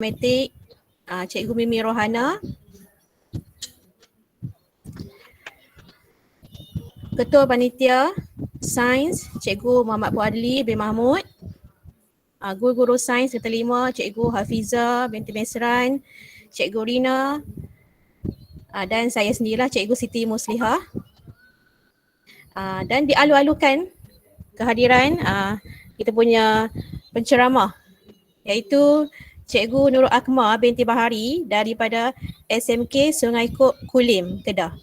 Matematik Cikgu Mimi Rohana. Ketua Panitia Sains Cikgu Muhammad Puadli bin Mahmud. Guru-guru sains yang terlima Cikgu Hafiza binti Mesran, Cikgu Rina, dan saya sendirilah Cikgu Siti Muslihah. Dan dialu-alukan kehadiran kita punya penceramah iaitu Cikgu Nurul Akmal binti Bahari daripada SMK Sungai Kok Kulim, Kedah.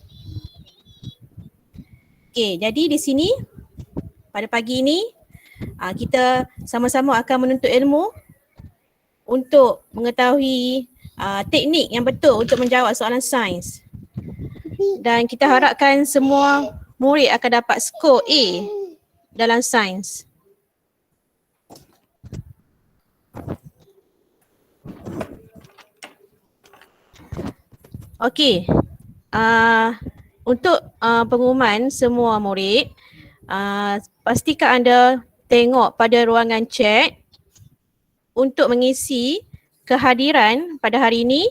Okey, jadi di sini pada pagi ini kita sama-sama akan menuntut ilmu untuk mengetahui teknik yang betul untuk menjawab soalan sains. Dan kita harapkan semua murid akan dapat skor A dalam sains. Okey, untuk pengumuman semua murid, pastikan anda tengok pada ruangan chat untuk mengisi kehadiran pada hari ini.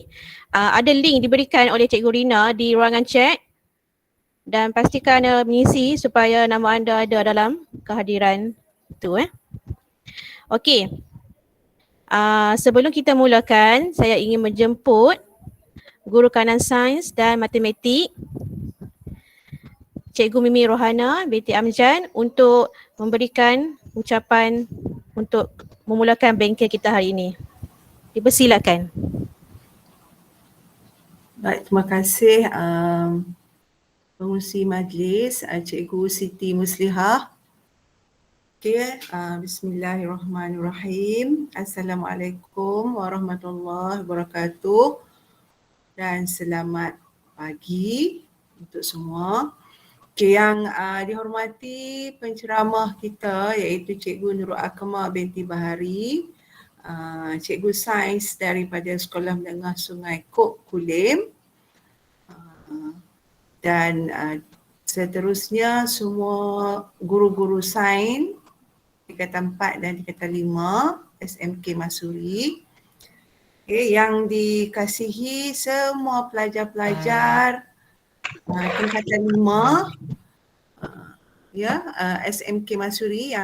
Ada link diberikan oleh Cikgu Rina di ruangan chat dan pastikan anda mengisi supaya nama anda ada dalam kehadiran itu. Okey, sebelum kita mulakan, saya ingin menjemput Guru Kanan Sains dan Matematik Cikgu Mimi Rohana binti Amjan untuk memberikan ucapan untuk memulakan bengkel kita hari ini. Dipersilakan. Baik, terima kasih pengurusi majlis Cikgu Siti Muslihah. Okey, bismillahirrahmanirrahim. Assalamualaikum warahmatullahi wabarakatuh dan selamat pagi untuk semua. Okay, yang dihormati penceramah kita iaitu Cikgu Nurul Akmal binti Bahari, Cikgu Sains daripada Sekolah Menengah Sungai Kok Kulim, dan seterusnya semua guru-guru sains tingkatan 4 dan tingkatan 5 SMK Masuri. Okay, yang dikasihi semua pelajar-pelajar tingkatan 5 SMK Masuri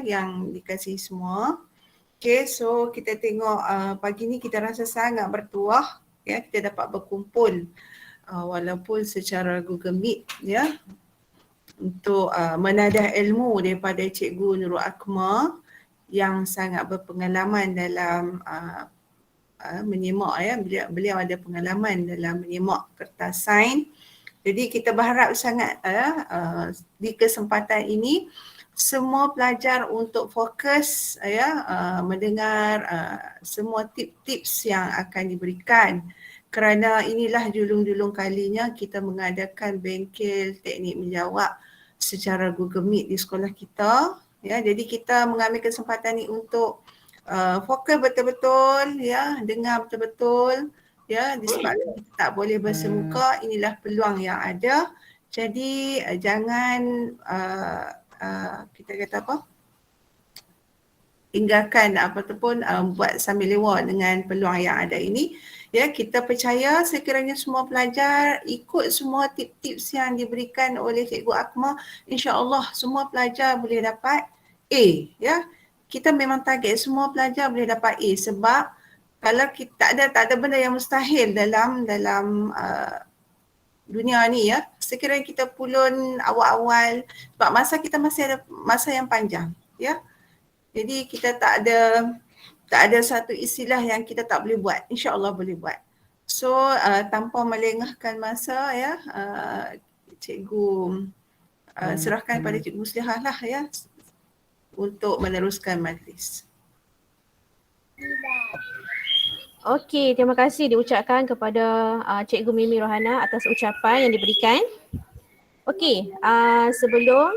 yang dikasihi semua. Okay, so kita tengok pagi ni kita rasa sangat bertuah kita dapat berkumpul walaupun secara Google Meet untuk menadah ilmu daripada Cikgu Nurul Akmal yang sangat berpengalaman dalam menyimak beliau ada pengalaman dalam menyimak kertas sains. Jadi kita berharap sangat di kesempatan ini semua pelajar untuk fokus mendengar semua tips-tips yang akan diberikan, kerana inilah julung-julung kalinya kita mengadakan bengkel teknik menjawab secara Google Meet di sekolah kita. Jadi kita mengambil kesempatan ini untuk fokus betul-betul, dengar betul-betul. Disebabkan kita tak boleh bersemuka, inilah peluang yang ada. Jadi jangan kita kata tinggalkan ataupun buat sambil lewat dengan peluang yang ada ini. Kita percaya sekiranya semua pelajar ikut semua tips-tips yang diberikan oleh Cikgu Akmal, insya-Allah semua pelajar boleh dapat A. Kita memang target semua pelajar boleh dapat A, sebab kalau kita tak ada benda yang mustahil dalam dunia ni sekiranya kita pulun awal-awal, sebab masa kita masih ada masa yang panjang jadi kita tak ada satu istilah yang kita tak boleh buat, insya-Allah boleh buat. So tanpa melengahkan masa cikgu serahkan pada Cikgu Muslihah lah untuk meneruskan majlis. Okey, terima kasih diucapkan kepada Cikgu Mimi Rohana atas ucapan yang diberikan. Okey, sebelum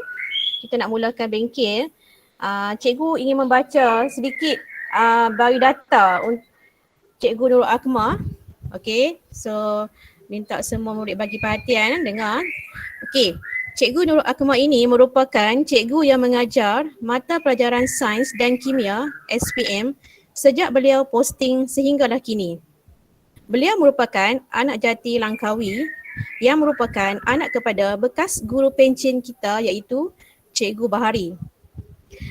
kita nak mulakan bengkel, Cikgu ingin membaca sedikit biodata Cikgu Nurul Akmal. Okey, so minta semua murid bagi perhatian, dengar. Okey, Cikgu Nurul Akmal ini merupakan cikgu yang mengajar mata pelajaran sains dan kimia SPM sejak beliau posting sehinggalah kini. Beliau merupakan anak jati Langkawi yang merupakan anak kepada bekas guru pencen kita iaitu Cikgu Bahari.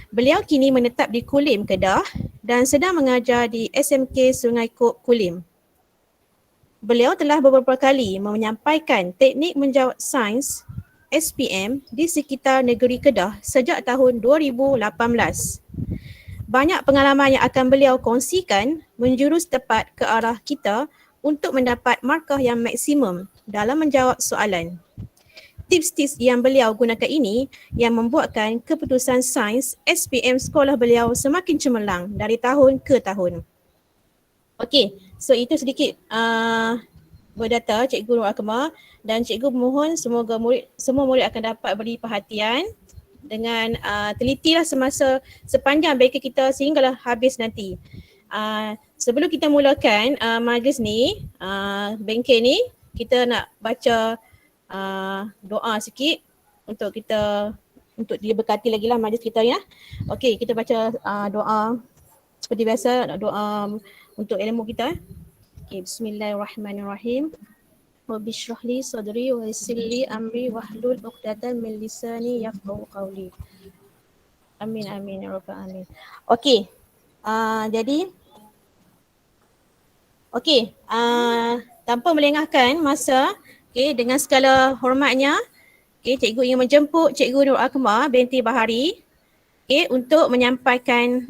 Beliau kini menetap di Kulim, Kedah dan sedang mengajar di SMK Sungai Kok, Kulim. Beliau telah beberapa kali menyampaikan teknik menjawab sains SPM di sekitar negeri Kedah sejak tahun 2018. Banyak pengalaman yang akan beliau kongsikan menjurus tepat ke arah kita untuk mendapat markah yang maksimum dalam menjawab soalan. Tips-tips yang beliau gunakan ini yang membuatkan keputusan sains SPM sekolah beliau semakin cemerlang dari tahun ke tahun. Okey, so itu sedikit berdata Cikgu Nur Akmal dan Cikgu mohon semua murid akan dapat beri perhatian dengan telitilah sepanjang bengkel kita sehinggalah habis nanti. Sebelum kita mulakan majlis ni, bengkel ni, kita nak baca doa sikit untuk diberkati lagi lah majlis kita ya. Okey, kita baca doa seperti biasa, doa untuk ilmu kita. Okay, bismillahirrahmanirrahim. Rabbi shrah li sadri wa yassir li amri wahlul 'uqdatam min lisani yafqahu qawli. Amin amin ya rabbal alamin. Okey. Tanpa melengahkan masa, dengan segala hormatnya, cikgu ingin menjemput Cikgu Nur Akmal binti Bahari untuk menyampaikan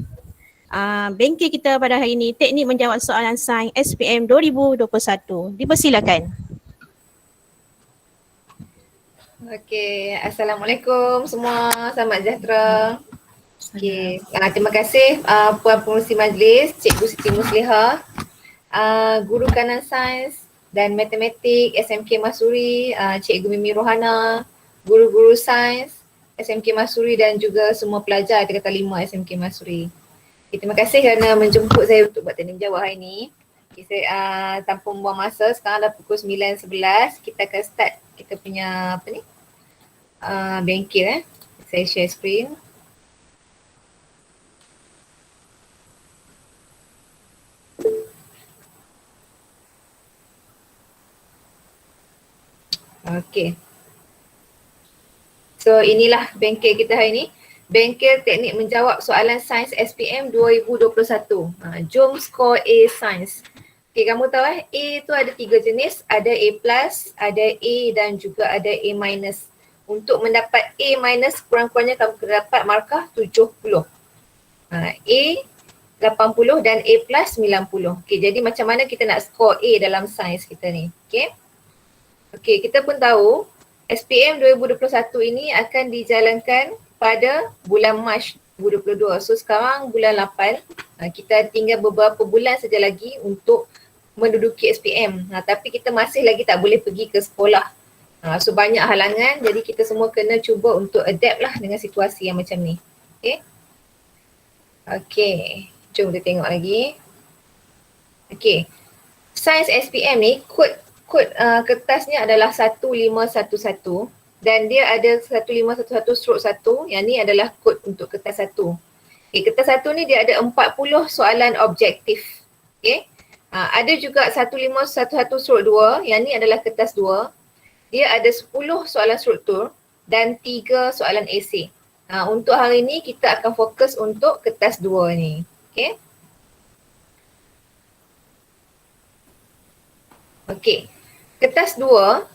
bengkel kita pada hari ini, teknik menjawab soalan sains SPM 2021. Dipersilakan. Okey, Assalamualaikum semua, selamat sejahtera. Okey, terima kasih Puan Pengerusi Majlis, Cikgu Siti Muslihah, Guru Kanan Sains dan Matematik SMK Masuri, Cikgu Mimi Rohana, guru-guru sains SMK Masuri dan juga semua pelajar tingkatan 5 SMK Masuri. Okay, terima kasih kerana menjemput saya untuk buat teknik menjawab hari ini. Okay, saya tanpa membuang masa, sekarang dah pukul 9.11, kita akan start kita punya bengkel. Saya share screen. Okay. So inilah bengkel kita hari ini. Bengkel teknik menjawab soalan sains SPM 2021. Jom skor A sains. Okay, kamu tahu A tu ada 3 jenis. Ada A+, ada A dan juga ada A-. Untuk mendapat A- kurang-kurangnya kamu kena dapat markah 70. A 80 dan A+ 90. Okay, jadi macam mana kita nak skor A dalam sains kita ni? Okay. Okay, kita pun tahu SPM 2021 ini akan dijalankan pada bulan Mac 2022. So sekarang bulan 8, kita tinggal beberapa bulan saja lagi untuk menduduki SPM. Tapi kita masih lagi tak boleh pergi ke sekolah. So banyak halangan, jadi kita semua kena cuba untuk adapt lah dengan situasi yang macam ni. Okay. Okay, jom kita tengok lagi. Okay, sains SPM ni kod kertasnya adalah 1511 dan dia ada 1511/1, yang ni adalah kod untuk kertas 1. Okay, kertas 1 ni dia ada 40 soalan objektif. Okay. Ada juga 1511/2, yang ni adalah kertas 2. Dia ada 10 soalan struktur dan 3 soalan esei. Untuk hari ni kita akan fokus untuk kertas 2 ni. Okay. Okay. Kertas 2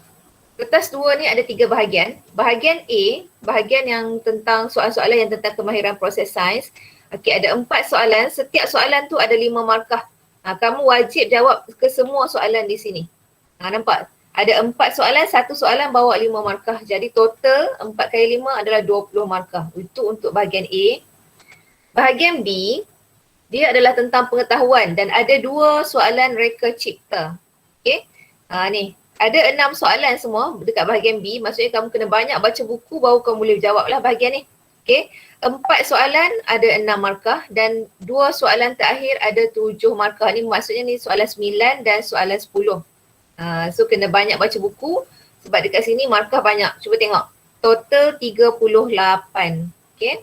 ni ada 3 bahagian. Bahagian A, bahagian yang tentang soalan-soalan yang tentang kemahiran proses sains. Okey, ada 4 soalan. Setiap soalan tu ada 5 markah. Kamu wajib jawab ke semua soalan di sini. Nampak? Ada 4 soalan, 1 soalan bawa 5 markah. Jadi total 4 kali 5 adalah 20 markah. Itu untuk bahagian A. Bahagian B, dia adalah tentang pengetahuan dan ada 2 soalan reka cipta. Okey. Ni. Ada 6 soalan semua dekat bahagian B. Maksudnya kamu kena banyak baca buku baru kamu boleh jawab lah bahagian ni. Okay. 4 soalan ada 6 markah dan 2 soalan terakhir ada 7 markah. Ni maksudnya ni soalan 9 dan soalan 10. So kena banyak baca buku sebab dekat sini markah banyak. Cuba tengok. Total 38. Okay.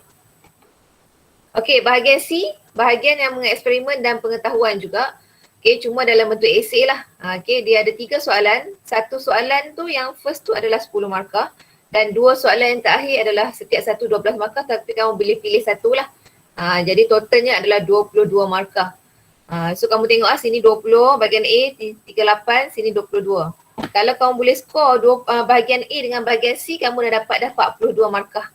Okay, bahagian C bahagian yang mengeksperimen dan pengetahuan juga. Okay, cuma dalam bentuk esei lah. Okay, dia ada 3 soalan. Satu soalan tu yang first tu adalah 10 markah dan 2 soalan yang terakhir adalah setiap satu 12 markah tapi kamu boleh pilih satu lah. Jadi totalnya adalah 22 markah. So kamu tengok sini 20, bahagian A 38, sini 22. Kalau kamu boleh skor bahagian A dengan bahagian C, kamu dah dapat 42 markah.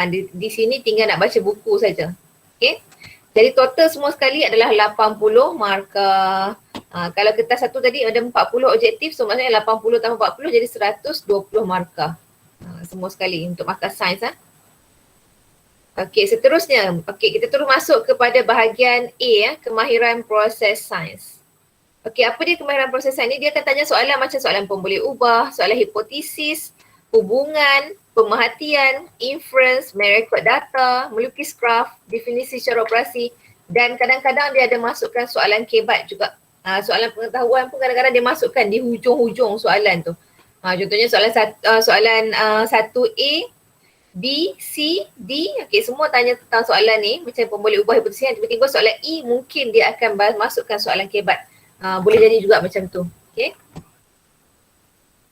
Di sini tinggal nak baca buku saja. Okay. Jadi total semua sekali adalah 80 markah. Kalau kertas satu tadi ada 40 objektif, so maksudnya 80 tambah 40 jadi 120 markah. Semua sekali untuk markah sains. Okey, seterusnya. Okey, kita terus masuk kepada bahagian A, kemahiran proses sains. Okey, apa dia kemahiran proses sains ni? Dia akan tanya soalan macam soalan pemboleh ubah, soalan hipotesis, hubungan, pemerhatian, inference, merekod data, melukis graf, definisi secara operasi dan kadang-kadang dia ada masukkan soalan kebat juga. Soalan pengetahuan pun kadang-kadang dia masukkan di hujung-hujung soalan tu. Contohnya soalan 1A, B, C, D, okey semua tanya tentang soalan ni macam pemboleh ubah hipotesis. Tiba-tiba soalan E mungkin dia akan masukkan soalan kebat. Boleh jadi juga macam tu. Okey.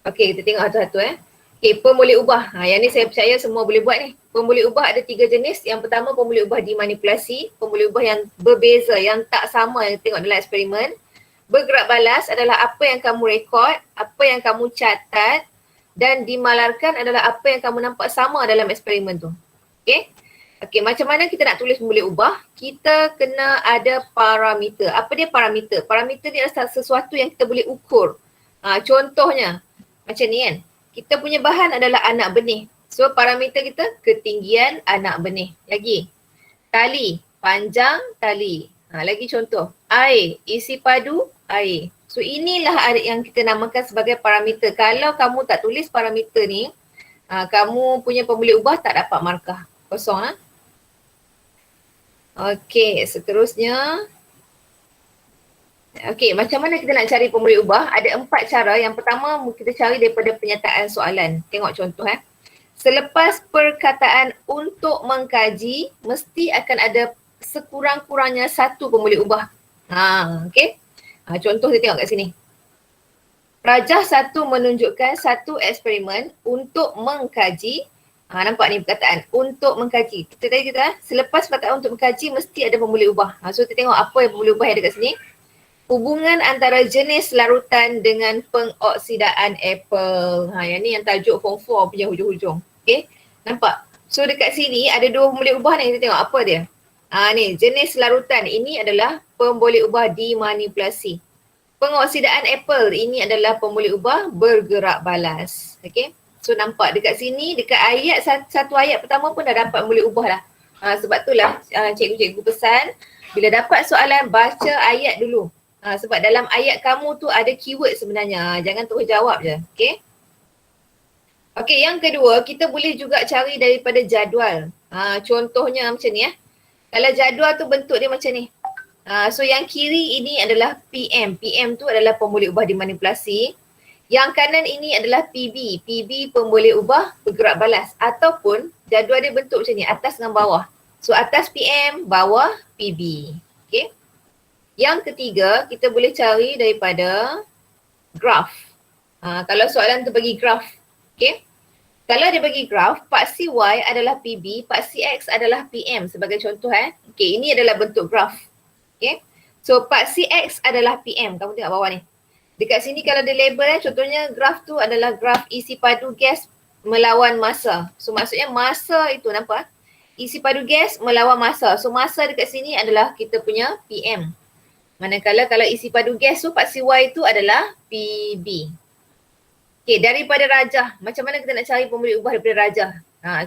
Okey, kita tengok satu-satu Okey, pemboleh ubah. Yang ni saya percaya semua boleh buat ni. Pemboleh ubah ada 3 jenis. Yang pertama pemboleh ubah dimanipulasi, pemboleh ubah yang berbeza, yang tak sama yang tengok dalam eksperimen. Bergerak balas adalah apa yang kamu rekod, apa yang kamu catat dan dimalarkan adalah apa yang kamu nampak sama dalam eksperimen tu. Okey? Okey, macam mana kita nak tulis pemboleh ubah? Kita kena ada parameter. Apa dia parameter? Parameter ni adalah sesuatu yang kita boleh ukur. Contohnya macam ni kan. Kita punya bahan adalah anak benih. So parameter kita ketinggian anak benih. Lagi tali, panjang tali. Lagi contoh, air, isi padu air. So inilah yang kita namakan sebagai parameter. Kalau kamu tak tulis parameter ni, kamu punya pemboleh ubah tak dapat markah. Kosong . Okey, seterusnya. Okey, macam mana kita nak cari pemboleh ubah? Ada 4 cara. Yang pertama kita cari daripada pernyataan soalan. Tengok contoh Selepas perkataan untuk mengkaji, mesti akan ada sekurang-kurangnya satu pemboleh ubah. Okey. Contoh saya tengok kat sini. Rajah 1 menunjukkan satu eksperimen untuk mengkaji. Nampak ni perkataan untuk mengkaji. Kita tadi selepas perkataan untuk mengkaji mesti ada pemboleh ubah. So kita tengok apa yang pemboleh ubah yang ada kat sini. Hubungan antara jenis larutan dengan pengoksidaan apple. Yang ni yang tajuk form 4 punya hujung-hujung. Okay, nampak? So dekat sini ada 2 pemboleh ubah ni, kita tengok apa dia. Ni jenis larutan, ini adalah pemboleh ubah dimanipulasi. Pengoksidaan apple, ini adalah pemboleh ubah bergerak balas. Okay, so nampak dekat sini, dekat ayat, satu ayat pertama pun dah dapat pemboleh ubah dah. Sebab itulah cikgu-cikgu pesan, bila dapat soalan baca ayat dulu. Sebab dalam ayat kamu tu ada keyword sebenarnya. Jangan terus jawab je. Okay. Okay, yang kedua kita boleh juga cari daripada jadual. Contohnya macam ni Kalau jadual tu bentuk dia macam ni. So yang kiri ini adalah PM. PM tu adalah pemboleh ubah dimanipulasi. Yang kanan ini adalah PB. PB pemboleh ubah bergerak balas. Ataupun jadual dia bentuk macam ni, atas dengan bawah. So atas PM, bawah PB. Okay. Yang ketiga, kita boleh cari daripada graf. Kalau soalan tu bagi graf. Okay. Kalau dia bagi graf, paksi Y adalah PB, paksi X adalah PM sebagai contoh. Okay, ini adalah bentuk graf. Okay. So paksi X adalah PM. Kamu tengok bawah ni. Dekat sini kalau dia label contohnya graf tu adalah graf isi padu gas melawan massa. So maksudnya massa itu nampak? Isi padu gas melawan massa. So massa dekat sini adalah kita punya PM. Manakala kalau isi padu gas tu paksi Y tu adalah PB. Okay, daripada rajah. Macam mana kita nak cari pemboleh ubah daripada rajah?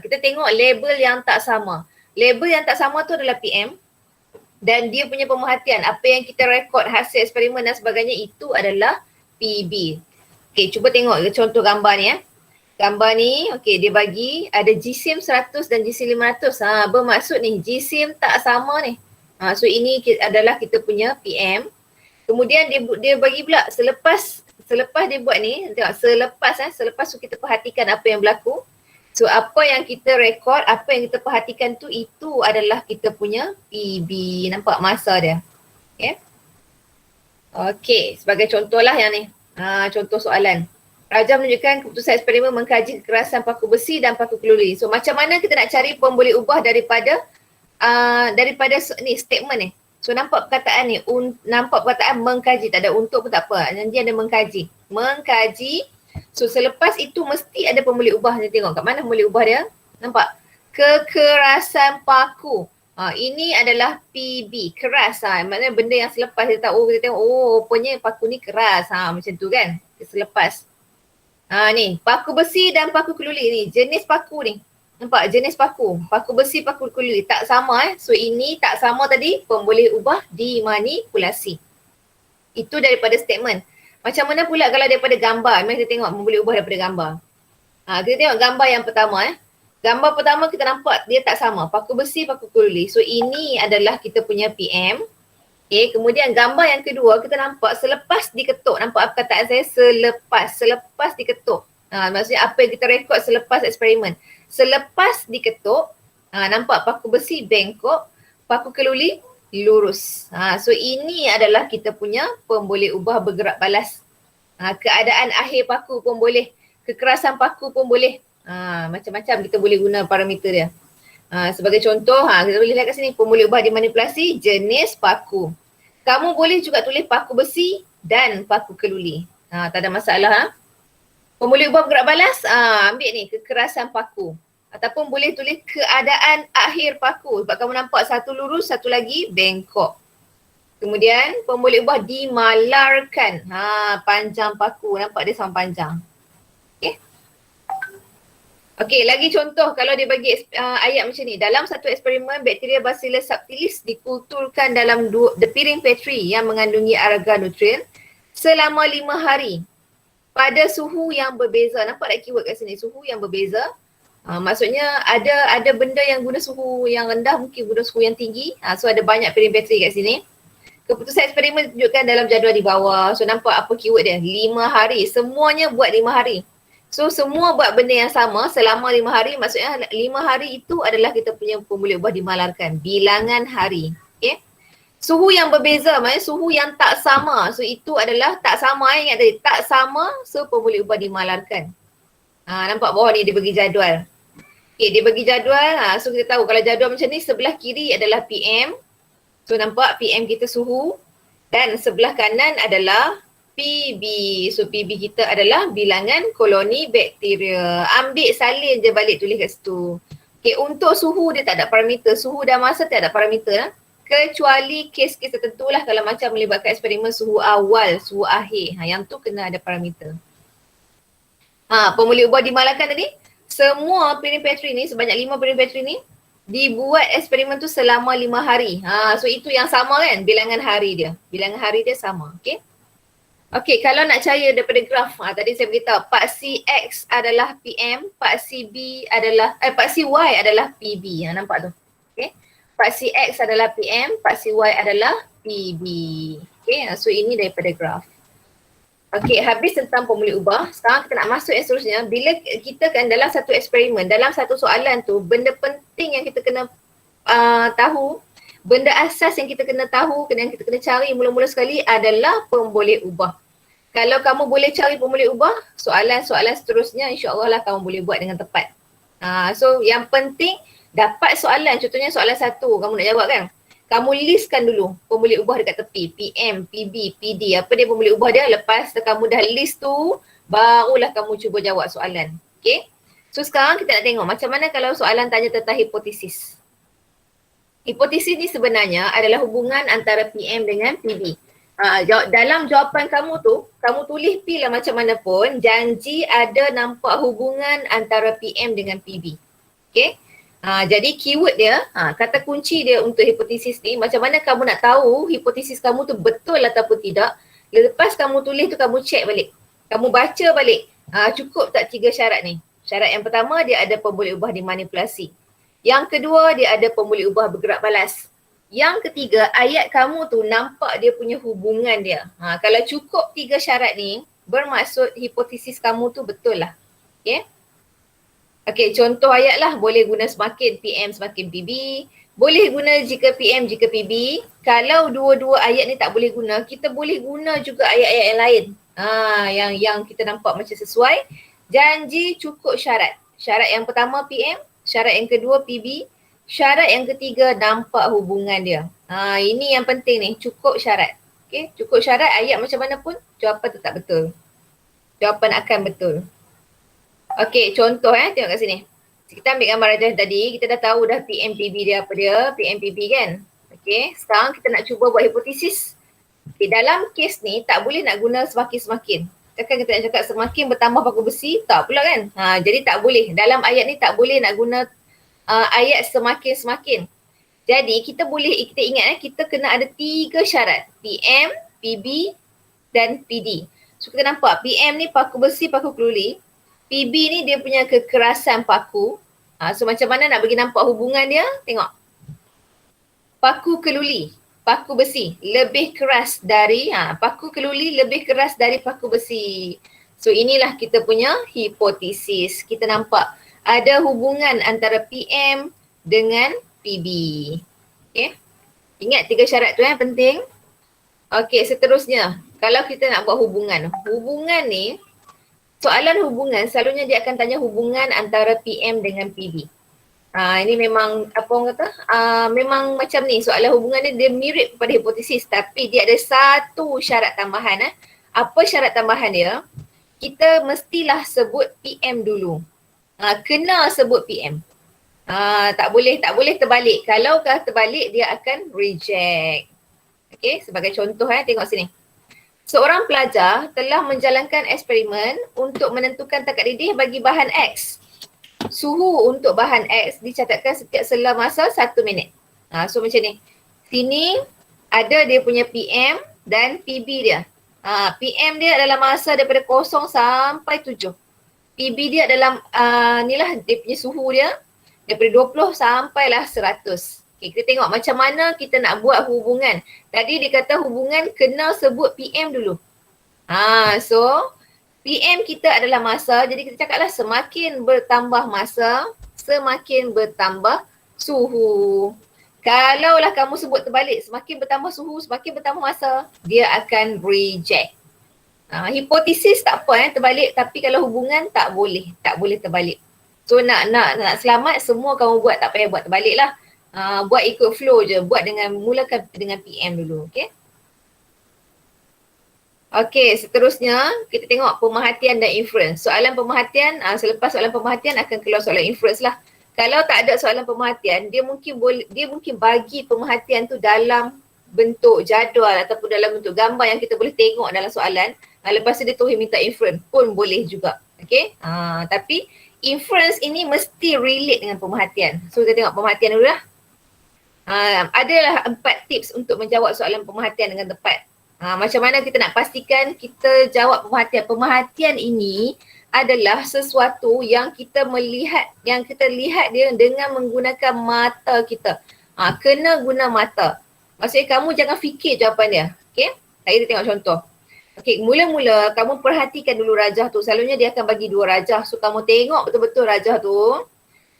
Kita tengok label yang tak sama. Label yang tak sama tu adalah PM. Dan dia punya pemerhatian. Apa yang kita rekod hasil eksperimen dan sebagainya itu adalah PB. Okay, cuba tengok contoh gambar ni Gambar ni, okay, dia bagi ada GSIM 100 dan GSIM 500. Bermaksud ni GSIM tak sama ni. So ini adalah kita punya PM. Kemudian dia bagi pula selepas dia buat ni, tengok selepas tu kita perhatikan apa yang berlaku. So apa yang kita rekod, apa yang kita perhatikan tu, itu adalah kita punya PB. Nampak masa dia. Okay. Okay, sebagai contohlah yang ni. Contoh soalan. Raja menunjukkan keputusan eksperimen mengkaji kekerasan paku besi dan paku keluli. So macam mana kita nak cari pemboleh ubah daripada ni statement ni. So nampak perkataan ni, nampak perkataan mengkaji, tak ada untuk pun tak apa. Nanti ada mengkaji. Mengkaji. So selepas itu mesti ada pemboleh ubah. Ni tengok kat mana pemboleh ubah dia. Nampak? Kekerasan paku. Ini adalah PB, keras. Maknanya benda yang selepas kita tahu, kita tengok, rupanya paku ni keras. Macam tu kan, selepas. Ni, paku besi dan paku keluli ni, jenis paku ni. Nampak, jenis paku. Paku besi, paku keluli. Tak sama So ini tak sama tadi, pemboleh ubah dimanipulasi. Itu daripada statement. Macam mana pula kalau daripada gambar? Mari kita tengok pemboleh ubah daripada gambar. Kita tengok gambar yang pertama. Gambar pertama kita nampak dia tak sama. Paku besi, paku keluli. So ini adalah kita punya PM. Okay, kemudian gambar yang kedua kita nampak selepas diketuk. Nampak apa perkataan saya? Selepas diketuk. Maksudnya apa yang kita rekod selepas eksperimen. Selepas diketuk, nampak paku besi bengkok, paku keluli lurus. So ini adalah kita punya pemboleh ubah bergerak balas. Keadaan akhir paku pun boleh. Kekerasan paku pun boleh. Macam-macam kita boleh guna parameter dia. Sebagai contoh, kita boleh lihat kat sini pemboleh ubah dimanipulasi jenis paku. Kamu boleh juga tulis paku besi dan paku keluli. Tak ada masalah. Pemboleh ubah bergerak balas, ambil ni kekerasan paku. Ataupun boleh tulis keadaan akhir paku. Sebab kamu nampak satu lurus, satu lagi bengkok. Kemudian pemboleh ubah dimalarkan. Panjang paku, nampak dia sama panjang. Okey, lagi contoh kalau dia bagi ayat macam ni. Dalam satu eksperimen, bakteria Bacillus subtilis dikulturkan dalam piring Petri yang mengandungi agar nutrien selama 5 hari pada suhu yang berbeza. Nampak tak keyword kat sini? Suhu yang berbeza. Maksudnya ada benda yang guna suhu yang rendah, mungkin guna suhu yang tinggi. So ada banyak piring Petri kat sini. Keputusan eksperimen tunjukkan dalam jadual di bawah. So nampak apa keyword dia? 5 hari. Semuanya buat 5 hari. So semua buat benda yang sama selama 5 hari, maksudnya 5 hari itu adalah kita punya pemboleh ubah dimalarkan. Bilangan hari. Okay. Suhu yang berbeza, maksudnya suhu yang tak sama. So itu adalah tak sama, ingat tadi. Tak sama, so pemboleh ubah dimalarkan. Nampak bawah ni dia bagi jadual. Okay, dia bagi jadual. So kita tahu kalau jadual macam ni, sebelah kiri adalah PM. So nampak PM kita suhu. Dan sebelah kanan adalah PB. So PB kita adalah bilangan koloni bakteria. Ambil salin je balik tulis kat situ. Okay, untuk suhu dia tak ada parameter. Suhu dan masa tak ada parameter. Kecuali kes-kes tertentu lah kalau macam melibatkan eksperimen suhu awal, suhu akhir. Yang tu kena ada parameter. Pemboleh ubah dimalarkan tadi. Semua piring Petri ni, sebanyak 5 piring Petri ni dibuat eksperimen tu selama 5 hari. So itu yang sama kan, bilangan hari dia. Bilangan hari dia sama. Okay. Okey, kalau nak cari daripada graf, tadi saya beritahu part CX adalah PM, part CB adalah, part CY adalah PB. Nampak tu? Okey. Part CX adalah PM, part CY adalah PB. Okey, so ini daripada graf. Okey, habis tentang pemboleh ubah. Sekarang kita nak masuk yang seterusnya. Bila kita kan dalam satu eksperimen, dalam satu soalan tu, benda penting yang kita kena tahu, benda asas yang kita kena tahu, yang kita kena cari mula-mula sekali adalah pemboleh ubah. Kalau kamu boleh cari pemboleh ubah, soalan-soalan seterusnya insya-Allah lah kamu boleh buat dengan tepat. So yang penting dapat soalan, contohnya soalan 1 kamu nak jawab kan. Kamu listkan dulu pemboleh ubah dekat tepi, PM, PB, PD, apa dia pemboleh ubah dia. Lepas kamu dah list tu, barulah kamu cuba jawab soalan. Okay? So sekarang kita nak tengok macam mana kalau soalan tanya tentang hipotesis. Hipotesis ni sebenarnya adalah hubungan antara PM dengan PB. Dalam jawapan kamu tu, kamu tulis P lah macam mana pun, janji ada nampak hubungan antara PM dengan PB. Okay? Jadi keyword dia, kata kunci dia untuk hipotesis ni, macam mana kamu nak tahu hipotesis kamu tu betul ataupun tidak. Lepas kamu tulis tu, kamu check balik. Kamu baca balik, cukup tak 3 syarat ni. Syarat yang pertama, dia ada pemboleh ubah dimanipulasi. Yang kedua, dia ada pemboleh ubah bergerak balas. Yang ketiga, ayat kamu tu nampak dia punya hubungan dia. Kalau cukup 3 syarat ni, bermaksud hipotesis kamu tu betul lah. Okay? Okey, contoh ayat lah boleh guna semakin PM semakin PB. Boleh guna jika PM jika PB. Kalau dua-dua ayat ni tak boleh guna, kita boleh guna juga ayat-ayat yang lain. Yang kita nampak macam sesuai. Janji cukup syarat. Syarat yang pertama PM, syarat yang kedua PB, syarat yang ketiga nampak hubungan dia. Ini yang penting ni, cukup syarat. Okey, cukup syarat ayat macam mana pun jawapan tetap betul. Jawapan akan betul. Okey, contoh tengok kat sini. Kita ambil gambar rajah tadi, kita dah tahu dah PMPB dia apa dia, PMPB kan. Okey, sekarang kita nak cuba buat hipotesis. Okay, dalam kes ni tak boleh nak guna semakin-semakin. Takkan kita nak cakap semakin bertambah paku besi, tak pula kan. Jadi tak boleh. Dalam ayat ni tak boleh nak guna ayat semakin-semakin. Jadi kita ingat kita kena ada 3 syarat. PM, PB dan PD. So kita nampak PM ni paku besi, paku keluli. PB ni dia punya kekerasan paku. So macam mana nak bagi nampak hubungan dia? Tengok. Paku keluli, paku besi lebih keras dari, paku keluli lebih keras dari paku besi. So inilah kita punya hipotesis. Kita nampak ada hubungan antara PM dengan PB. Okay. Ingat 3 syarat tu penting. Okay, seterusnya. Kalau kita nak buat hubungan. Hubungan ni, soalan hubungan selalunya dia akan tanya hubungan antara PM dengan PB. Ini memang apa orang kata, memang macam ni soalan hubungan dia mirip pada hipotesis tapi dia ada satu syarat tambahan. Apa syarat tambahan dia? Kita mestilah sebut PM dulu. Kena sebut PM. Tak boleh terbalik. Kalau terbalik dia akan reject. Okay, sebagai contoh tengok sini. Seorang pelajar telah menjalankan eksperimen untuk menentukan takat didih bagi bahan X. Suhu untuk bahan X dicatatkan setiap sela masa 1 minit. So macam ni. Sini ada dia punya PM dan PB dia. PM dia adalah masa daripada 0 sampai 7. PB dia dalam inilah dia punya suhu dia daripada 20 sampailah 100. Okay, kita tengok macam mana kita nak buat hubungan. Tadi dia kata hubungan kena sebut PM dulu. So PM kita adalah masa, jadi kita cakaplah semakin bertambah masa, semakin bertambah suhu. Kalaulah kamu sebut terbalik, semakin bertambah suhu, semakin bertambah masa, dia akan reject. Hipotesis tak apa terbalik, tapi kalau hubungan tak boleh terbalik. So nak selamat semua kamu buat, tak payah buat terbalik lah. Buat ikut flow je, mulakan dengan PM dulu, okay? Okay, seterusnya kita tengok pemerhatian dan inference. Soalan pemerhatian, selepas soalan pemerhatian akan keluar soalan inference lah. Kalau tak ada soalan pemerhatian, dia mungkin bagi pemerhatian tu dalam bentuk jadual ataupun dalam bentuk gambar yang kita boleh tengok dalam soalan. Lepas tu dia terus minta inference pun boleh juga, okay? Tapi inference ini mesti relate dengan pemerhatian. So kita tengok pemerhatian dulu lah. Adalah 4 tips untuk menjawab soalan pemerhatian dengan tepat. Macam mana kita nak pastikan kita jawab pemerhatian. Pemerhatian ini adalah sesuatu yang kita lihat dia dengan menggunakan mata kita. Kena guna mata. Maksudnya kamu jangan fikir jawapan dia. Okay? Tadi kita tengok contoh. Okay, mula-mula kamu perhatikan dulu rajah tu. Selalunya dia akan bagi 2 rajah. So kamu tengok betul-betul rajah tu.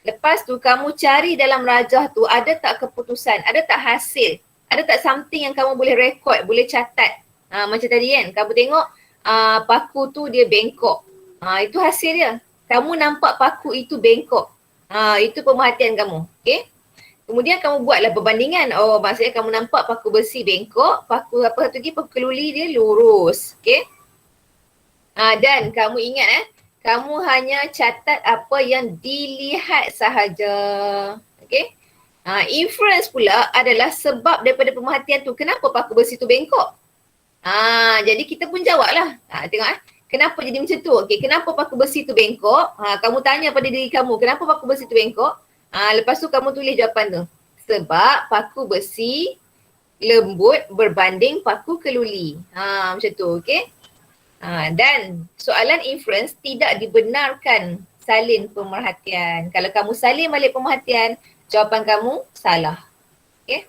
Lepas tu kamu cari dalam rajah tu ada tak keputusan, ada tak hasil, ada tak something yang kamu boleh rekod, boleh catat. Macam tadi kan, kamu tengok paku tu dia bengkok. Itu hasil dia. Kamu nampak paku itu bengkok. Itu pemerhatian kamu. Okay? Kemudian kamu buatlah perbandingan. Oh, maksudnya kamu nampak paku besi bengkok, paku apa satu lagi, paku keluli dia lurus. Okay? Dan kamu ingat kamu hanya catat apa yang dilihat sahaja. Okay? Inference pula adalah sebab daripada pemerhatian tu. Kenapa paku besi tu bengkok? Jadi kita pun jawablah. Tengok kenapa jadi macam tu? Okay, kenapa paku besi tu bengkok? Kamu tanya pada diri kamu, kenapa paku besi tu bengkok? Lepas tu kamu tulis jawapan tu. Sebab paku besi lembut berbanding paku keluli. Macam tu, okay? Dan soalan inference tidak dibenarkan salin pemerhatian. Kalau kamu salin balik pemerhatian, jawapan kamu salah. Okay?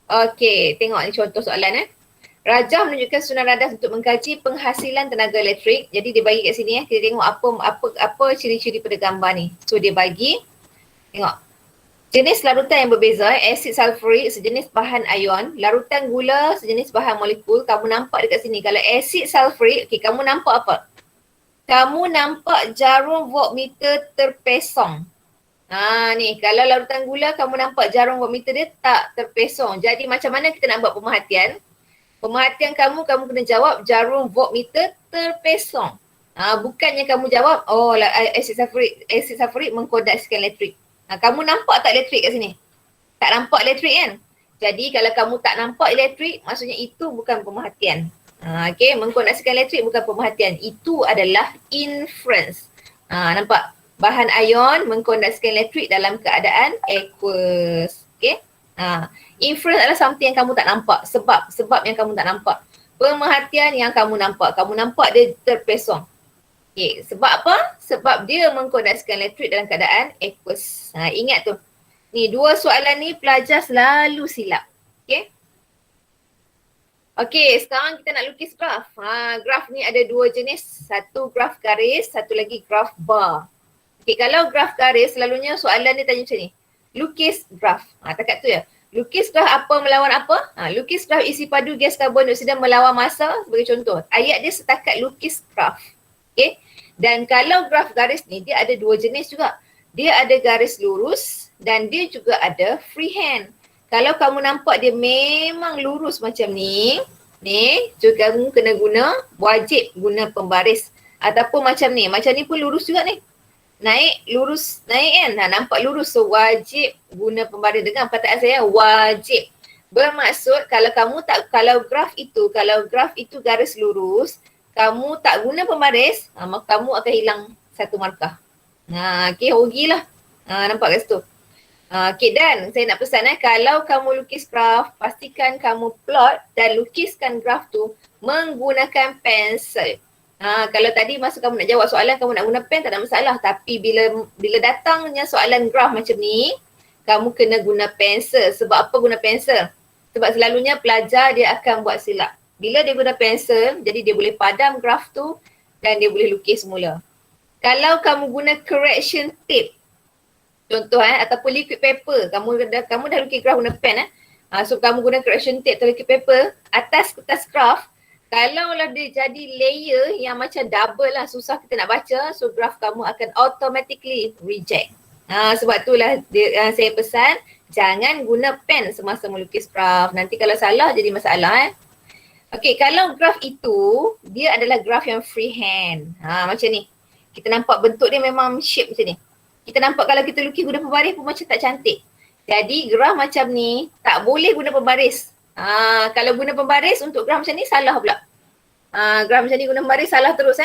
Okay, tengok ni contoh soalan Rajah menunjukkan susunan radar untuk mengkaji penghasilan tenaga elektrik. Jadi dia bagi kat sini kita tengok apa ciri-ciri pada gambar ni. So dia bagi, tengok. Jenis larutan yang berbeza, asid sulfurik sejenis bahan ion, larutan gula sejenis bahan molekul. Kamu nampak dekat sini, kalau asid sulfurik, kamu nampak apa? Kamu nampak jarum voltmeter terpesong. Ni, kalau larutan gula kamu nampak jarum voltmeter dia tak terpesong. Jadi macam mana kita nak buat pemerhatian? Pemerhatian kamu kena jawab jarum voltmeter terpesong. Bukannya kamu jawab, asid sulfurik mengkondenskan elektrik. Kamu nampak tak elektrik kat sini? Tak nampak elektrik kan? Jadi kalau kamu tak nampak elektrik, maksudnya itu bukan pemerhatian. Okay, mengkondenskan elektrik bukan pemerhatian. Itu adalah inference. Nampak? Bahan ion mengkondenskan elektrik dalam keadaan aqueous. Okay? Inference adalah something yang kamu tak nampak. Sebab yang kamu tak nampak. Pemerhatian yang kamu nampak. Kamu nampak dia terpesong. Okay, sebab apa? Sebab dia mengkondenskan elektrik dalam keadaan aqueous. Ingat tu. Ni dua soalan ni pelajar selalu silap. Okay. Okay, sekarang kita nak lukis graf. Graf ni ada dua jenis. Satu graf garis, satu lagi graf bar. Okay, kalau graf garis selalunya soalan dia tanya macam ni. Lukis graf. Takat tu ya. Lukis graf apa melawan apa? Lukis graf isi padu gas karbon dioksida melawan massa sebagai contoh. Ayat dia setakat lukis graf. Okay. Dan kalau graf garis ni dia ada dua jenis juga. Dia ada garis lurus dan dia juga ada freehand. Kalau kamu nampak dia memang lurus macam ni, so kamu kena wajib guna pembaris. Ataupun macam ni pun lurus juga ni. Naik kan? Nampak lurus, so wajib guna pembaris. Dengan perkataan saya, wajib. Bermaksud kalau graf itu garis lurus, kamu tak guna pembaris, maka kamu akan hilang satu markah. Okay, rugilah. Nampak kat situ. Okay, dan saya nak pesan kalau kamu lukis graf, pastikan kamu plot dan lukiskan graf tu menggunakan pensel. Kalau tadi masa kamu nak jawab soalan kamu nak guna pen tak ada masalah, tapi bila datangnya soalan graf macam ni, kamu kena guna pensel. Sebab apa guna pensel? Sebab selalunya pelajar dia akan buat silap. Bila dia guna pensel, jadi dia boleh padam graf tu dan dia boleh lukis semula. Kalau kamu guna correction tape, contoh ataupun liquid paper, kamu dah lukis graf guna pen so kamu guna correction tape atau liquid paper atas kertas graf, kalaulah dia jadi layer yang macam double lah, susah kita nak baca, so graf kamu akan automatically reject. Sebab itulah saya pesan jangan guna pen semasa melukis graf, nanti kalau salah jadi masalah. Okay, kalau graf itu dia adalah graf yang freehand, macam ni. Kita nampak bentuk dia memang shape macam ni. Kita nampak kalau kita lukis guna pembaris pun macam tak cantik. Jadi graf macam ni tak boleh guna pembaris. Kalau guna pembaris untuk graf macam ni salah pula. Graf macam ni guna pembaris salah terus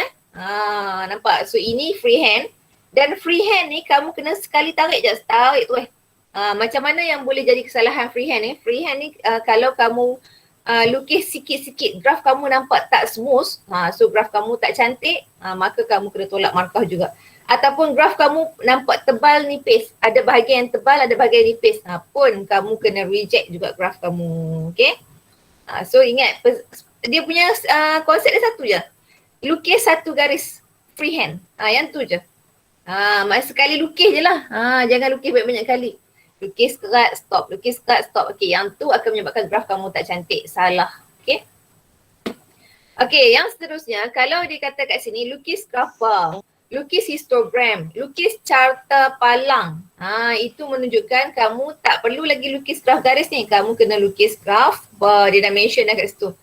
nampak? So ini freehand. Dan freehand ni kamu kena sekali tarik je. Tarik tu macam mana yang boleh jadi kesalahan freehand ni? Freehand ni kalau kamu lukis sikit-sikit graf kamu nampak tak smooth, so graf kamu tak cantik, maka kamu kena tolak markah juga. Ataupun graf kamu nampak tebal nipis, ada bahagian yang tebal, ada bahagian nipis, pun kamu kena reject juga graf kamu. Okay? So ingat, dia punya konsep dia satu je. Lukis satu garis freehand, yang tu je. Sekali lukis je lah, jangan lukis banyak-banyak kali. Lukis kerat, stop. Lukis kerat, stop. Okay, yang tu akan menyebabkan graf kamu tak cantik. Salah. Okay. Okay, yang seterusnya, kalau dia kata kat sini, lukis graf bar, lukis histogram, lukis carta palang. Itu menunjukkan kamu tak perlu lagi lukis graf garis ni. Kamu kena lukis graf bar. Dia dah mention dah kat situ.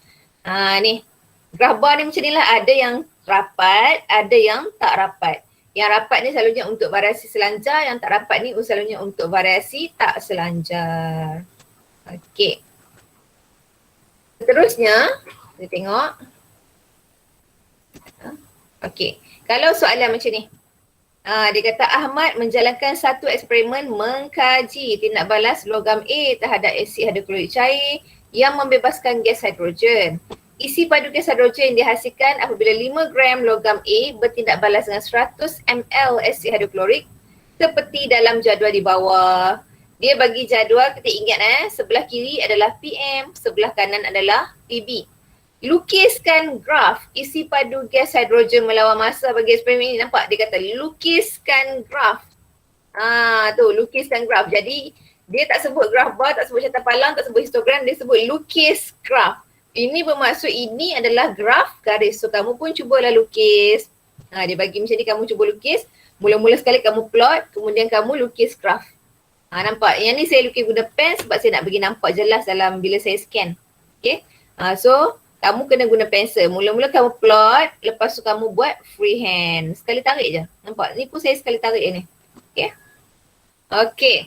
Ni. Graf bar ni macam ni lah. Ada yang rapat, ada yang tak rapat. Yang rapat ni selalunya untuk variasi selanjar, yang tak rapat ni selalunya untuk variasi tak selanjar. Okey. Seterusnya, kita tengok. Okey. Kalau soalan macam ni. Dia kata Ahmad menjalankan satu eksperimen mengkaji tindak balas logam A terhadap asid hidroklorik cair yang membebaskan gas hidrogen. Isi padu gas hidrogen dihasilkan apabila 5 gram logam A bertindak balas dengan 100 ml asid hidroklorik seperti dalam jadual di bawah. Dia bagi jadual, kita ingat sebelah kiri adalah PM, sebelah kanan adalah PB. Lukiskan graf isi padu gas hidrogen melawan massa bagi eksperimen ini. Nampak dia kata lukiskan graf. Tu lukiskan graf. Jadi dia tak sebut graf bar, tak sebut carta palang, tak sebut histogram, dia sebut lukis graf. Ini bermaksud ini adalah graf garis. So kamu pun cubalah lukis. Dia bagi macam ni, kamu cuba lukis. Mula-mula sekali kamu plot, kemudian kamu lukis graf. Nampak? Yang ni saya lukis guna pen sebab saya nak bagi nampak jelas dalam bila saya scan. Okay. So kamu kena guna pensel. Mula-mula kamu plot, lepas tu kamu buat freehand. Sekali tarik je. Nampak? Ni pun saya sekali tarik ni. Okay. Okay.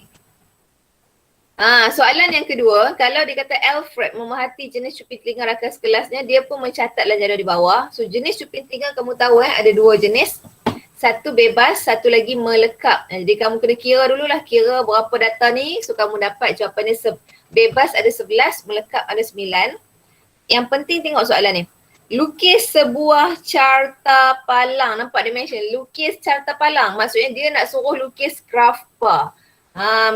Soalan yang kedua, kalau dia kata Alfred memerhati jenis cuping telinga rakan sekelasnya, dia pun mencatatlah jadual di bawah. So jenis cuping telinga kamu tahu ada dua jenis. Satu bebas, satu lagi melekap. Jadi kamu kena kira dululah, kira berapa data ni. So kamu dapat jawapannya bebas ada 11, melekap ada 9. Yang penting tengok soalan ni. Lukis sebuah carta palang. Nampak dia mention lukis carta palang. Maksudnya dia nak suruh lukis graf bar.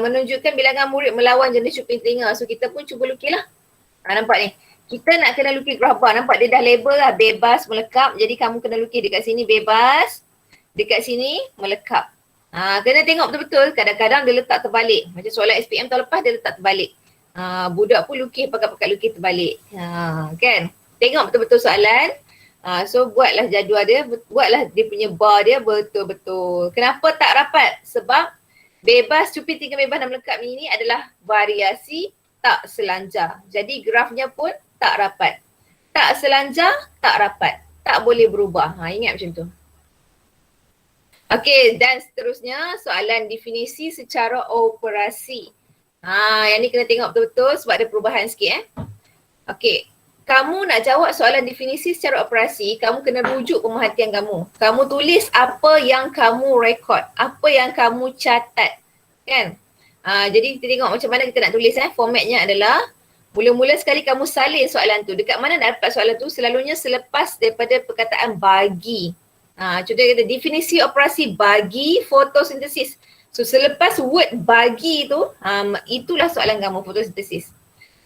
Menunjukkan bilangan murid melawan jenis cuping telinga. So kita pun cuba lukis lah. Nampak ni. Kita nak kena lukis graf bar. Nampak dia dah label lah bebas, melekap. Jadi kamu kena lukis dekat sini bebas. Dekat sini melekap. Kena tengok betul-betul. Kadang-kadang dia letak terbalik. Macam soalan SPM tahun lepas dia letak terbalik. Budak pun lukis pakai lukis terbalik. Kan? Tengok betul-betul soalan. So buatlah jadual dia, buatlah dia punya bar dia betul-betul. Kenapa tak rapat? Sebab bebas, cuping telinga bebas dan melekap ini adalah variasi tak selanjar. Jadi grafnya pun tak rapat. Tak selanjar, tak rapat. Tak boleh berubah. Ingat macam tu. Okey, dan seterusnya soalan definisi secara operasi. Yang ni kena tengok betul-betul sebab ada perubahan sikit Okey. Kamu nak jawab soalan definisi secara operasi, kamu kena rujuk pemerhatian kamu. Kamu tulis apa yang kamu rekod, apa yang kamu catat. Kan? Jadi kita tengok macam mana kita nak tulis Formatnya adalah mula-mula sekali kamu salin soalan tu. Dekat mana nak dapat soalan tu? Selalunya selepas daripada perkataan bagi. Contoh kata definisi operasi bagi fotosintesis. So selepas word bagi tu, itulah soalan kamu, fotosintesis.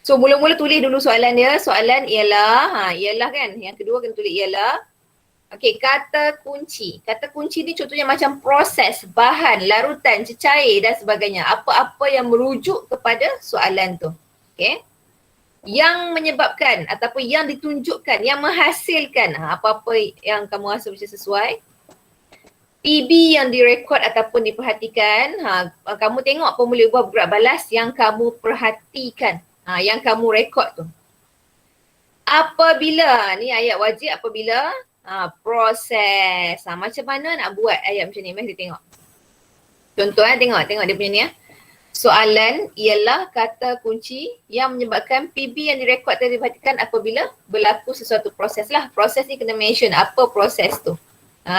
So mula-mula tulis dulu soalan dia. Soalan ialah, ialah kan. Yang kedua kena tulis ialah. Okey, kata kunci. Kata kunci ni contohnya macam proses, bahan, larutan, cecair dan sebagainya. Apa-apa yang merujuk kepada soalan tu. Okey. Yang menyebabkan ataupun yang ditunjukkan, yang menghasilkan apa-apa yang kamu rasa macam sesuai. PB yang direkod ataupun diperhatikan. Kamu tengok formula ubah bergerak balas yang kamu perhatikan. Yang kamu rekod tu. Apabila, ni ayat wajib apabila proses. Macam mana nak buat ayat macam ni? Mari kita tengok. Contoh tengok dia punya ni Soalan ialah kata kunci yang menyebabkan PB yang direkod tadi diperhatikan apabila berlaku sesuatu proses lah. Proses ni kena mention apa proses tu.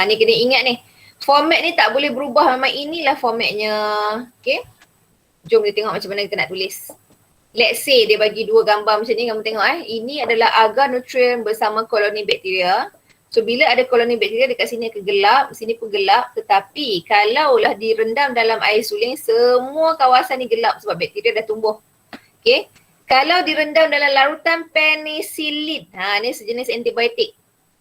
Ni kena ingat ni. Format ni tak boleh berubah, memang inilah formatnya. Okay. Jom kita tengok macam mana kita nak tulis. Let's say dia bagi dua gambar macam ni, kamu tengok Ini adalah agar nutrien bersama koloni bakteria. So bila ada koloni bakteria dekat sini akan gelap, sini pun gelap. Tetapi kalaulah direndam dalam air suling, semua kawasan ni gelap sebab bakteria dah tumbuh. Okay. Kalau direndam dalam larutan penisilin, ni sejenis antibiotik.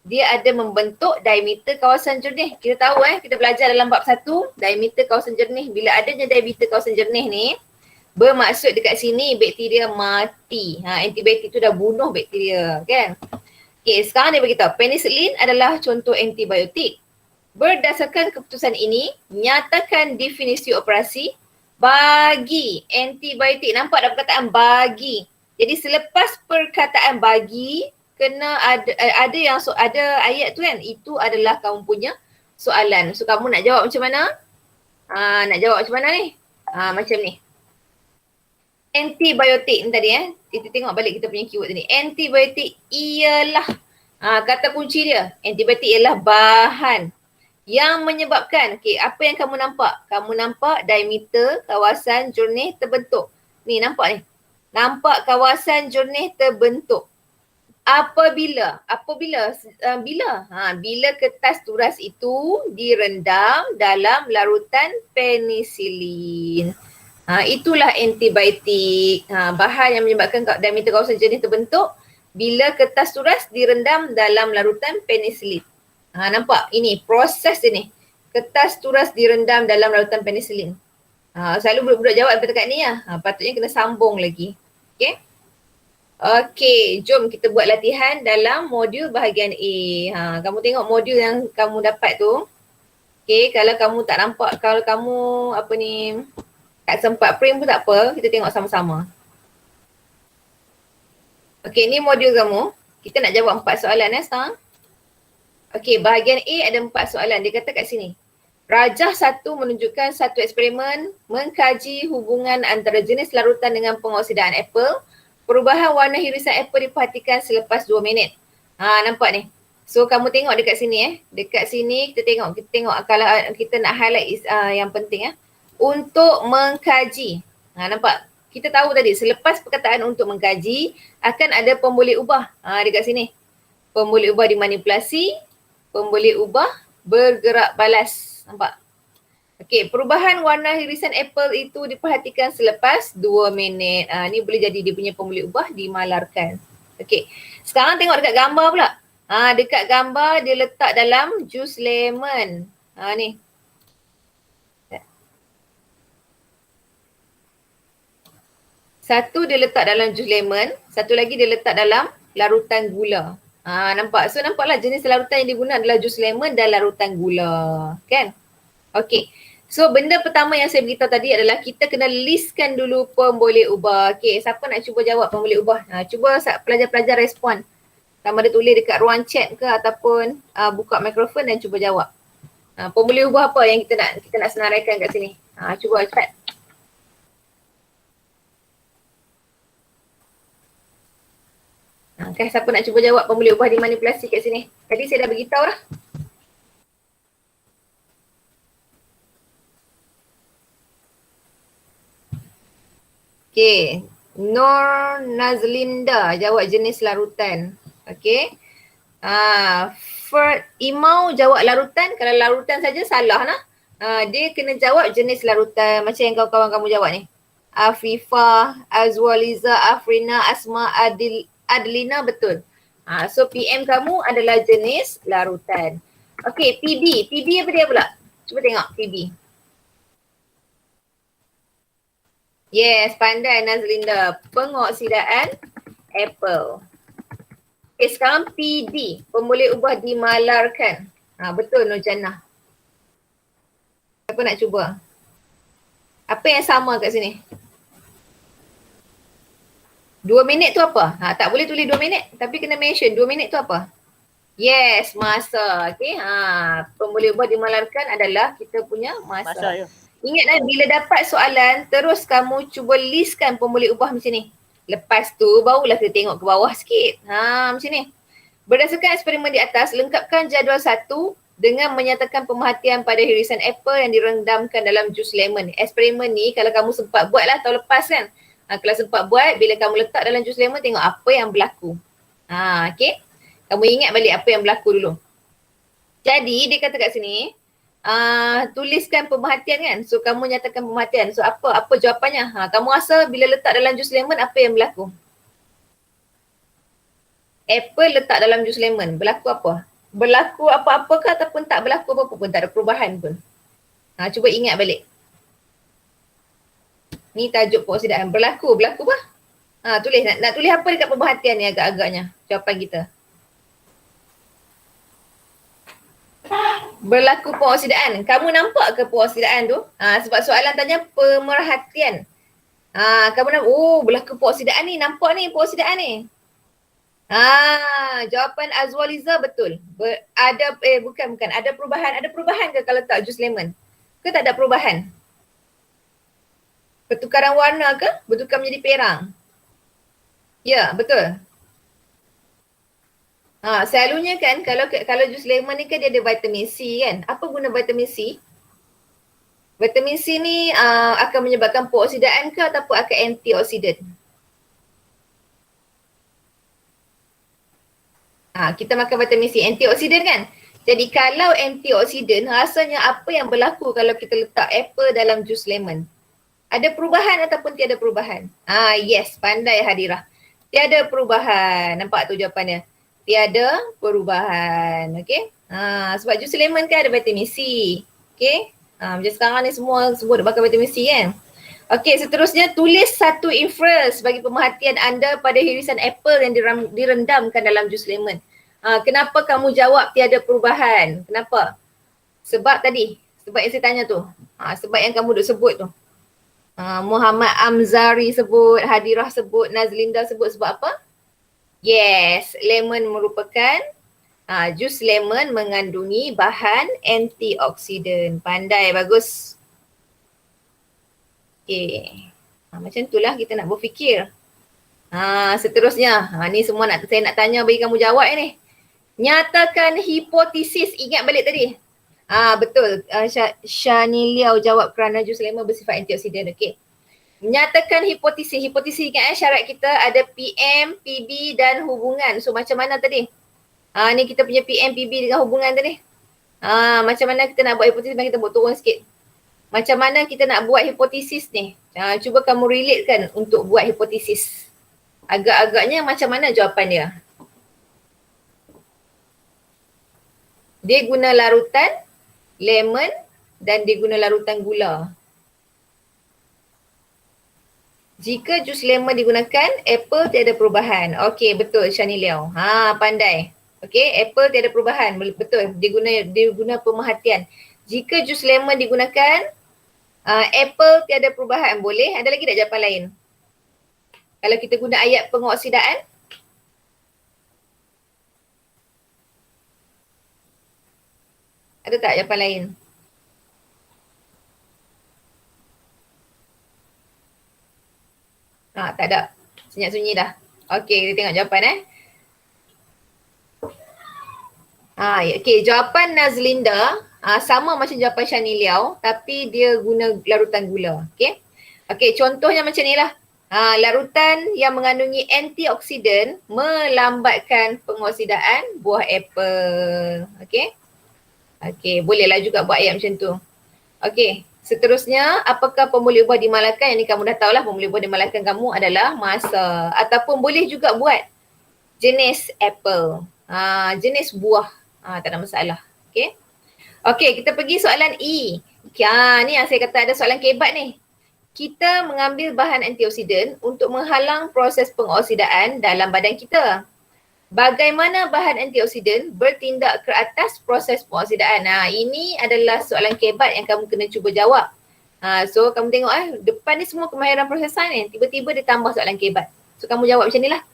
Dia ada membentuk diameter kawasan jernih. Kita tahu kita belajar dalam bab 1, diameter kawasan jernih. Bila adanya diameter kawasan jernih ni, bermaksud dekat sini bakteria mati. Antibiotik tu dah bunuh bakteria, kan? Okay, sekarang dia beritahu penicillin adalah contoh antibiotik. Berdasarkan keputusan ini, nyatakan definisi operasi bagi antibiotik. Nampak dah perkataan bagi. Jadi selepas perkataan bagi, kena ada yang ada ayat tu kan, itu adalah kamu punya soalan. So kamu nak jawab macam mana? Nak jawab macam mana ni? Macam ni. Antibiotik ni tadi kita tengok balik kita punya keyword ni. Antibiotik ialah kata kunci dia. Antibiotik ialah bahan yang menyebabkan, apa yang kamu nampak? Kamu nampak diameter kawasan jernih terbentuk. Ni nampak ni. Nampak kawasan jernih terbentuk. Bila kertas turas itu direndam dalam larutan penisilin. Itulah antibiotik. Bahan yang menyebabkan diameter kawasan jernih terbentuk bila kertas turas direndam dalam larutan penisilin. Nampak? Ini proses dia ni. Kertas turas direndam dalam larutan penisilin. Selalu budak-budak jawab dekat ni lah. Patutnya kena sambung lagi. Okay. Okay, jom kita buat latihan dalam modul bahagian A. Kamu tengok modul yang kamu dapat tu. Okay, kalau kamu tak nampak, kalau kamu tak sempat print pun tak apa, kita tengok sama-sama. Okay, ni modul kamu. Kita nak jawab 4 soalan sekarang. Okay, bahagian A ada 4 soalan. Dia kata kat sini. Rajah 1 menunjukkan satu eksperimen mengkaji hubungan antara jenis larutan dengan pengoksidaan apple. Perubahan warna hirisan apple diperhatikan selepas 2 minit. Nampak ni. So kamu tengok dekat sini Dekat sini kita tengok kalau kita nak highlight yang penting untuk mengkaji. Nampak? Kita tahu tadi selepas perkataan untuk mengkaji akan ada pemboleh ubah. Dekat sini. Pemboleh ubah dimanipulasi, pemboleh ubah bergerak balas. Nampak? Okey, perubahan warna hirisan apple itu diperhatikan selepas 2 minit. Ni boleh jadi dia punya pemboleh ubah dimalarkan. Okey. Sekarang tengok dekat gambar pula. Dekat gambar dia letak dalam jus lemon. Ni. Satu dia letak dalam jus lemon, satu lagi dia letak dalam larutan gula. Nampak? So nampaklah jenis larutan yang digunakan adalah jus lemon dan larutan gula. Kan? Okey. So benda pertama yang saya beritahu tadi adalah kita kena listkan dulu pemboleh ubah. Okey, siapa nak cuba jawab pemboleh ubah? Cuba pelajar-pelajar respon. Sama ada tulis dekat ruang chat ke ataupun buka mikrofon dan cuba jawab. Pemboleh ubah apa yang kita nak senaraikan kat sini? Cuba cepat. Okay, siapa nak cuba jawab pemboleh ubah dimanipulasi kat sini? Tadi saya dah beritahu lah. Okay, Nur Nazlinda jawab jenis larutan. Okay. Imau jawab larutan, kalau larutan saja salah lah. Dia kena jawab jenis larutan macam yang kawan-kawan kamu jawab ni. Afifah, Azwaliza, Afrina, Asma, Adlina betul. So PM kamu adalah jenis larutan. Okay, PB. PB apa dia pula? Cuba tengok PB. Yes, pandai Nazlinda. Pengoksidaan apple. Okay, sekarang PD. Pemboleh ubah dimalarkan. Betul Nurjannah. Siapa nak cuba? Apa yang sama kat sini? 2 minit tu apa? Tak boleh tulis 2 minit. Tapi kena mention 2 minit tu apa? Yes, masa. Okay. Pemboleh ubah dimalarkan adalah kita punya masa. Ya. Ingatlah bila dapat soalan, terus kamu cuba listkan pemboleh ubah macam ni. Lepas tu barulah kita tengok ke bawah sikit. Macam ni. Berdasarkan eksperimen di atas, lengkapkan jadual 1 dengan menyatakan pemerhatian pada hirisan apple yang direndamkan dalam jus lemon. Eksperimen ni kalau kamu sempat buat lah tahun lepas kan. Kalau sempat buat, bila kamu letak dalam jus lemon tengok apa yang berlaku. Okay. Kamu ingat balik apa yang berlaku dulu. Jadi dia kata kat sini, tuliskan pemerhatian kan. So kamu nyatakan pemerhatian. So apa jawapannya? Kamu rasa bila letak dalam jus lemon apa yang berlaku? Apple letak dalam jus lemon. Berlaku apa? Berlaku apa-apa ke ataupun tak berlaku apa-apa pun. Tak ada perubahan pun. Cuba ingat balik. Ni tajuk pengoksidaan. Berlaku apa? Tulis. Nak tulis apa dekat pemerhatian ni agak-agaknya? Jawapan kita. Berlaku pengoksidaan. Kamu nampak ke pengoksidaan tu? Sebab soalan tanya pemerhatian. Kamu nampak, berlaku pengoksidaan ni. Nampak ni pengoksidaan ni. Jawapan Azwaliza betul. Bukan. Ada perubahan. Ada perubahan ke kalau tak jus lemon? Ke tak ada perubahan? Pertukaran warna ke? Bertukar menjadi perang? Ya, betul. Selalunya kan kalau jus lemon ni kan dia ada vitamin C kan. Apa guna vitamin C? Vitamin C ni akan menyebabkan pengoksidaan ke ataupun akan antioksidan? Kita makan vitamin C, antioksidan kan? Jadi kalau antioksidan, rasanya apa yang berlaku kalau kita letak apple dalam jus lemon? Ada perubahan ataupun tiada perubahan? Yes, pandai Hadirah. Tiada perubahan. Nampak tu jawapannya? Tiada perubahan. Okey. Sebab jus lemon kan ada vitamin C. Okey. Macam sekarang ni semua sebut bakal vitamin C kan. Okey, seterusnya tulis satu inference bagi pemerhatian anda pada irisan apple yang direndamkan dalam jus lemon. Kenapa kamu jawab tiada perubahan? Kenapa? Sebab tadi, sebab yang saya tanya tu. Sebab yang kamu duk sebut tu. Muhammad Amzari sebut, Hadirah sebut, Nazlinda sebut sebab apa? Yes, lemon merupakan jus lemon mengandungi bahan antioksidan. Pandai, bagus. Okay. Macam itulah kita nak berfikir. Seterusnya, ni semua saya nak tanya bagi kamu jawab ni. Nyatakan hipotesis, ingat balik tadi. Betul, Shani Liao jawab kerana jus lemon bersifat antioksidan. Okey. Nyatakan hipotesis. Hipotesis ingat syarat kita ada PM, PB dan hubungan. So macam mana tadi? Ni kita punya PM, PB dengan hubungan tadi. Macam mana kita nak buat hipotesis? Kita buat turun sikit. Macam mana kita nak buat hipotesis ni? Cuba kamu relatekan untuk buat hipotesis. Agak-agaknya macam mana jawapan dia? Dia guna larutan lemon dan dia guna larutan gula. Jika jus lemon digunakan, apple tiada perubahan. Okey, betul Shani Liao. Pandai. Okey, apple tiada perubahan. Betul. Dia guna pemerhatian. Jika jus lemon digunakan, apple tiada perubahan. Boleh? Ada lagi tak jawapan lain? Kalau kita guna ayat pengoksidaan, ada tak jawapan lain? Tak ada. Senyap sunyi dah. Okey, kita tengok jawapan Okey, jawapan Nazlinda sama macam jawapan Shani Liao tapi dia guna larutan gula. Okey. Okey, contohnya macam ni lah. Larutan yang mengandungi antioksidan melambatkan pengoksidaan buah apple. Okey. Okey, bolehlah juga buat ayat macam tu. Okey, seterusnya apakah pemboleh ubah di Malacca? Yang ni kamu dah tahulah, pemboleh ubah di Malacca kamu adalah masa. Ataupun boleh juga buat jenis apple, jenis buah, tak ada masalah. Okey. Okey, kita pergi soalan E. Ni yang saya kata ada soalan kebat ni. Kita mengambil bahan antioksidan untuk menghalang proses pengoksidaan dalam badan kita. Bagaimana bahan antioksidan bertindak ke atas proses pengoksidaan? Ini adalah soalan kebat yang kamu kena cuba jawab. So kamu tengok depan ni semua kemahiran proses sains ni. Tiba-tiba dia tambah soalan kebat. So kamu jawab macam ni lah.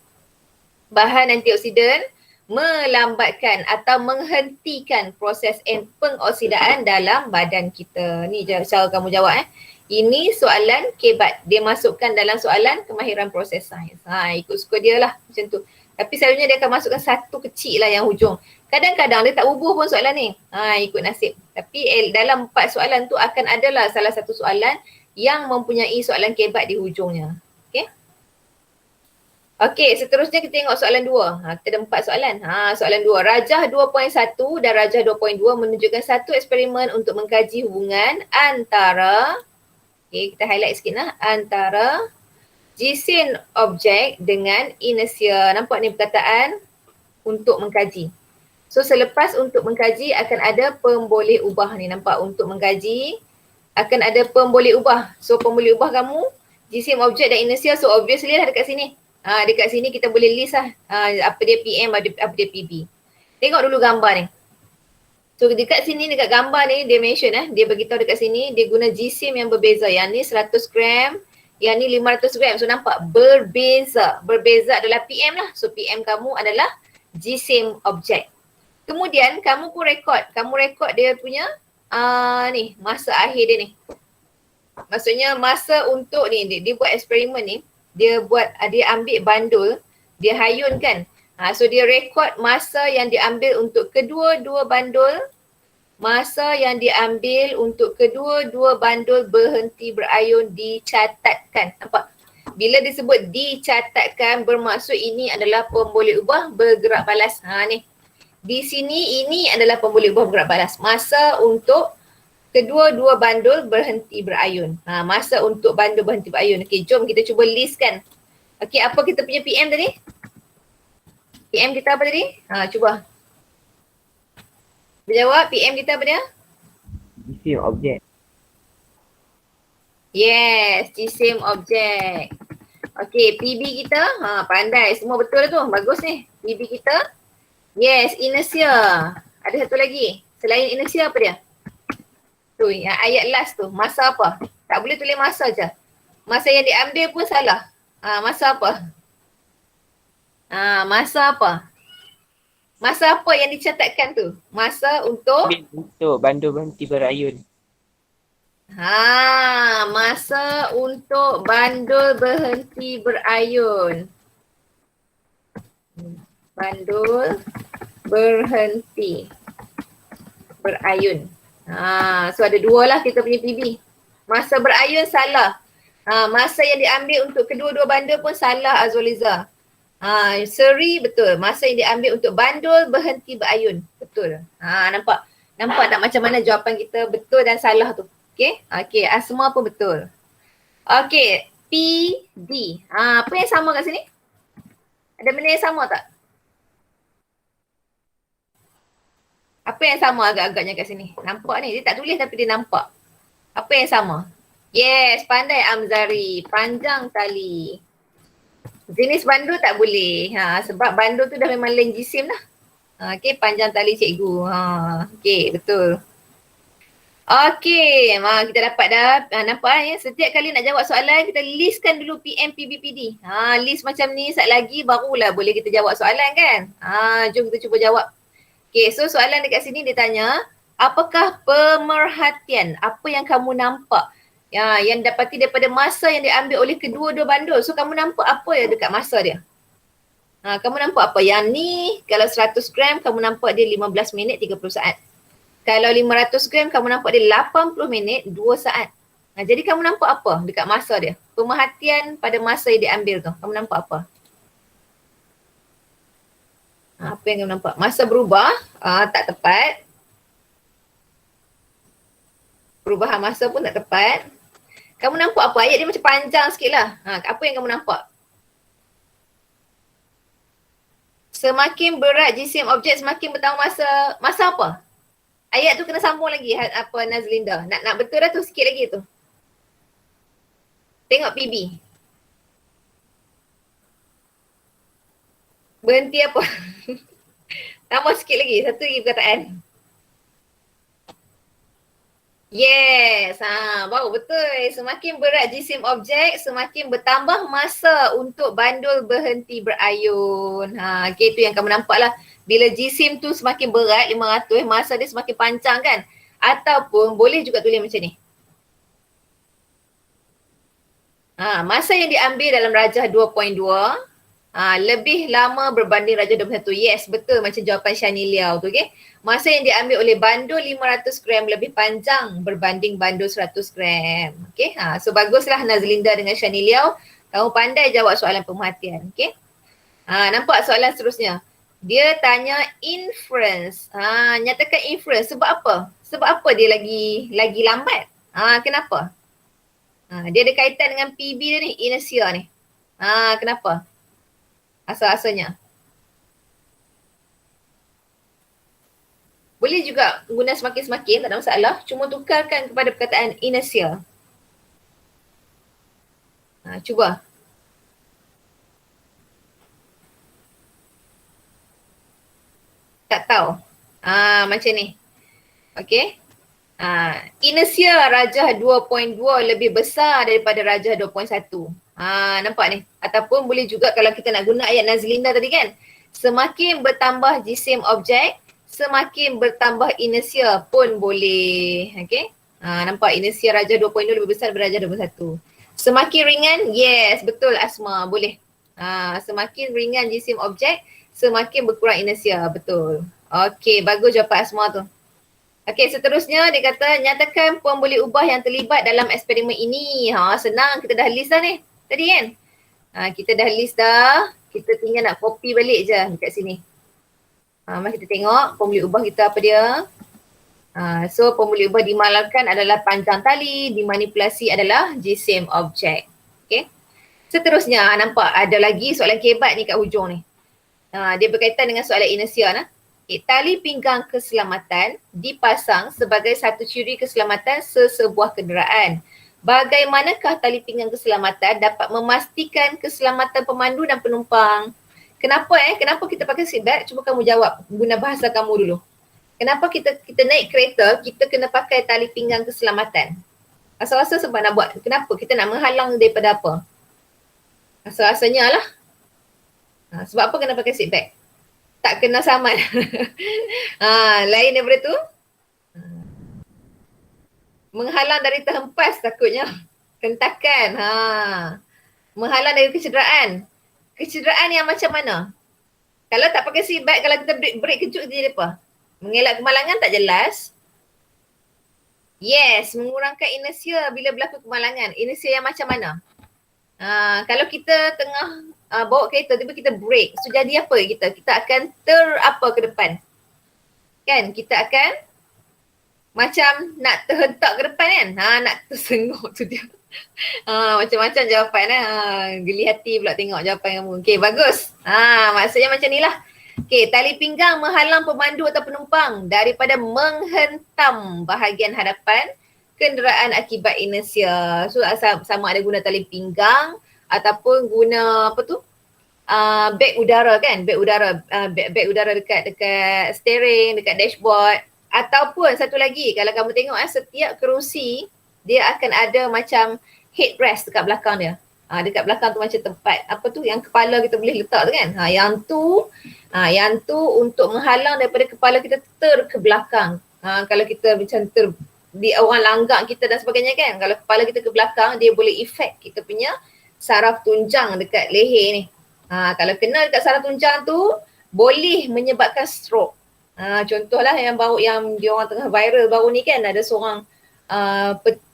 Bahan antioksidan melambatkan atau menghentikan proses pengoksidaan dalam badan kita. Ni cara kamu jawab. Ini soalan kebat. Dia masukkan dalam soalan kemahiran proses sains. Ikut suka dia lah macam tu. Tapi selalunya dia akan masukkan satu kecil lah yang hujung. Kadang-kadang dia tak ubah pun soalan ni. Ikut nasib. Tapi dalam 4 soalan tu akan adalah salah satu soalan yang mempunyai soalan kebat di hujungnya. Okay. Okey, seterusnya kita tengok soalan 2. Kita ada 4 soalan. Soalan 2. Rajah 2.1 dan Rajah 2.2 menunjukkan satu eksperimen untuk mengkaji hubungan antara, kita highlight sikit lah, antara jisim objek dengan inersia. Nampak ni perkataan untuk mengkaji. So selepas untuk mengkaji akan ada pemboleh ubah ni. Nampak untuk mengkaji akan ada pemboleh ubah. So pemboleh ubah kamu jisim objek dan inersia. So obviously lah dekat sini. Dekat sini kita boleh list lah apa dia PM, apa dia PB. Tengok dulu gambar ni. So dekat sini, dekat gambar ni dia mention dia beritahu dekat sini dia guna jisim yang berbeza. Yang ni 100 gram, yang ni 500 gram. So nampak berbeza. Berbeza adalah PM lah. So PM kamu adalah jisim objek. Kemudian kamu pun rekod. Kamu rekod dia punya ni masa akhir dia ni. Maksudnya masa untuk ni dia buat eksperimen ni. Dia ambil bandul, dia hayunkan. So dia rekod masa yang diambil untuk kedua-dua bandul, masa yang diambil untuk kedua-dua bandul berhenti berayun dicatatkan. Nampak? Bila disebut dicatatkan bermaksud ini adalah pemboleh ubah bergerak balas. Ni. Di sini ini adalah pemboleh ubah bergerak balas. Masa untuk kedua-dua bandul berhenti berayun. Masa untuk bandul berhenti berayun. Okey, jom kita cuba listkan. Okey, apa kita punya PM tadi? PM kita apa tadi? Cuba. Dia jawab PM kita apa dia? Jisim objek. Yes, jisim objek. Okey, PB kita, pandai. Semua betul tu. Bagus ni. PB kita. Yes, inertia. Ada satu lagi. Selain inertia apa dia? Tu, yang ayat last tu. Masa apa? Tak boleh tulis masa je. Masa yang diambil pun salah. Masa apa? Masa apa? Masa apa yang dicatatkan tu? Masa untuk? Untuk bandul berhenti berayun. Masa untuk bandul berhenti berayun. Bandul berhenti berayun. So ada dua lah kita punya PB. Masa berayun salah. Masa yang diambil untuk kedua-dua bandul pun salah Azwaliza. Seri betul. Masa yang diambil untuk bandul berhenti berayun. Betul. Nampak? Nampak tak macam mana jawapan kita betul dan salah tu? Okay. Okay. Semua pun betul. Okay. PD. Apa yang sama kat sini? Ada benda yang sama tak? Apa yang sama agak-agaknya kat sini? Nampak ni. Dia tak tulis tapi dia nampak. Apa yang sama? Yes. Pandai Amzari. Panjang tali. Jenis bandul tak boleh. Sebab bandul tu dah memang lain jisim dah. Okay. Panjang tali cikgu. Okay. Betul. Okay, kita dapat dah. Nampak ya, setiap kali nak jawab soalan, kita listkan dulu PM, PB, PD. List macam ni, sat lagi barulah boleh kita jawab soalan kan. Jom kita cuba jawab. Okay, so soalan dekat sini dia tanya, apakah pemerhatian, apa yang kamu nampak yang dapati daripada masa yang diambil oleh kedua-dua bandul. So kamu nampak apa ya dekat masa dia? Kamu nampak apa? Yang ni, kalau 100 gram, kamu nampak dia 15 minit 30 saat. Kalau 500 gram, kamu nampak dia 80 minit 2 saat. Jadi kamu nampak apa dekat masa dia? Pemerhatian pada masa yang diambil tu. Kamu nampak apa? Apa yang kamu nampak? Masa berubah, tak tepat. Perubahan masa pun tak tepat. Kamu nampak apa? Ayat dia macam panjang sikit lah. Apa yang kamu nampak? Semakin berat jisim objek, semakin bertambah masa. Masa apa? Ayat tu kena sambung lagi Nazlinda. Nak betul dah tu sikit lagi tu. Tengok PB. Berhenti apa? Tambah sikit lagi. Satu lagi perkataan. Yes. Baru betul. Semakin berat jisim objek, semakin bertambah masa untuk bandul berhenti berayun. Okay, tu yang kamu nampak lah. Bila jisim tu semakin berat 500, masa dia semakin panjang kan? Ataupun boleh juga tulis macam ni. Masa yang diambil dalam rajah 2.2 lebih lama berbanding rajah 21. Yes, betul macam jawapan Shani Liao tu, okay? Masa yang diambil oleh bandul 500 gram lebih panjang berbanding bandul 100 gram. Okay, so baguslah Nazlinda dengan Shani Liao. Kamu pandai jawab soalan pemerhatian, okay? Nampak soalan seterusnya. Dia tanya inference. Nyatakan inference. Sebab apa? Sebab apa dia lagi lambat? Kenapa? Dia ada kaitan dengan PB dia ni, inertia ni. Kenapa? Asal-asalnya. Boleh juga guna semakin-semakin, tak ada masalah. Cuma tukarkan kepada perkataan inertia. Cuba. Tak tahu. Macam ni. Okay. Inersia rajah 2.2 lebih besar daripada rajah 2.1. Nampak ni. Ataupun boleh juga kalau kita nak guna ayat Nazlinda tadi kan. Semakin bertambah jisim objek, semakin bertambah inersia pun boleh. Okay. Nampak inersia rajah 2.2 lebih besar daripada rajah 2.1. Semakin ringan, yes betul Asma, boleh. Semakin ringan jisim objek, semakin berkurang inersia, betul. Okey, bagus jawapan Asma tu. Okey, seterusnya dia kata nyatakan pembuli ubah yang terlibat dalam eksperimen ini. Senang, kita dah list dah ni tadi kan. Kita dah list dah, kita tinggal nak copy balik je dekat sini. Mari kita tengok pembuli ubah kita apa dia. So pembuli ubah dimalarkan adalah panjang tali, dimanipulasi adalah jisim objek. Okay. Seterusnya nampak ada lagi soalan kebat ni kat hujung ni. Dia berkaitan dengan soalan inersia nah. Tali pinggang keselamatan dipasang sebagai satu ciri keselamatan sesebuah kenderaan. Bagaimanakah tali pinggang keselamatan dapat memastikan keselamatan pemandu dan penumpang? Kenapa Kenapa kita pakai seatbelt? Cuba kamu jawab guna bahasa kamu dulu. Kenapa kita naik kereta, kita kena pakai tali pinggang keselamatan? Rasa-rasa sebab nak buat. Kenapa? Kita nak menghalang daripada apa? Rasa-rasanya lah. Sebab apa kena pakai seatbelt? Tak kena saman. Lain daripada tu. Menghalang dari terhempas takutnya. Hentakan. Menghalang dari kecederaan. Kecederaan yang macam mana? Kalau tak pakai seatbelt, kalau kita break kejut dia apa? Mengelak kemalangan tak jelas. Yes, mengurangkan inersia bila berlaku kemalangan. Inersia yang macam mana? Kalau kita tengah bawa kereta, tiba kita break. So jadi apa kita? Kita akan ke depan. Kan? Kita akan macam nak terhentak ke depan kan? Nak tersengok tu dia. Macam-macam jawapan geli hati pula tengok jawapan kamu. Okay, bagus. Maksudnya macam ni lah. Okay, tali pinggang menghalang pemandu atau penumpang daripada menghentam bahagian hadapan kenderaan akibat inersia. So sama ada guna tali pinggang ataupun guna beg udara kan, beg udara dekat steering, dekat dashboard. Ataupun satu lagi, kalau kamu tengok setiap kerusi dia akan ada macam headrest dekat belakang dia. Dekat belakang tu macam tempat yang kepala kita boleh letak tu kan. Yang tu untuk menghalang daripada kepala kita ke belakang. Kalau kita macam di orang langgak kita dan sebagainya kan, kalau kepala kita ke belakang, dia boleh efek kita punya saraf tunjang dekat leher ni. Kalau kena dekat saraf tunjang tu, boleh menyebabkan stroke. Contohlah yang dia orang tengah viral baru ni kan, ada seorang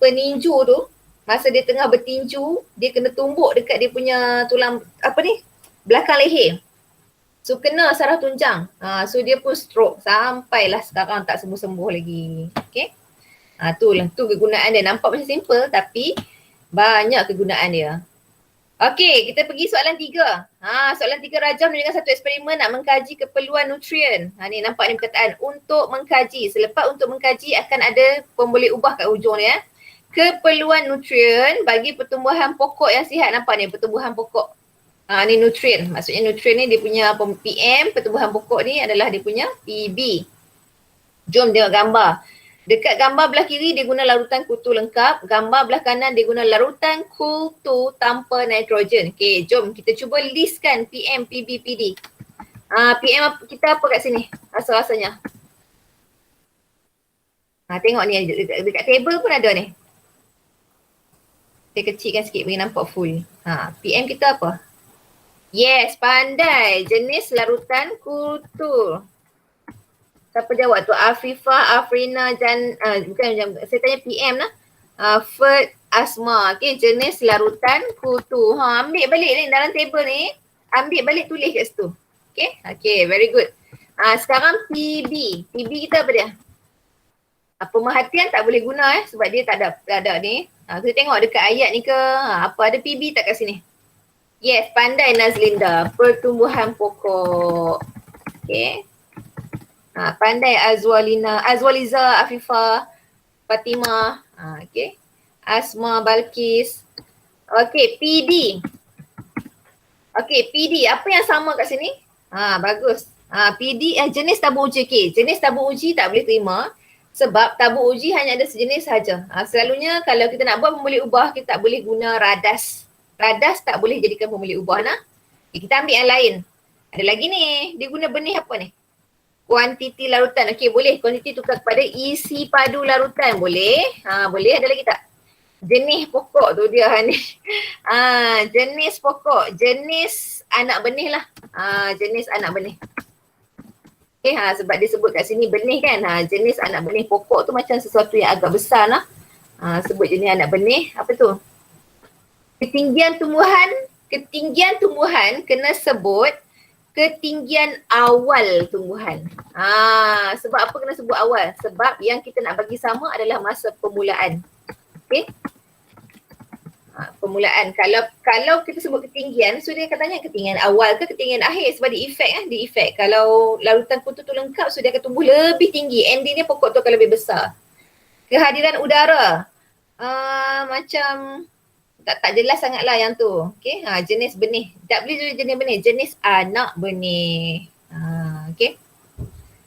peninju tu, masa dia tengah bertinju, dia kena tumbuk dekat dia punya tulang belakang leher. So kena saraf tunjang. So dia pun stroke sampailah sekarang tak sembuh-sembuh lagi. Okay. Tu kegunaan dia. Nampak macam simple tapi banyak kegunaan dia. Okey, kita pergi soalan 3. Soalan 3 rajam dengan satu eksperimen nak mengkaji keperluan nutrien. Ni nampak ni perkataan untuk mengkaji. Selepas untuk mengkaji akan ada pemboleh ubah kat hujung ni Keperluan nutrien bagi pertumbuhan pokok yang sihat. Nampak ni pertumbuhan pokok. Ni nutrien. Maksudnya nutrien ni dia punya PM, pertumbuhan pokok ni adalah dia punya PB. Jom tengok gambar. Dekat gambar belah kiri dia guna larutan kutu lengkap. Gambar belah kanan dia guna larutan kutu tanpa nitrogen. Okay, jom kita cuba listkan PM, PB, PD. PM kita apa kat sini? Rasa-rasanya. Tengok ni dekat table pun ada ni. Kita kecilkan sikit bagi nampak full. PM kita apa? Yes, pandai. Jenis larutan kutu. Siapa jawab tu? Afifah, Afrina, bukan, saya tanya PM lah. Ferd, Asma. Okay, jenis larutan kutu. Ambil balik ni dalam table ni. Ambil balik tulis kat situ. Okay, very good. Sekarang PB. PB kita apa dia? Pemerhatian tak boleh guna sebab dia tak ada ni. Kita tengok dekat ayat ni ke. Apa ada PB tak kat sini? Yes, pandai Nazlinda. Pertumbuhan pokok. Okay. Pandai Azwaliza, Afifah, Fatimah, okay. Asma, Balkis. Okay, PD. Okay, PD. Apa yang sama kat sini? Bagus. PD jenis tabung uji. Okay, jenis tabung uji tak boleh terima sebab tabung uji hanya ada sejenis saja. Selalunya kalau kita nak buat pemboleh ubah, kita tak boleh guna radas. Radas tak boleh jadikan pemboleh ubah Okay, kita ambil yang lain. Ada lagi ni. Dia guna benih apa ni? Kuantiti larutan. Okey, boleh. Kuantiti tukar kepada isi padu larutan. Boleh. Boleh. Ada lagi tak? Jenis pokok tu dia ni. Jenis pokok. Jenis anak benih lah. Jenis anak benih. Okey, sebab dia sebut kat sini benih kan. Jenis anak benih pokok tu macam sesuatu yang agak besar lah. Sebut jenis anak benih. Apa tu? Ketinggian tumbuhan kena sebut ketinggian awal tumbuhan. Sebab apa kena sebut awal? Sebab yang kita nak bagi sama adalah masa permulaan. Okay. Permulaan. Kalau kita sebut ketinggian, so dia akan tanya ketinggian awal ke ketinggian akhir sebab dia efek. Kalau larutan kutu tu lengkap, so dia akan tumbuh lebih tinggi. Ending dia pokok tu akan lebih besar. Kehadiran udara. Macam tak jelas sangatlah yang tu. Okay. Jenis benih. Tak boleh jenis benih. Jenis anak benih. Okay.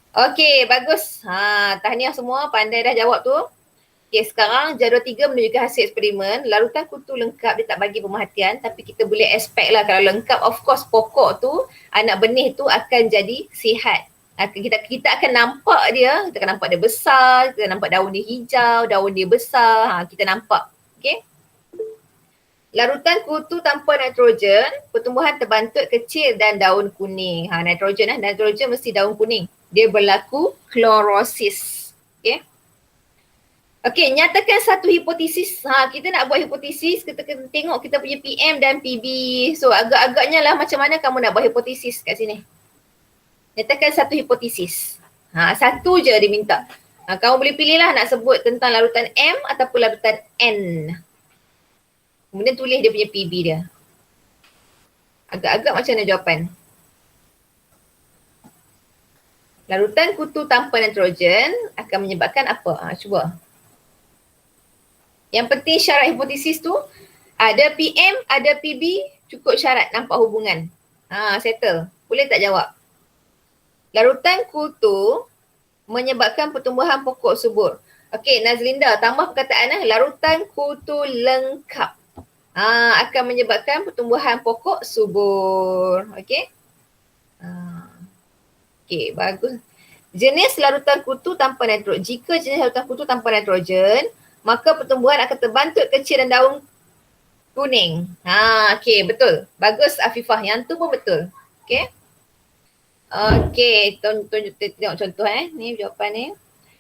Okay, bagus. Tahniah semua, pandai dah jawab tu. Okay, sekarang jadual 3 menunjukkan hasil eksperimen. Larutan kutu lengkap, dia tak bagi pemerhatian, tapi kita boleh expect lah kalau lengkap, of course pokok tu, anak benih tu akan jadi sihat. Kita akan nampak dia, kita akan nampak dia besar, kita nampak daun dia hijau, daun dia besar, kita nampak. Okay. Larutan kutu tanpa nitrogen, pertumbuhan terbantut kecil dan daun kuning. Nitrogen mesti daun kuning. Dia berlaku klorosis. Okay. Okey, nyatakan satu hipotesis. Kita nak buat hipotesis, kita kena tengok kita punya PM dan PB. So agak-agaknya lah macam mana kamu nak buat hipotesis kat sini. Nyatakan satu hipotesis. Satu je diminta. Kamu boleh pilih lah nak sebut tentang larutan M ataupun larutan N. Kemudian tulis dia punya PB dia. Agak-agak macam mana jawapan? Larutan kutu tanpa nitrogen akan menyebabkan apa? Cuba. Yang penting syarat hipotesis tu ada PM, ada PB, cukup syarat nampak hubungan. Settle. Boleh tak jawab? Larutan kutu menyebabkan pertumbuhan pokok subur. Okey, Nazlinda tambah perkataan larutan kutu lengkap. Akan menyebabkan pertumbuhan pokok subur. Okey. Okey, bagus. Jenis larutan kutu tanpa nitrogen. Jika jenis larutan kutu tanpa nitrogen, maka pertumbuhan akan terbantut kecil dan daun kuning. Okey, betul. Bagus Afifah. Yang tu pun betul. Okey. Okey, tengok contoh ni jawapan ni.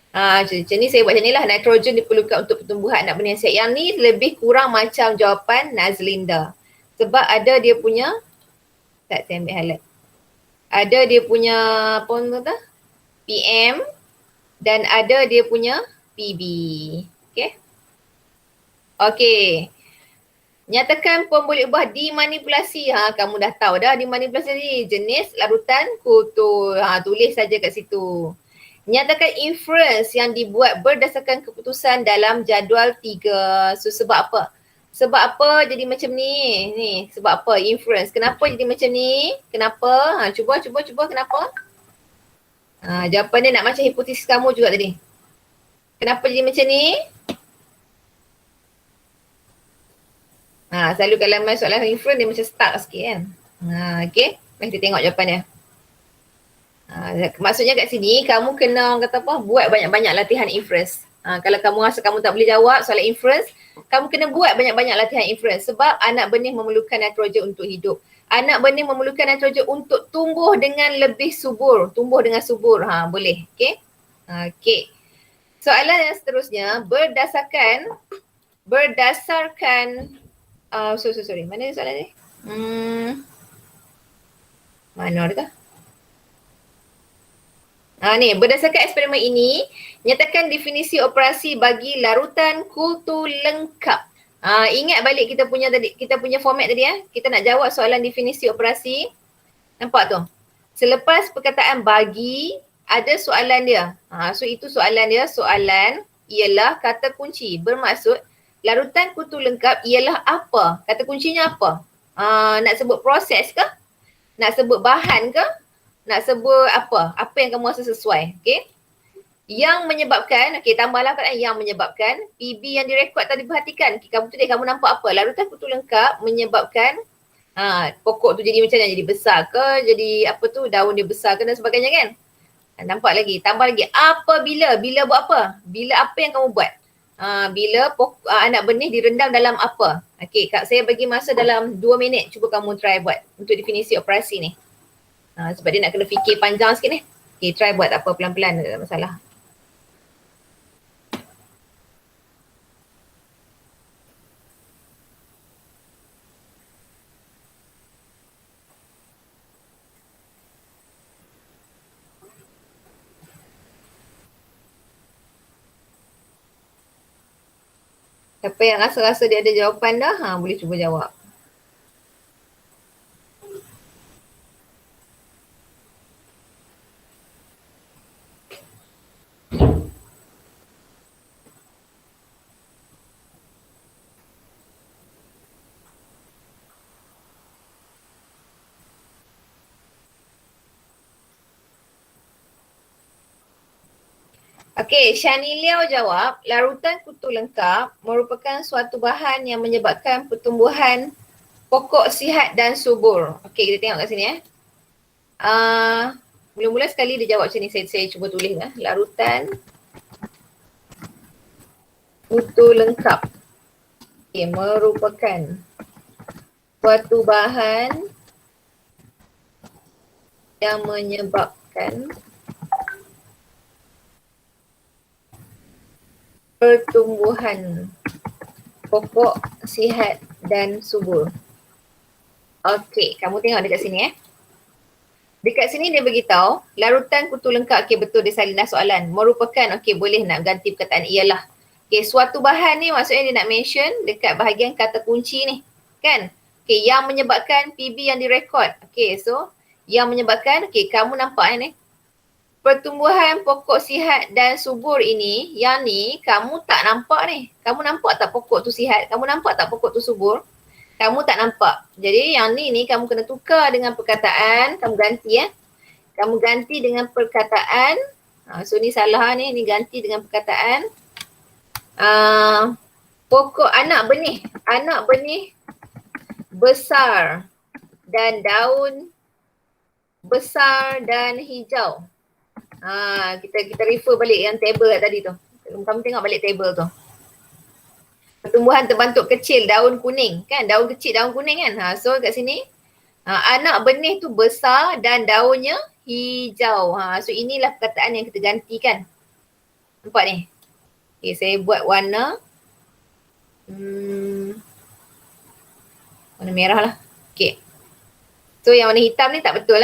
Macam ni saya buat macam ni lah. Nitrogen diperlukan untuk pertumbuhan anak benih yang sihat. Yang ni lebih kurang macam jawapan Nazlinda. Sebab ada dia punya, tak saya ambil highlight. Ada dia punya, apa orang kata? PM dan ada dia punya PB. Okay. Okay. Nyatakan pemboleh ubah dimanipulasi. Kamu dah tahu dah dimanipulasi ni jenis larutan kutu. Tulis saja kat situ. Nyatakan inference yang dibuat berdasarkan keputusan dalam jadual 3. So sebab apa? Sebab apa jadi macam ni? Ni sebab apa? Inference. Kenapa jadi macam ni? Kenapa? Cuba kenapa? Jawapan dia nak macam hipotesis kamu juga tadi. Kenapa jadi macam ni? Selalu kalau main soalan inference dia macam stuck sikit kan. Okay. Mari kita tengok jawapan dia. Maksudnya kat sini kamu kena orang kata apa? Buat banyak-banyak latihan inference. Kalau kamu rasa kamu tak boleh jawab soalan inference, kamu kena buat banyak-banyak latihan inference sebab anak benih memerlukan nitrogen untuk hidup. Anak benih memerlukan nitrogen untuk tumbuh dengan lebih subur. Tumbuh dengan subur. Boleh. Okay. Okay. Soalan yang seterusnya berdasarkan sorry. Mana soalan ni? Mana dia? Ni berdasarkan eksperimen ini, nyatakan definisi operasi bagi larutan kutu lengkap. Ingat balik kita punya format tadi Kita nak jawab soalan definisi operasi. Nampak tu? Selepas perkataan bagi, ada soalan dia. So itu soalan dia. Soalan ialah kata kunci. Bermaksud larutan kutu lengkap ialah apa? Kata kuncinya apa? Nak sebut proses ke? Nak sebut bahan ke? Nak sebut apa? Apa yang kamu rasa sesuai? Okay? Yang menyebabkan, tambahlah perkataan yang menyebabkan. PB yang direkod tadi perhatikan. Kamu tulis, kamu nampak apa? Larutan kutu lengkap menyebabkan pokok tu jadi macam mana? Jadi besar ke? Jadi apa tu? Daun dia besar ke dan sebagainya kan? Nampak lagi. Tambah lagi. Apabila? Bila buat apa? Bila apa yang kamu buat? Bila anak benih direndam dalam apa? Okay, saya bagi masa dalam 2 minit. Cuba kamu try buat untuk definisi operasi ni. Sebab dia nak kena fikir panjang sikit ni. Okay, try buat tak apa, pelan-pelan, tak ada masalah. Siapa yang rasa-rasa dia ada jawapan dah, boleh cuba jawab. Okey, Shani Liao jawab, larutan kutu lengkap merupakan suatu bahan yang menyebabkan pertumbuhan pokok sihat dan subur. Okey, kita tengok kat sini mula-mula sekali dia jawab macam ni, saya cuba tulis larutan kutu lengkap merupakan suatu bahan yang menyebabkan pertumbuhan pokok sihat dan subur. Okey, kamu tengok dekat sini Dekat sini dia beritahu larutan kutu lengkap, okey betul dia salin dah soalan. Merupakan, okey boleh nak ganti perkataan ialah. Okey, suatu bahan ni maksudnya dia nak mention dekat bahagian kata kunci ni. Kan? Okey, yang menyebabkan PB yang direkod. Okey, so yang menyebabkan, okey kamu nampak ni. Pertumbuhan pokok sihat dan subur ini, yang ni kamu tak nampak ni. Kamu nampak tak pokok tu sihat? Kamu nampak tak pokok tu subur? Kamu tak nampak. Jadi yang ni kamu kena tukar dengan perkataan, kamu ganti Kamu ganti dengan perkataan, so ni salah ni ganti dengan perkataan pokok anak benih besar dan daun besar dan hijau. Kita refer balik yang table tadi tu. Kamu tengok balik table tu. Pertumbuhan terbentuk kecil, daun kuning kan, daun kecil, daun kuning kan. So kat sini anak benih tu besar dan daunnya hijau. So inilah perkataan yang kita gantikan. Nampak ni? Okay, saya buat warna warna merah lah. Okay. So yang warna hitam ni tak betul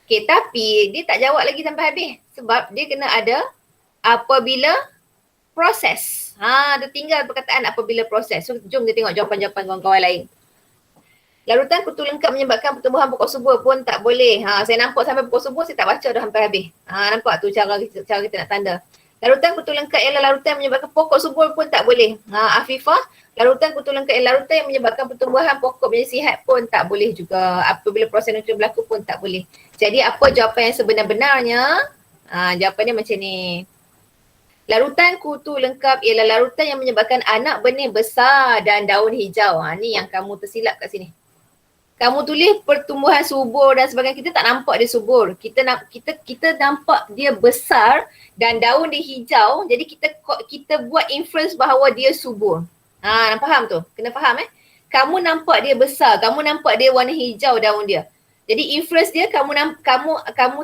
Okay, tapi dia tak jawab lagi sampai habis. Sebab dia kena ada apabila proses. Tertinggal perkataan apabila proses. So jom kita tengok jawapan-jawapan kawan-kawan lain. Larutan kutu lengkap menyebabkan pertumbuhan pokok subur pun tak boleh. Saya nampak sampai pokok subur, saya tak baca dah sampai habis. Nampak tu cara kita nak tanda. Larutan kutu lengkap ialah larutan yang menyebabkan pokok subur pun tak boleh. Afifah, larutan kutu lengkap ialah larutan yang menyebabkan pertumbuhan pokok menjadi sihat pun tak boleh juga. Apabila proses nutrien berlaku pun tak boleh. Jadi apa jawapan yang sebenar-benarnya? Jawapannya macam ni. Larutan kutu lengkap ialah larutan yang menyebabkan anak benih besar dan daun hijau. Ni yang kamu tersilap kat sini. Kamu tulis pertumbuhan subur dan sebagainya, kita tak nampak dia subur. Kita nampak dia besar dan daun dia hijau. Jadi kita buat inference bahawa dia subur. Nak faham tu? Kena faham Kamu nampak dia besar, kamu nampak dia warna hijau daun dia. Jadi inference dia kamu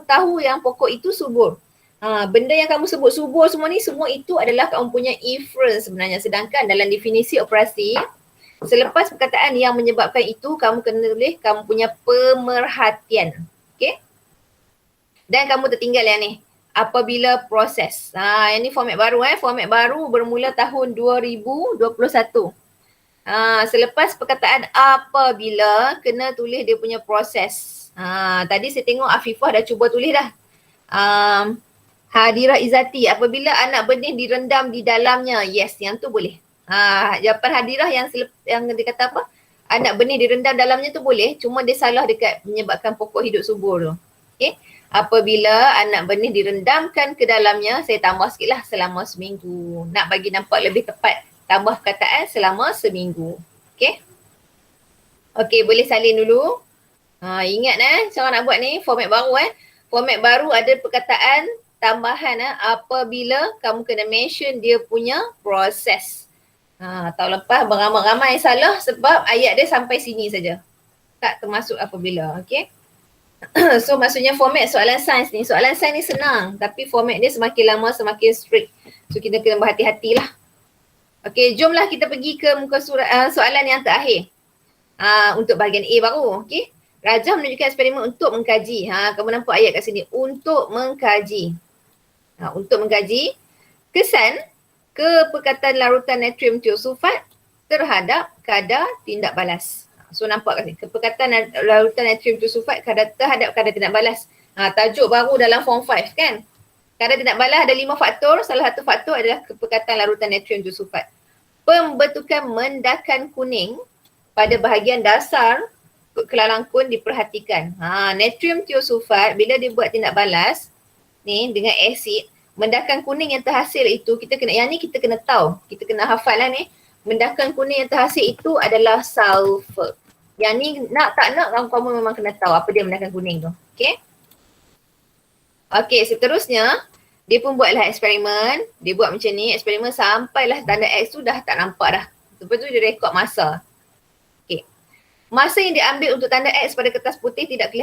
tahu yang pokok itu subur. Benda yang kamu sebut subur semua ni, semua itu adalah kamu punya inference sebenarnya. Sedangkan dalam definisi operasi, selepas perkataan yang menyebabkan itu, kamu kena tulis kamu punya pemerhatian. Okay? Dan kamu tertinggal yang ni. Apabila proses. Yang ni format baru Format baru bermula tahun 2021. Selepas perkataan apabila, kena tulis dia punya proses. Tadi saya tengok Afifah dah cuba tulis dah. Hadirah Izzati, apabila anak benih direndam di dalamnya. Yes, yang tu boleh. Jawapan hadirah yang dia kata apa? Anak benih direndam dalamnya tu boleh, cuma dia salah dekat menyebabkan pokok hidup subur tu. Okay? Apabila anak benih direndamkan ke dalamnya, saya tambah sikit lah selama seminggu. Nak bagi nampak lebih tepat, tambah perkataan selama seminggu. Okay? Okay, boleh salin dulu. Ingat cara nak buat ni, format baru Format baru ada perkataan tambahan apabila kamu kena mention dia punya proses. Tahun lepas beramai-ramai salah sebab ayat dia sampai sini saja. Tak termasuk apabila, okay? So maksudnya format soalan sains ni senang tapi format dia semakin lama semakin strict. So kita kena berhati-hatilah. Okay, jomlah kita pergi ke muka soalan yang terakhir. Untuk bahagian A baru, okay? Rajah menunjukkan eksperimen untuk mengkaji. Kamu nampak ayat kat sini, untuk mengkaji. Untuk mengkaji kesan ke perkataan larutan natrium tiosulfat terhadap kadar tindak balas. So nampak kan kepekatan larutan natrium sulfat terhadap kadar tindak balas. Tajuk baru dalam form 5 kan. Kadar tindak balas ada 5 faktor, salah satu faktor adalah kepekatan larutan natrium sulfat. Pembentukan mendakan kuning pada bahagian dasar kelalangkun diperhatikan. Natrium tiosulfat bila dia buat tindak balas ni dengan asid, mendakan kuning yang terhasil itu yang ni kita kena tahu, kita kena hafal lah ni. Mendakan kuning yang terhasil itu adalah sulfur. Yang ni nak tak nak kamu memang kena tahu apa dia mendakan kuning tu. Okay. Okay, seterusnya dia pun buatlah eksperimen. Dia buat macam ni, eksperimen sampailah tanda X tu dah tak nampak dah. Lepas tu dia rekod masa. Okay. Masa yang diambil untuk tanda X pada kertas putih tidak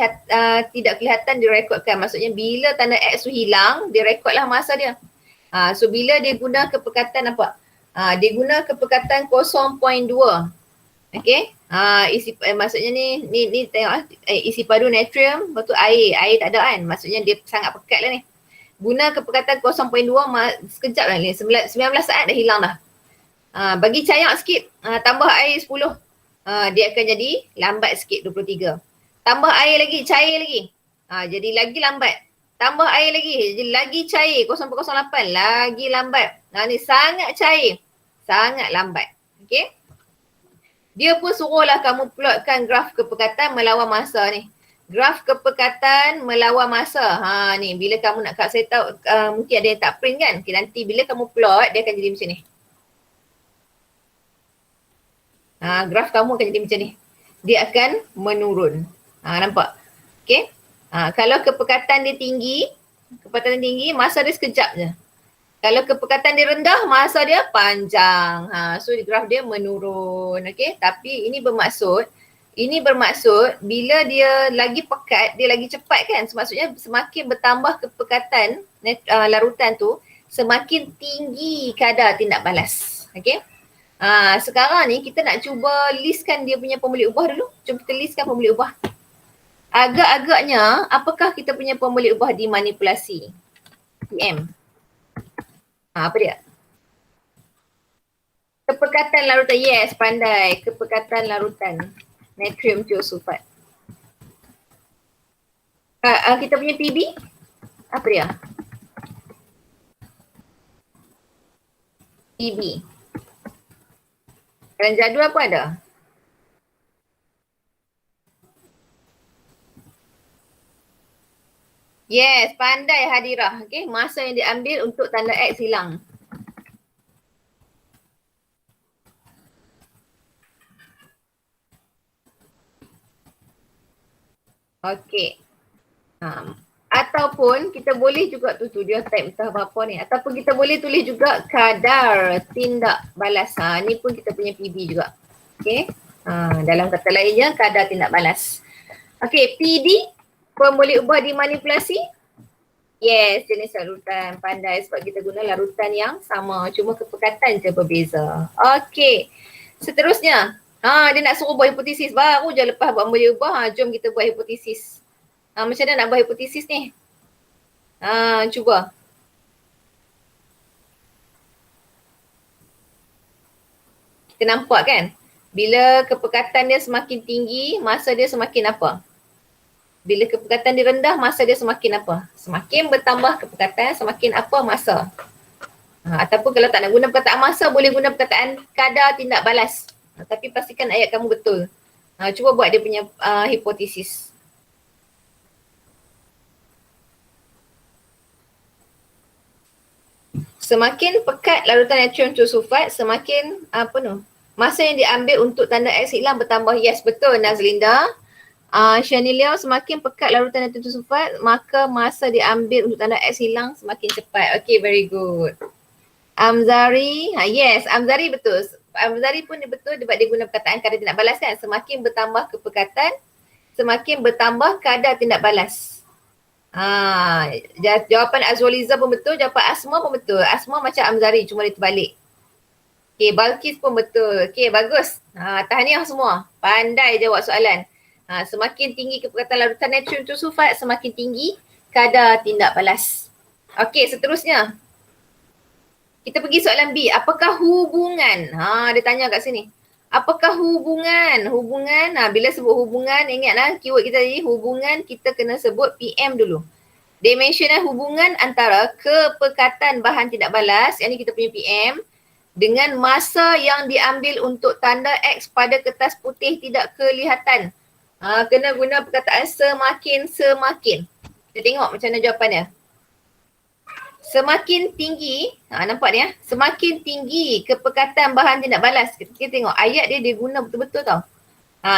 kelihatan direkodkan. Maksudnya bila tanda X tu hilang, dia rekodlah masa dia. So bila dia guna kepekatan apa? Dia guna kepekatan 0.2. Okay. Maksudnya ni tengok isi padu natrium, lepas tu air tak ada kan. Maksudnya dia sangat pekat lah ni. Guna kepekatan 0.2 sekejap lah ni. 19 saat dah hilang dah. Bagi cayak sikit, tambah air 10. Dia akan jadi lambat sikit 23. Tambah air lagi, cair lagi. Jadi lagi lambat. Tambah air lagi, jadi lagi cair 0.08, lagi lambat. Ni sangat cair, sangat lambat. Okay. Dia pun suruhlah kamu plotkan graf kepekatan melawan masa ni. Graf kepekatan melawan masa. Ni bila kamu nak saya tahu mungkin ada yang tak print kan. Okay, nanti bila kamu plot dia akan jadi macam ni. Graf kamu akan jadi macam ni. Dia akan menurun. Nampak? Okay. Kalau kepekatan dia tinggi, masa dia sekejap je. Kalau kepekatan dia rendah, masa dia panjang. So graf dia menurun. Okay. Tapi ini bermaksud bila dia lagi pekat, dia lagi cepat kan. Maksudnya semakin bertambah kepekatan larutan tu, semakin tinggi kadar tindak balas. Okay. Sekarang ni kita nak cuba listkan dia punya pembuli ubah dulu. Cuba kita listkan pembuli ubah. Agak-agaknya apakah kita punya pembuli ubah dimanipulasi? PM. Apa dia? Kepekatan larutan. Yes, pandai. Kepekatan larutan natrium tiosulfat. Kita punya PB? Apa dia? PB. Dalam jadual apa ada? Yes, pandai Hadirah. Okay, masa yang diambil untuk tanda X hilang. Okay. Ataupun kita boleh juga tu dia type entah apa ni. Ataupun kita boleh tulis juga kadar tindak balas. Ni pun kita punya PB juga. Okay. Dalam kata lainnya kadar tindak balas. Okay, PD pembuli ubah dimanipulasi. Yes, jenis larutan. Pandai sebab kita guna larutan yang sama. Cuma kepekatan je berbeza. Okay. Seterusnya. Dia nak suruh buat hipotesis. Baru je lepas buat pembuli ubah. Jom kita buat hipotesis. Macam mana nak buat hipotesis ni? Cuba. Kita nampak kan? Bila kepekatan dia semakin tinggi, masa dia semakin apa? Bila kepekatan dia rendah, masa dia semakin apa? Semakin bertambah kepekatan, semakin apa masa? Ataupun kalau tak nak guna perkataan masa, boleh guna perkataan kadar tindak balas. Tapi pastikan ayat kamu betul. Cuba buat dia punya hipotesis. Semakin pekat larutan natrium tiosulfat, semakin masa yang diambil untuk tanda X hilang bertambah. Yes, betul Nazlinda. Shani Liao, semakin pekat larutan natrium tiosulfat, maka masa diambil untuk tanda X hilang semakin cepat. Okay, very good. Amzari, yes, Amzari betul. Amzari pun dia betul sebab dia guna perkataan kadar tindak balas kan. Semakin bertambah kepekatan, semakin bertambah kadar tindak balas. Jawapan Azwaliza pun betul, jawapan Asma pun betul. Asma macam Amzari, cuma dia terbalik. Okay, Balkis pun betul. Okay, bagus. Tahniah semua. Pandai jawab soalan. Semakin tinggi kepekatan larutan natrium tiosulfat, semakin tinggi kadar tindak balas. Okay, seterusnya. Kita pergi soalan B. Apakah hubungan? Dia tanya kat sini. Apakah hubungan? Hubungan, bila sebut hubungan, ingatlah keyword kita tadi, hubungan kita kena sebut PM dulu. Dimensional hubungan antara kepekatan bahan tidak balas, yang ni kita punya PM, dengan masa yang diambil untuk tanda X pada kertas putih tidak kelihatan. Kena guna perkataan semakin. Kita tengok macam mana jawapan dia. Semakin tinggi, nampak ni semakin tinggi kepekatan bahan tidak balas. Kita tengok ayat dia guna betul-betul tau.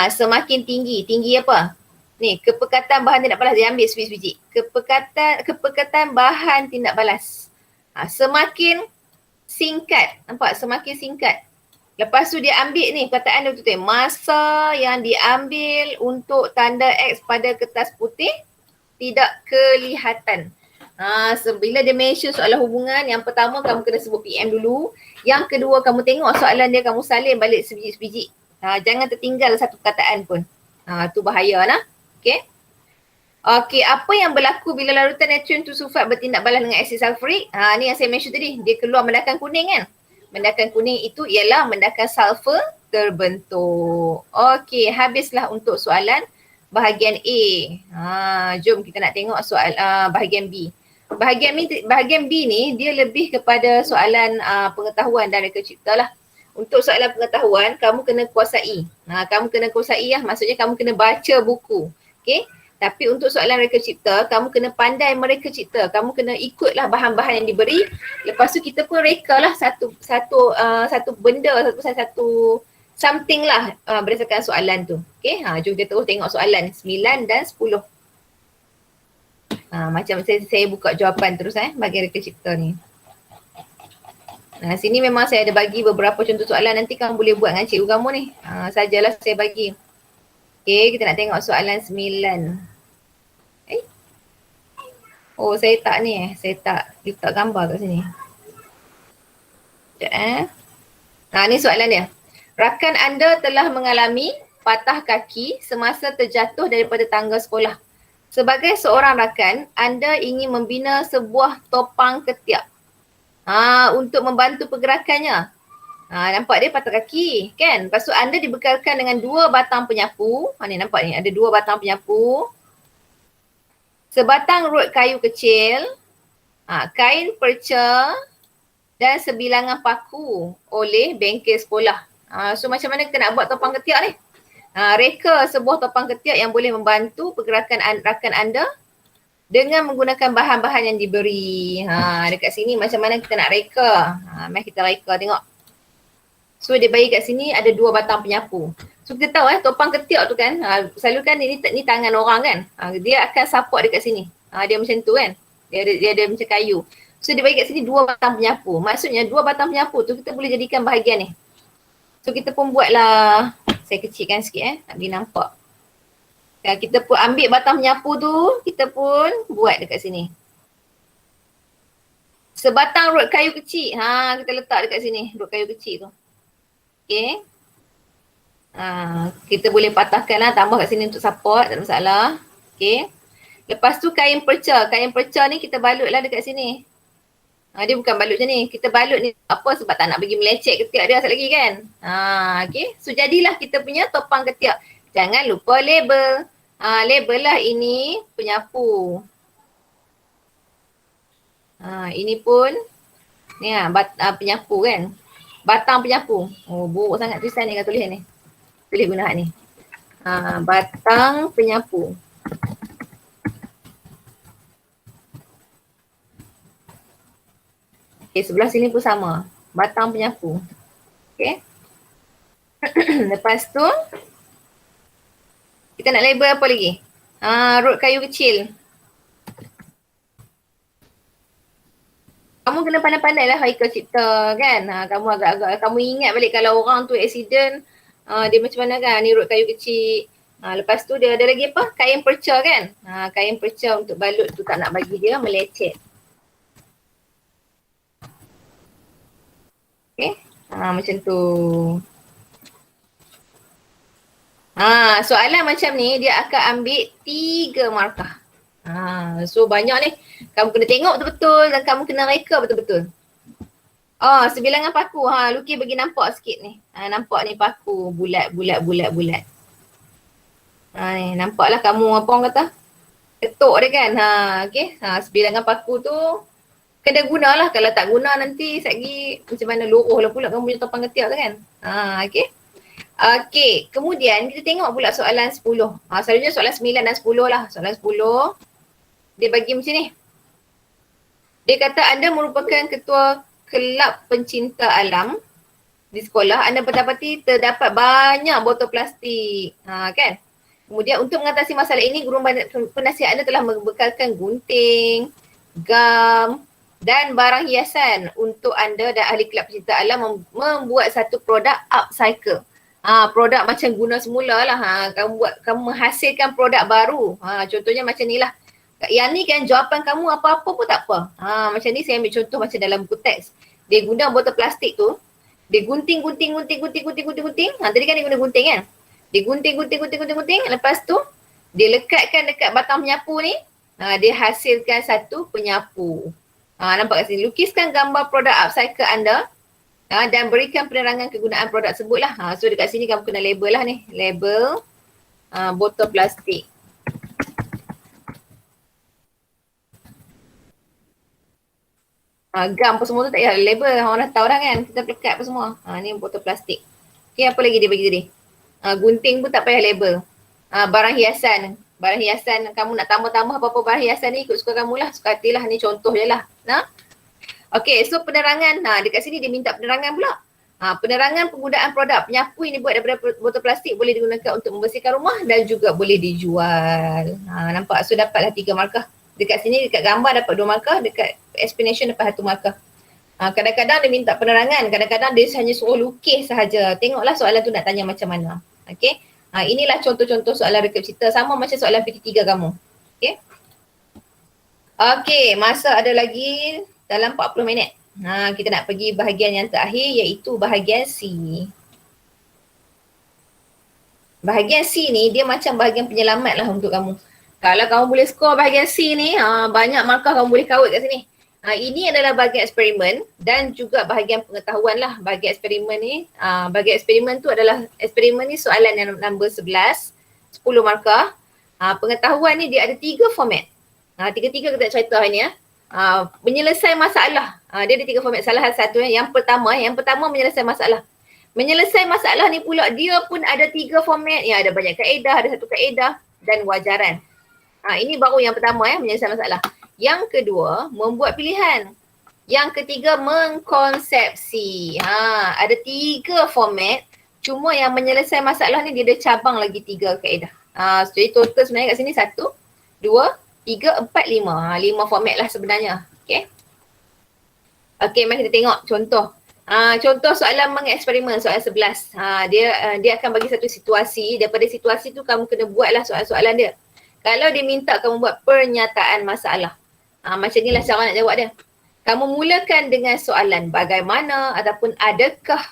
Semakin tinggi apa? Ni, kepekatan bahan tidak balas, dia ambil sebiji-sebiji. Kepekatan bahan tidak balas. Semakin singkat, nampak? Semakin singkat. Lepas tu dia ambil ni, perkataan dia betul-betul. Masa yang diambil untuk tanda X pada kertas putih tidak kelihatan. Bila dia mention soalan hubungan, yang pertama kamu kena sebut PM dulu. Yang kedua kamu tengok soalan dia, kamu salin balik sebiji-sebiji. Jangan tertinggal satu perkataan pun. Tu bahaya lah. Okay. Okay, apa yang berlaku bila larutan natrium tu sulfat bertindak balas dengan asid sulfurik? Ni yang saya mention tadi, dia keluar mendakan kuning kan. Mendakan kuning itu ialah mendakan sulfur terbentuk. Okay, habislah untuk soalan bahagian A. Jom kita nak tengok soal bahagian B. Bahagian B ni dia lebih kepada soalan pengetahuan dan reka cipta lah. Untuk soalan pengetahuan, kamu kena kuasai. Kamu kena kuasai lah, maksudnya kamu kena baca buku. Okay? Tapi untuk soalan reka cipta, kamu kena pandai mereka cipta. Kamu kena ikutlah bahan-bahan yang diberi. Lepas tu kita pun reka lah satu benda, satu something lah berdasarkan soalan tu. Okay? Jom kita terus tengok soalan 9 dan 10. Macam saya buka jawapan terus bagi reka cipta ni. Sini memang saya ada bagi beberapa contoh soalan, nanti kamu boleh buat dengan cikgu kamu ni. Sajalah saya bagi. Okay, kita nak tengok soalan 9. Oh, saya tak ni saya tak letak gambar kat sini. Sekejap ni soalan dia. Rakan anda telah mengalami patah kaki semasa terjatuh daripada tangga sekolah. Sebagai seorang rakan, anda ingin membina sebuah topang ketiak untuk membantu pergerakannya. Nampak dia patah kaki kan? Lepas tu anda dibekalkan dengan 2 batang penyapu. Ni nampak ni ada 2 batang penyapu. Sebatang rod kayu kecil, kain perca dan sebilangan paku oleh bengkel sekolah. So macam mana kita nak buat topang ketiak ni? Reka sebuah topang ketiak yang boleh membantu pergerakan rakan anda dengan menggunakan bahan-bahan yang diberi. Dekat sini macam mana kita nak reka. Mari kita reka tengok. So dia bagi kat sini ada 2 batang penyapu. So kita tahu topang ketiak tu kan, selalu kan ni tangan orang kan. Dia akan support dekat sini. Dia macam tu kan. Dia ada macam kayu. So dia bagi kat sini 2 batang penyapu. Maksudnya 2 batang penyapu tu kita boleh jadikan bahagian ni. So kita pun buatlah, saya kecilkan sikit nak boleh nampak. Kita pun ambil batang penyapu tu, kita pun buat dekat sini. Sebatang rod kayu kecil, kita letak dekat sini, rod kayu kecil tu. Okay. Kita boleh patahkan lah, tambah kat sini untuk support, tak ada masalah. Okay. Lepas tu kain perca ni kita balut lah dekat sini. Dia bukan balut macam ni, kita balut ni apa sebab tak nak bagi melecet ketiak dia asal lagi kan. Okay, so jadilah kita punya topang ketiak. Jangan lupa label. Label lah ini penyapu. Ini pun ni penyapu kan. Batang penyapu. Oh, buruk sangat tulisan ni, kan tulis ni. Tulis guna ni. Batang penyapu. Okay, sebelah sini pun sama. Batang penyapu. Okay. Lepas tu, kita nak label apa lagi? Rod kayu kecil. Kamu kena pandai-pandai lah reka cipta kan. Kamu agak-agak, kamu ingat balik kalau orang tu accident, dia macam mana kan, ni rod kayu kecil. Lepas tu dia ada lagi apa? Kain perca kan. Kain perca untuk balut tu tak nak bagi dia melecet. Okay, macam tu. Soalan macam ni dia akan ambil 3 markah. So banyak ni. Kamu kena tengok betul-betul dan kamu kena reka betul-betul. Sebilangan paku. Luki bagi nampak sikit ni. Nampak ni paku bulat. Ni nampaklah kamu apa orang kata? Ketuk dia kan. Okay. Sebilangan paku tu kena gunalah. Kalau tak guna nanti lagi macam mana luruh lah pula kamu punya topang ketiak tu kan. Okay. Okay. Kemudian kita tengok pula soalan 10. Selalunya soalan 9 dan 10 lah. Soalan 10 dia bagi macam ni. Dia kata anda merupakan ketua kelab pencinta alam di sekolah. Anda berdapati terdapat banyak botol plastik. Kan? Kemudian untuk mengatasi masalah ini, guru penasihat anda telah membekalkan gunting, gam dan barang hiasan untuk anda dan ahli kelab pencinta alam membuat satu produk upcycle. Produk macam guna semula lah. Kamu menghasilkan produk baru. Contohnya macam ni lah. Yang ni kan jawapan kamu apa-apa pun tak apa. Macam ni saya ambil contoh macam dalam buku teks. Dia guna botol plastik tu. Dia gunting. Tadi kan dia guna gunting kan? Dia gunting. Lepas tu dia lekatkan dekat batang penyapu ni. Dia hasilkan satu penyapu. Nampak kat sini. Lukiskan gambar produk upcycle anda. Dan berikan penerangan kegunaan produk tersebut lah. So dekat sini kamu kena label lah ni. Label botol plastik. Gam apa semua tu tak payah label. Orang dah tahu dah kan. Kita pelekat apa semua. Ni botol plastik. Okay, apa lagi dia bagi tadi? Gunting pun tak payah label. Barang hiasan. Barang hiasan kamu nak tambah-tambah apa-apa barang hiasan ni ikut suka kamu lah. Suka hati lah. Ni contoh je lah. Okay, so penerangan. Dekat sini dia minta penerangan pula. Penerangan penggunaan produk penyapu ini buat daripada botol plastik boleh digunakan untuk membersihkan rumah dan juga boleh dijual. Nampak? So dapatlah 3 markah. Dekat sini, dekat gambar dapat 2 markah, dekat explanation dapat 1 markah. Kadang-kadang dia minta penerangan, kadang-kadang dia hanya suruh lukis sahaja. Tengoklah soalan tu nak tanya macam mana. Okay. Inilah contoh-contoh soalan rekap cerita. Sama macam soalan PT3 kamu. Okay. Okay, masa ada lagi dalam 40 minit. Kita nak pergi bahagian yang terakhir iaitu bahagian C. Bahagian C ni dia macam bahagian penyelamat lah untuk kamu. Kalau kamu boleh skor bahagian C ni, banyak markah kamu boleh kawat kat sini. Ini adalah bahagian eksperimen dan juga bahagian pengetahuan lah. Bahagian eksperimen ni, bahagian eksperimen tu adalah, eksperimen ni soalan yang nombor 11, 10 markah. Pengetahuan ni dia ada 3 format. Tiga-tiga kita cerita hari ni. Menyelesai masalah. Dia ada 3 format. Salah satu yang pertama menyelesai masalah. Menyelesai masalah ni pula dia pun ada 3 format. Yang ada banyak kaedah, ada 1 kaedah dan wajaran. Ini baru yang pertama menyelesaikan masalah. Yang kedua, membuat pilihan. Yang ketiga, mengkonsepsi. Ada 3 format. Cuma yang menyelesaikan masalah ni dia ada cabang lagi 3 kaedah. Jadi total sebenarnya kat sini 1, 2, 3, 4, 5. 5 format lah sebenarnya. Okay. Okay, mari kita tengok contoh. Contoh soalan mengeksperimen, soalan 11. Dia akan bagi satu situasi. Daripada situasi tu kamu kena buatlah soalan-soalan dia. Kalau dia minta kamu buat pernyataan masalah. Macam inilah cara nak jawab dia. Kamu mulakan dengan soalan bagaimana ataupun adakah,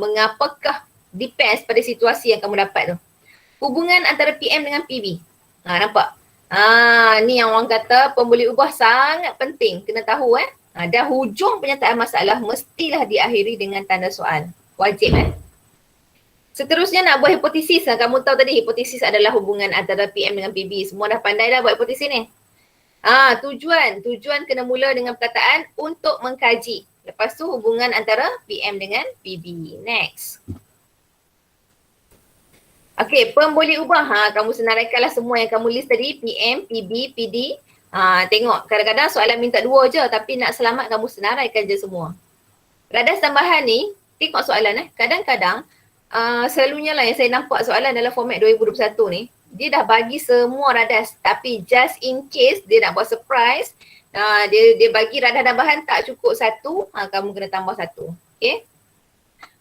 mengapakah, depends pada situasi yang kamu dapat tu. Hubungan antara PM dengan PB. Nampak? Ni yang orang kata pembuli ubah sangat penting. Kena tahu dan hujung pernyataan masalah mestilah diakhiri dengan tanda soal. Wajib Seterusnya nak buat hipotesis. Kamu tahu tadi hipotesis adalah hubungan antara PM dengan PB. Semua dah pandai dah buat hipotesis ni. Tujuan kena mula dengan perkataan untuk mengkaji. Lepas tu hubungan antara PM dengan PB. Next. Okay, pembuli ubah. Kamu senaraikanlah semua yang kamu list tadi. PM, PB, PD. Tengok kadang-kadang soalan minta 2 je tapi nak selamat kamu senaraikan je semua. Radas tambahan ni, tengok soalan Kadang-kadang selalunya lah yang saya nampak soalan dalam format 2021 ni, dia dah bagi semua radas tapi just in case dia nak buat surprise, dia bagi radas tambahan tak cukup 1, kamu kena tambah 1. Okay.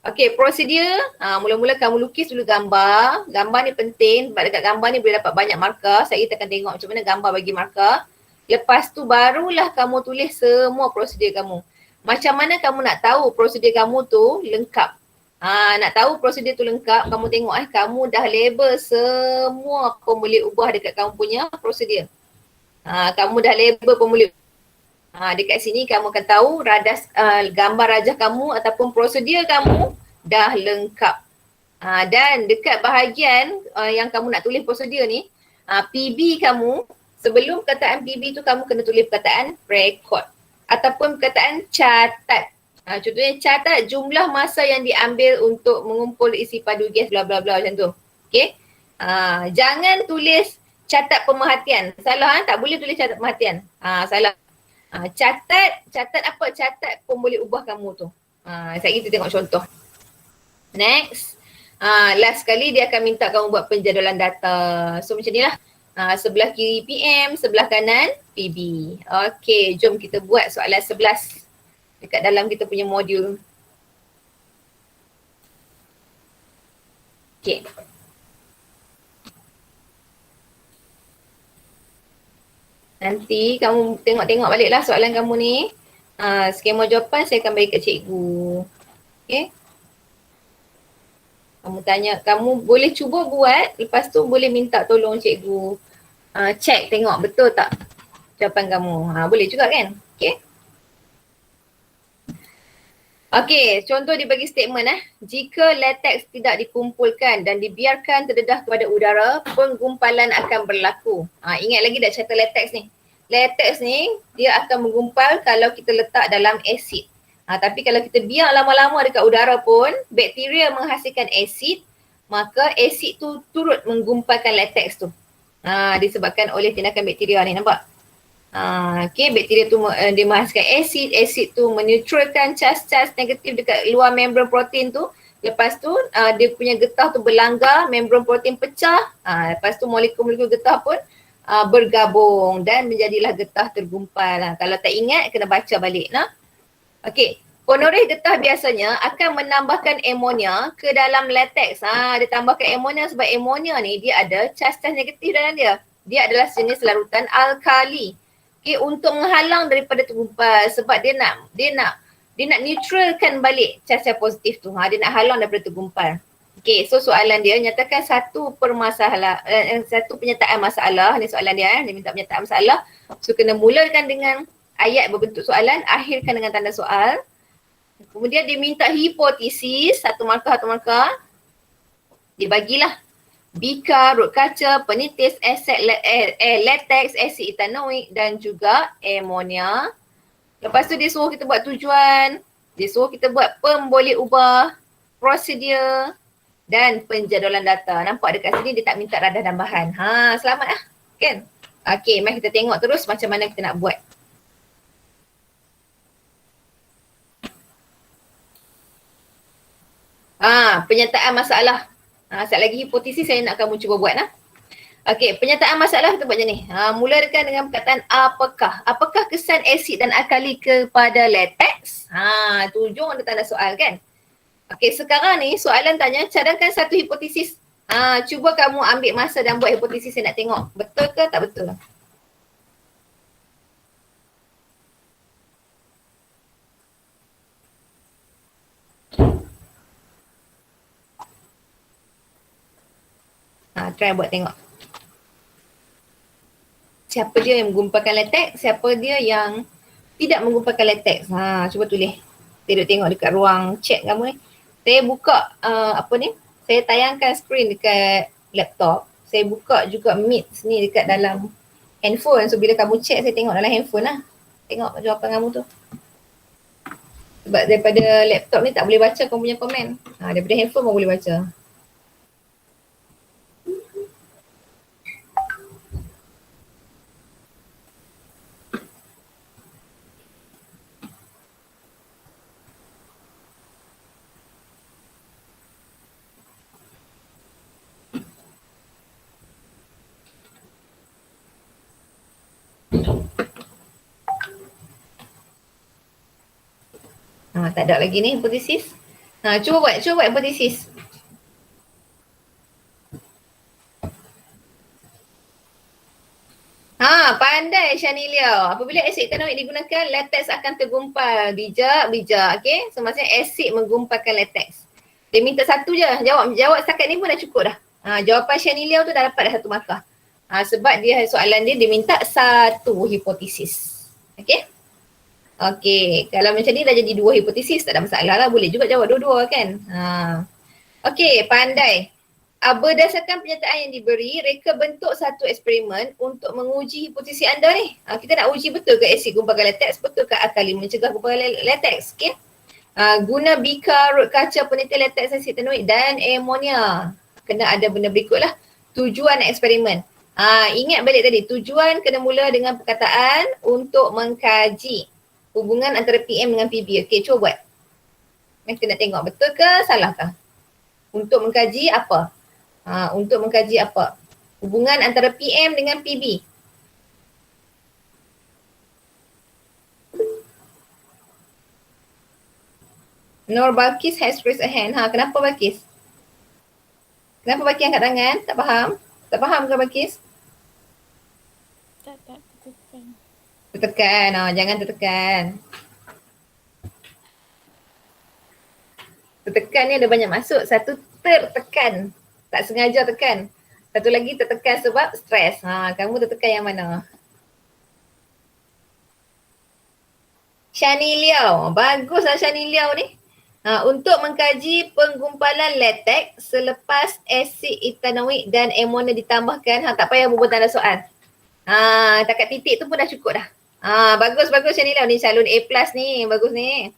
Okay, prosedur, mula-mula kamu lukis dulu gambar. Gambar ni penting sebab dekat gambar ni boleh dapat banyak markah. Kita akan tengok macam mana gambar bagi markah. Lepas tu barulah kamu tulis semua prosedur kamu. Macam mana kamu nak tahu prosedur kamu tu lengkap? Nak tahu prosedur tu lengkap, kamu tengok kamu dah label semua pembuli ubah dekat kamu punya prosedur. Kamu dah label pembuli Dekat sini kamu akan tahu radas gambar rajah kamu ataupun prosedur kamu dah lengkap. Dan dekat bahagian yang kamu nak tulis prosedur ni, PB kamu, sebelum perkataan PB tu kamu kena tulis perkataan record ataupun perkataan catat. Contohnya catat jumlah masa yang diambil untuk mengumpul isi padu gas bla bla bla macam tu. Okay. Jangan tulis catat pemerhatian. Salah, tak boleh tulis catat pemerhatian. Salah. Catat apa? Catat pun boleh ubah kamu tu. Sekejap kita tengok contoh. Next. Last sekali dia akan minta kamu buat penjadualan data. So macam ni lah. Sebelah kiri PM, sebelah kanan PB. Okay, jom kita buat soalan 11 dekat dalam kita punya modul. Okay. Nanti kamu tengok-tengok baliklah soalan kamu ni. Skema jawapan saya akan bagi kat cikgu. Okay. Kamu tanya, kamu boleh cuba buat, lepas tu boleh minta tolong cikgu check tengok betul tak jawapan kamu. Boleh juga kan? Okay. Okay, contoh dia bagi statement jika latex tidak dikumpulkan dan dibiarkan terdedah kepada udara, penggumpalan akan berlaku. Ingat lagi dah cerita latex ni. Latex ni dia akan menggumpal kalau kita letak dalam asid. Tapi kalau kita biar lama-lama dekat udara pun, bakteria menghasilkan asid, maka asid tu turut menggumpalkan latex tu. Disebabkan oleh tindakan bakteria ni, nampak? Okay, bakteria tu dia menghasilkan asid tu menetralkan charge negatif dekat luar membran protein tu. Lepas tu dia punya getah tu berlanggar, membran protein pecah. Lepas tu molekul-molekul getah pun bergabung dan menjadilah getah tergumpal. Kalau tak ingat kena baca balik nah. Okey, penoreh getah biasanya akan menambahkan amonia ke dalam latex. Dia tambahkan amonia sebab amonia ni dia ada charge negatif dalam dia. Dia adalah jenis larutan alkali. Okay, untuk menghalang daripada tergumpal sebab dia nak neutralkan balik charge positif tu. Dia nak halang daripada tergumpal. Okay, so soalan dia nyatakan satu penyataan masalah. Ni soalan dia, dia minta penyataan masalah. So kena mulakan dengan ayat berbentuk soalan, akhirkan dengan tanda soal. Kemudian dia minta hipotesis, satu markah. Dia bagilah bika, rot kaca, penitis, latex, asid etanoik dan juga amonia. Lepas tu dia suruh kita buat tujuan, dia suruh kita buat pemboleh ubah, prosedur dan penjadualan data. Nampak dekat sini dia tak minta radah tambahan. Selamat lah kan? Okay, mari kita tengok terus macam mana kita nak buat. Penyataan masalah. Sekali lagi hipotesis saya nak kamu cuba buat. Okey, penyataan masalah kita buat macam ni. Mulakan dengan perkataan apakah. Apakah kesan asid dan alkali kepada latex? Tu ujung ada tanda soal kan? Okey, sekarang ni soalan tanya cadangkan satu hipotesis. Cuba kamu ambil masa dan buat hipotesis, saya nak tengok. Betul ke tak betul? Try buat tengok. Siapa dia yang menggumpalkan latex, siapa dia yang tidak menggumpalkan latex. Cuba tulis. Saya duduk tengok dekat ruang chat kamu ni. Saya buka saya tayangkan skrin dekat laptop. Saya buka juga Meet ni dekat dalam handphone. So bila kamu chat saya tengok dalam handphone lah. Tengok jawapan kamu tu. Sebab daripada laptop ni tak boleh baca kamu punya komen. Daripada handphone pun boleh baca. Tak ada lagi ni hipotesis. Cuba buat hipotesis. Pandai Shanilia. Apabila asid etanoik digunakan, latex akan tergumpal. Bijak. Okay. So maksudnya asid menggumpalkan latex. Dia minta satu je. Jawab setakat ni pun dah cukup dah. Jawapan Shanilia tu dah dapat dah satu markah. Sebab dia soalan dia minta satu hipotesis. Okay. Okey, kalau macam ni dah jadi 2 hipotesis, tak ada masalah lah. Boleh juga jawab dua-dua kan. Okey, pandai. Berdasarkan pernyataan yang diberi, reka bentuk satu eksperimen untuk menguji hipotesis anda ni. Kita nak uji betul ke asid gumpakan latex, betul ke alkali mencegah gumpakan latex. Okay. Guna bikar, rot kaca, penelitian latex, asid etanoik dan amonia. Kena ada benda berikut lah. Tujuan eksperimen. Ingat balik tadi, tujuan kena mula dengan perkataan untuk mengkaji hubungan antara PM dengan PB. Okey, cuba buat. Kita nak tengok betul ke salah ke? Untuk mengkaji apa? Untuk mengkaji apa? Hubungan antara PM dengan PB. Nur Balkis has raised a hand. Kenapa Balkis? Kenapa Balkis angkat tangan? Tak faham? Tak faham ke Balkis? Tak tertekan. Tertekan. Jangan tertekan. Tertekan ni ada banyak maksud. Satu, tertekan. Tak sengaja tekan. Satu lagi tertekan sebab stres. Kamu tertekan yang mana? Shani Liao. Baguslah Shani Liao ni. Untuk mengkaji penggumpalan latex selepas asid etanoik dan amonia ditambahkan. Tak payah bubuh tanda soal. Takat titik tu pun dah cukup dah. Bagus Shani Liao ni. Calon A+ ni. Bagus ni.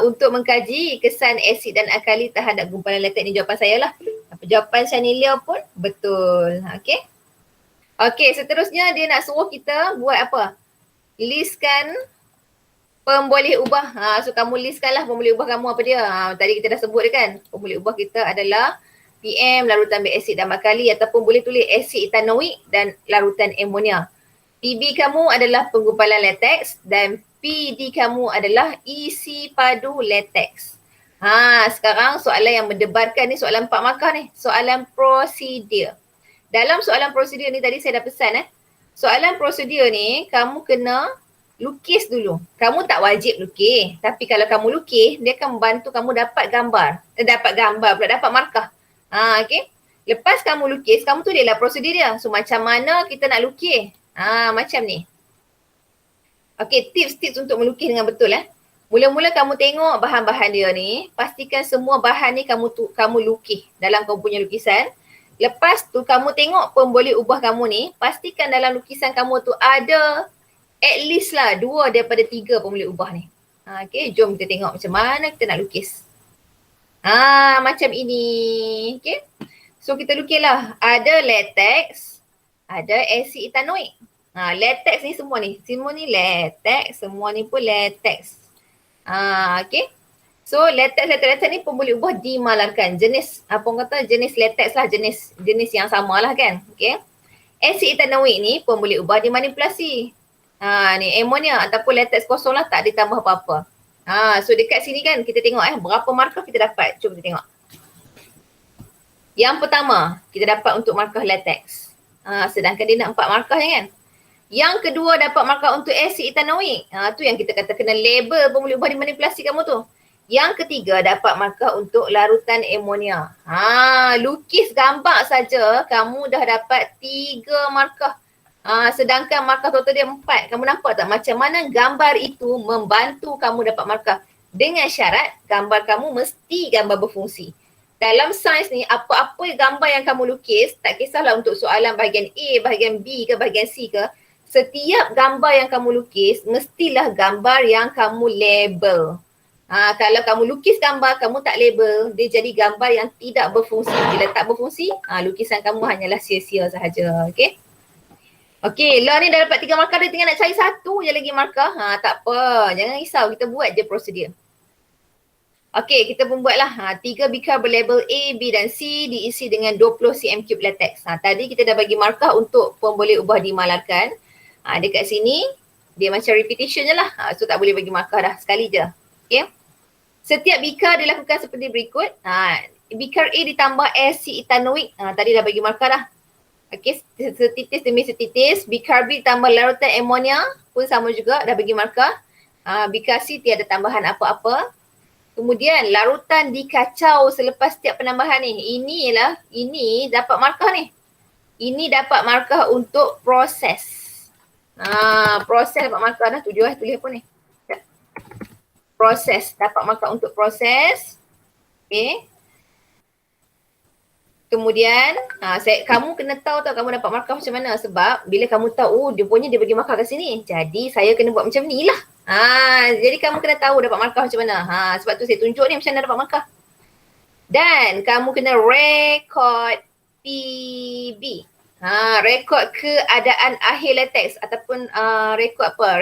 Untuk mengkaji kesan asid dan alkali terhadap gumpalan latex ni jawapan saya lah. Jawapan Shani Liao pun betul. Okey, seterusnya dia nak suruh kita buat apa? Listkan pemboleh ubah. So kamu listkanlah pemboleh ubah kamu apa dia. Tadi kita dah sebut kan. Pemboleh ubah kita adalah PM, larutan berasid dan alkali, ataupun boleh tulis asid etanoik dan larutan amonia. PB kamu adalah penggumpalan latex dan PD kamu adalah isi padu latex. Sekarang soalan yang mendebarkan ni soalan 4 markah ni. Soalan prosedur. Dalam soalan prosedur ni tadi saya dah pesan soalan prosedur ni kamu kena lukis dulu. Kamu tak wajib lukis. Tapi kalau kamu lukis, dia akan membantu kamu dapat gambar. Dapat markah. Okay. Lepas kamu lukis, kamu tulislah prosedur dia. So macam mana kita nak lukis? Macam ni. Okay, tips-tips untuk melukis dengan betul Mula-mula kamu tengok bahan-bahan dia ni, pastikan semua bahan ni kamu lukis dalam kamu punya lukisan. Lepas tu kamu tengok pemboleh ubah kamu ni, pastikan dalam lukisan kamu tu ada at least lah 2 daripada 3 pemboleh ubah ni. Okay, jom kita tengok macam mana kita nak lukis. Macam ini. Okay. So kita lukislah. Ada latex, ada asid etanoik. Latex ni semua ni. Semua ni latex, semua ni pun latex. Okay. So latex ni pemboleh ubah dimalarkan. Jenis, apa orang kata, jenis latex lah. Jenis yang sama lah kan. Okay. Asid etanoik ni pemboleh ubah dimanipulasi. Ni amonia ataupun latex kosong lah, tak ditambah apa-apa. So dekat sini kan kita tengok berapa markah kita dapat. Cuba kita tengok. Yang pertama, kita dapat untuk markah latex. Sedangkan dia nak 4 markah kan. Yang kedua dapat markah untuk asid etanoik. Tu yang kita kata kena label pemboleh ubah dimanipulasi kamu tu. Yang ketiga dapat markah untuk larutan amonia. Lukis gambar saja kamu dah dapat 3 markah. Sedangkan markah total dia 4. Kamu nampak tak macam mana gambar itu membantu kamu dapat markah? Dengan syarat gambar kamu mesti gambar berfungsi. Dalam sains ni, apa-apa gambar yang kamu lukis, tak kisahlah untuk soalan bahagian A, bahagian B ke, bahagian C ke, setiap gambar yang kamu lukis, mestilah gambar yang kamu label. Kalau kamu lukis gambar, kamu tak label, dia jadi gambar yang tidak berfungsi. Bila tak berfungsi, lukisan kamu hanyalah sia-sia sahaja. Okay? Okay, lah ni dah dapat 3 markah, dia tinggal nak cari 1 je lagi markah. Tak apa, jangan risau, kita buat je prosedur. Okay, kita pun buatlah. 3 bikar berlabel A, B dan C diisi dengan 20 cm3 latex. Tadi kita dah bagi markah untuk pemboleh ubah dimalarkan. Dekat sini, dia macam repetition je lah. So tak boleh bagi markah dah, sekali je. Okay. Setiap bikar dilakukan seperti berikut. Bikar A ditambah asid etanoik. Tadi dah bagi markah dah. Okay, setitis demi setitis. Bikar B tambah larutan amonia pun sama juga, dah bagi markah. Bikar C tiada tambahan apa-apa. Kemudian larutan dikacau selepas setiap penambahan ni. Ini dapat markah ni. Ini dapat markah untuk proses. Proses dapat markah dah. Tulis apa ni? proses. Dapat markah untuk proses. Okay. Kemudian kamu kena tahu kamu dapat markah macam mana, sebab bila kamu tahu dia bagi markah kat sini. Jadi saya kena buat macam ni lah. Jadi kamu kena tahu dapat markah macam mana. Sebab tu saya tunjuk ni macam mana dapat markah. Dan kamu kena rekod PB. Rekod keadaan akhir latex ataupun rekod apa?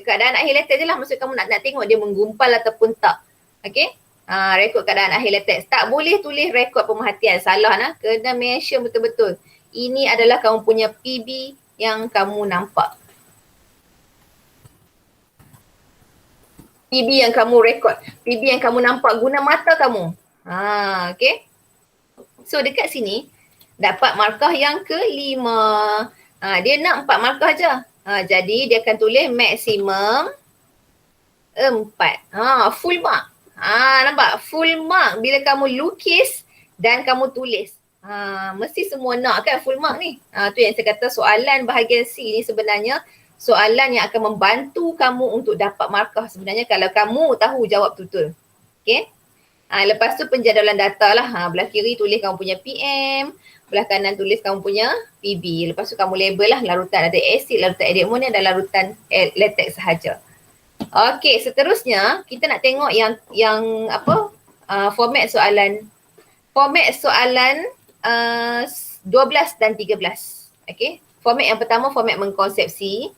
Keadaan akhir latex je lah, maksud kamu nak tengok dia menggumpal ataupun tak. Okay? Rekod keadaan akhir latex. Tak boleh tulis rekod pemerhatian. Salah nah. Kena mention betul-betul. Ini adalah kamu punya PB yang kamu nampak. PB yang kamu rekod. PB yang kamu nampak guna mata kamu. Okay. So dekat sini dapat markah yang kelima. Dia nak 4 markah je. Jadi dia akan tulis maksimum 4. Full mark. Nampak? Full mark bila kamu lukis dan kamu tulis. Mesti semua nak kan full mark ni. Tu yang saya kata soalan bahagian C ni sebenarnya soalan yang akan membantu kamu untuk dapat markah sebenarnya kalau kamu tahu jawab betul. Okay. Lepas tu penjadualan data lah. Belah kiri tulis kamu punya PM. Belah kanan tulis kamu punya PB. Lepas tu kamu label lah larutan ada asid, larutan ademonia dan larutan latex sahaja. Okey, seterusnya kita nak tengok yang apa? Format soalan. Format soalan 12 dan 13. Okey. Format yang pertama format mengkonsepsi.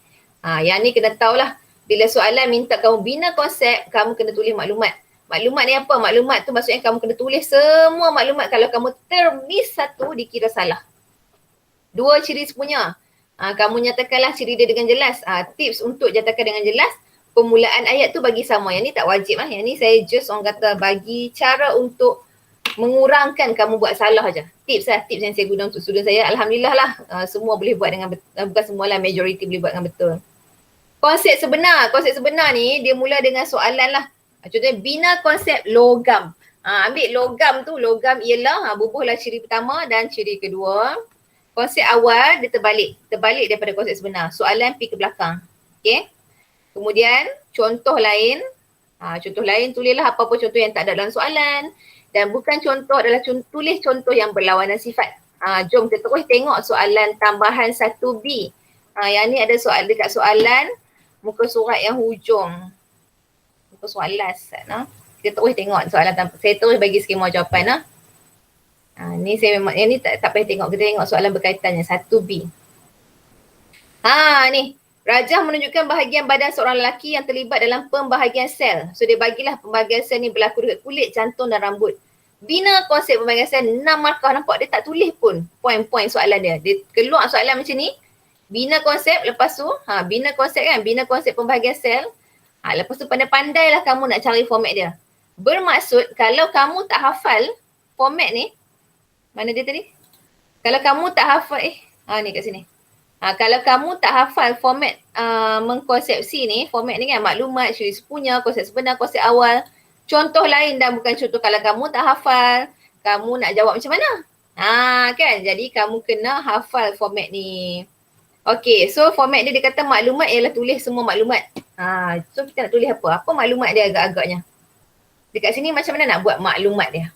Yang ni kena tahulah bila soalan minta kamu bina konsep, kamu kena tulis maklumat. Maklumat ni apa? Maklumat tu maksudnya kamu kena tulis semua maklumat. Kalau kamu termiss satu dikira salah. 2 ciri sepunya. Kamu nyatakanlah ciri dia dengan jelas. Tips untuk nyatakan dengan jelas. Permulaan ayat tu bagi sama. Yang ni tak wajib lah. Yang ni saya just orang kata bagi cara untuk mengurangkan kamu buat salah je. Tips lah. Tips yang saya guna untuk student saya. Alhamdulillah lah. Semua boleh buat dengan betul. Bukan semualah, majority boleh buat dengan betul. Konsep sebenar. Konsep sebenar ni dia mula dengan soalan lah. Contohnya bina konsep logam. Ambil logam tu. Logam ialah bubuhlah ciri pertama dan ciri kedua. Konsep awal dia terbalik. Terbalik daripada konsep sebenar. Soalan pergi ke belakang. Okay. Kemudian contoh lain, contoh lain tulislah apa-apa contoh yang tak ada dalam soalan dan bukan contoh adalah tulis contoh yang berlawanan sifat. Jom kita terus tengok soalan tambahan 1B. Yang ni ada soal dekat soalan muka surat yang hujung. Muka surat last. Kita terus tengok soalan saya terus bagi skema jawapan. Ni saya memang yang ni tak payah tengok, kita tengok soalan berkaitannya 1B. Ni Rajah menunjukkan bahagian badan seorang lelaki yang terlibat dalam pembahagian sel. So dia bagilah pembahagian sel ni berlaku dekat kulit, jantung dan rambut. Bina konsep pembahagian sel 6 markah, nampak dia tak tulis pun poin-poin soalan dia. Dia keluar soalan macam ni, bina konsep, lepas tu bina konsep kan, bina konsep pembahagian sel. Lepas tu pandai-pandailah kamu nak cari format dia. Bermaksud kalau kamu tak hafal format ni, mana dia tadi? Kalau kamu tak hafal, ni kat sini. Kalau kamu tak hafal format mengkonsepsi ni, format ni kan maklumat, ciri sepunya, konsep sebenar, konsep awal. Contoh lain dan bukan contoh kalau kamu tak hafal, kamu nak jawab macam mana? Kan? Jadi kamu kena hafal format ni. Okay, so format dia kata maklumat ialah tulis semua maklumat. So kita nak tulis apa? Apa maklumat dia agak-agaknya? Dekat sini macam mana nak buat maklumat dia?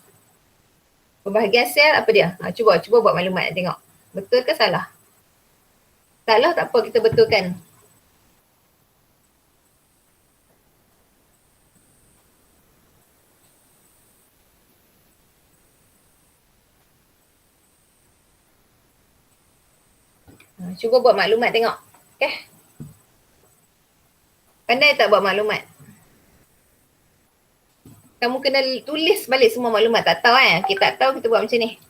Pembahagian sel apa dia? Cuba buat maklumat, tengok. Betul ke salah? Salah tak apa, kita betulkan. Cuba buat maklumat tengok. Okay. Pandai tak buat maklumat? Kamu kena tulis balik semua maklumat. Tak tahu kita tak tahu, kita buat macam ni.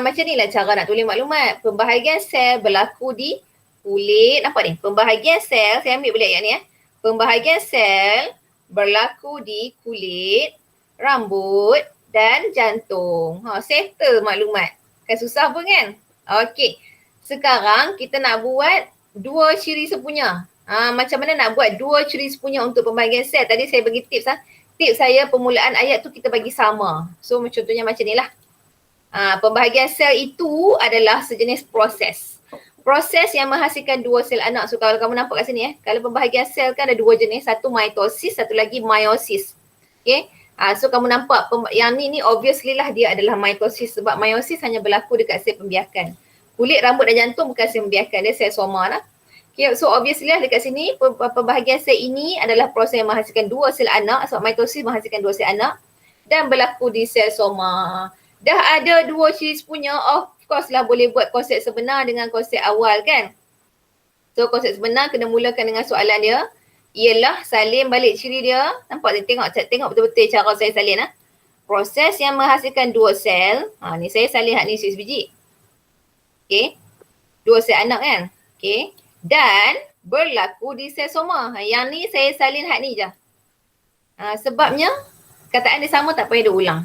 Macam ni lah cara nak tulis maklumat. Pembahagian sel berlaku di kulit. Nampak ni? Pembahagian sel, saya ambil balik ayat ni. Pembahagian sel berlaku di kulit, rambut dan jantung. Settle maklumat. Kan susah pun kan? Okey. Sekarang kita nak buat 2 ciri sepunya. Macam mana nak buat 2 ciri sepunya untuk pembahagian sel? Tadi saya bagi tips. Tips saya permulaan ayat tu kita bagi sama. So contohnya macam ni lah. Pembahagian sel itu adalah sejenis proses. proses yang menghasilkan dua sel anak. So kalau kamu nampak kat sini kalau pembahagian sel kan ada dua jenis, satu mitosis, satu lagi meiosis. Okay. So kamu nampak yang ni obviously lah dia adalah mitosis sebab meiosis hanya berlaku dekat sel pembiakan. Kulit, rambut dan jantung bukan sel pembiakan, dia sel soma lah. Okay, so obviously lah dekat sini pembahagian sel ini adalah proses yang menghasilkan dua sel anak sebab mitosis menghasilkan dua sel anak dan berlaku di sel soma. Dah ada dua ciri punya, of course lah boleh buat konsep sebenar dengan konsep awal kan. So konsep sebenar kena mulakan dengan soalan dia ialah salin balik ciri dia. Nampak ni, tengok betul-betul cara saya salin lah. Proses yang menghasilkan dua sel, ni saya salin hak ni 6 biji. Okay, dua sel anak kan. Okay, dan berlaku di sel soma. Yang ni saya salin hak ni je. Sebabnya kataan dia sama, tak payah dia ulang.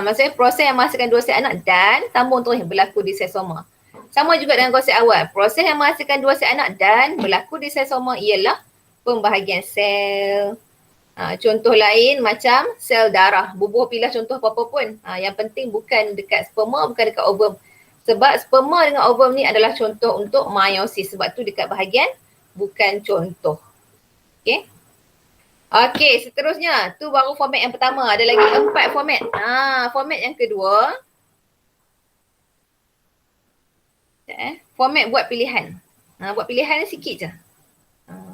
Maksudnya proses yang menghasilkan dua sel anak dan sambung terus berlaku di sel soma. Sama juga dengan konsep awal. Proses yang menghasilkan dua sel anak dan berlaku di sel soma ialah pembahagian sel. Contoh lain macam sel darah. Bubuh pilih contoh apa-apa pun. Yang penting bukan dekat sperma, bukan dekat ovum. Sebab sperma dengan ovum ni adalah contoh untuk meiosis. Sebab tu dekat bahagian bukan contoh. Okay. Okey, seterusnya. Tu baru format yang pertama. Ada lagi 4 format. Format yang kedua. Format buat pilihan. Buat pilihan ni sikit je.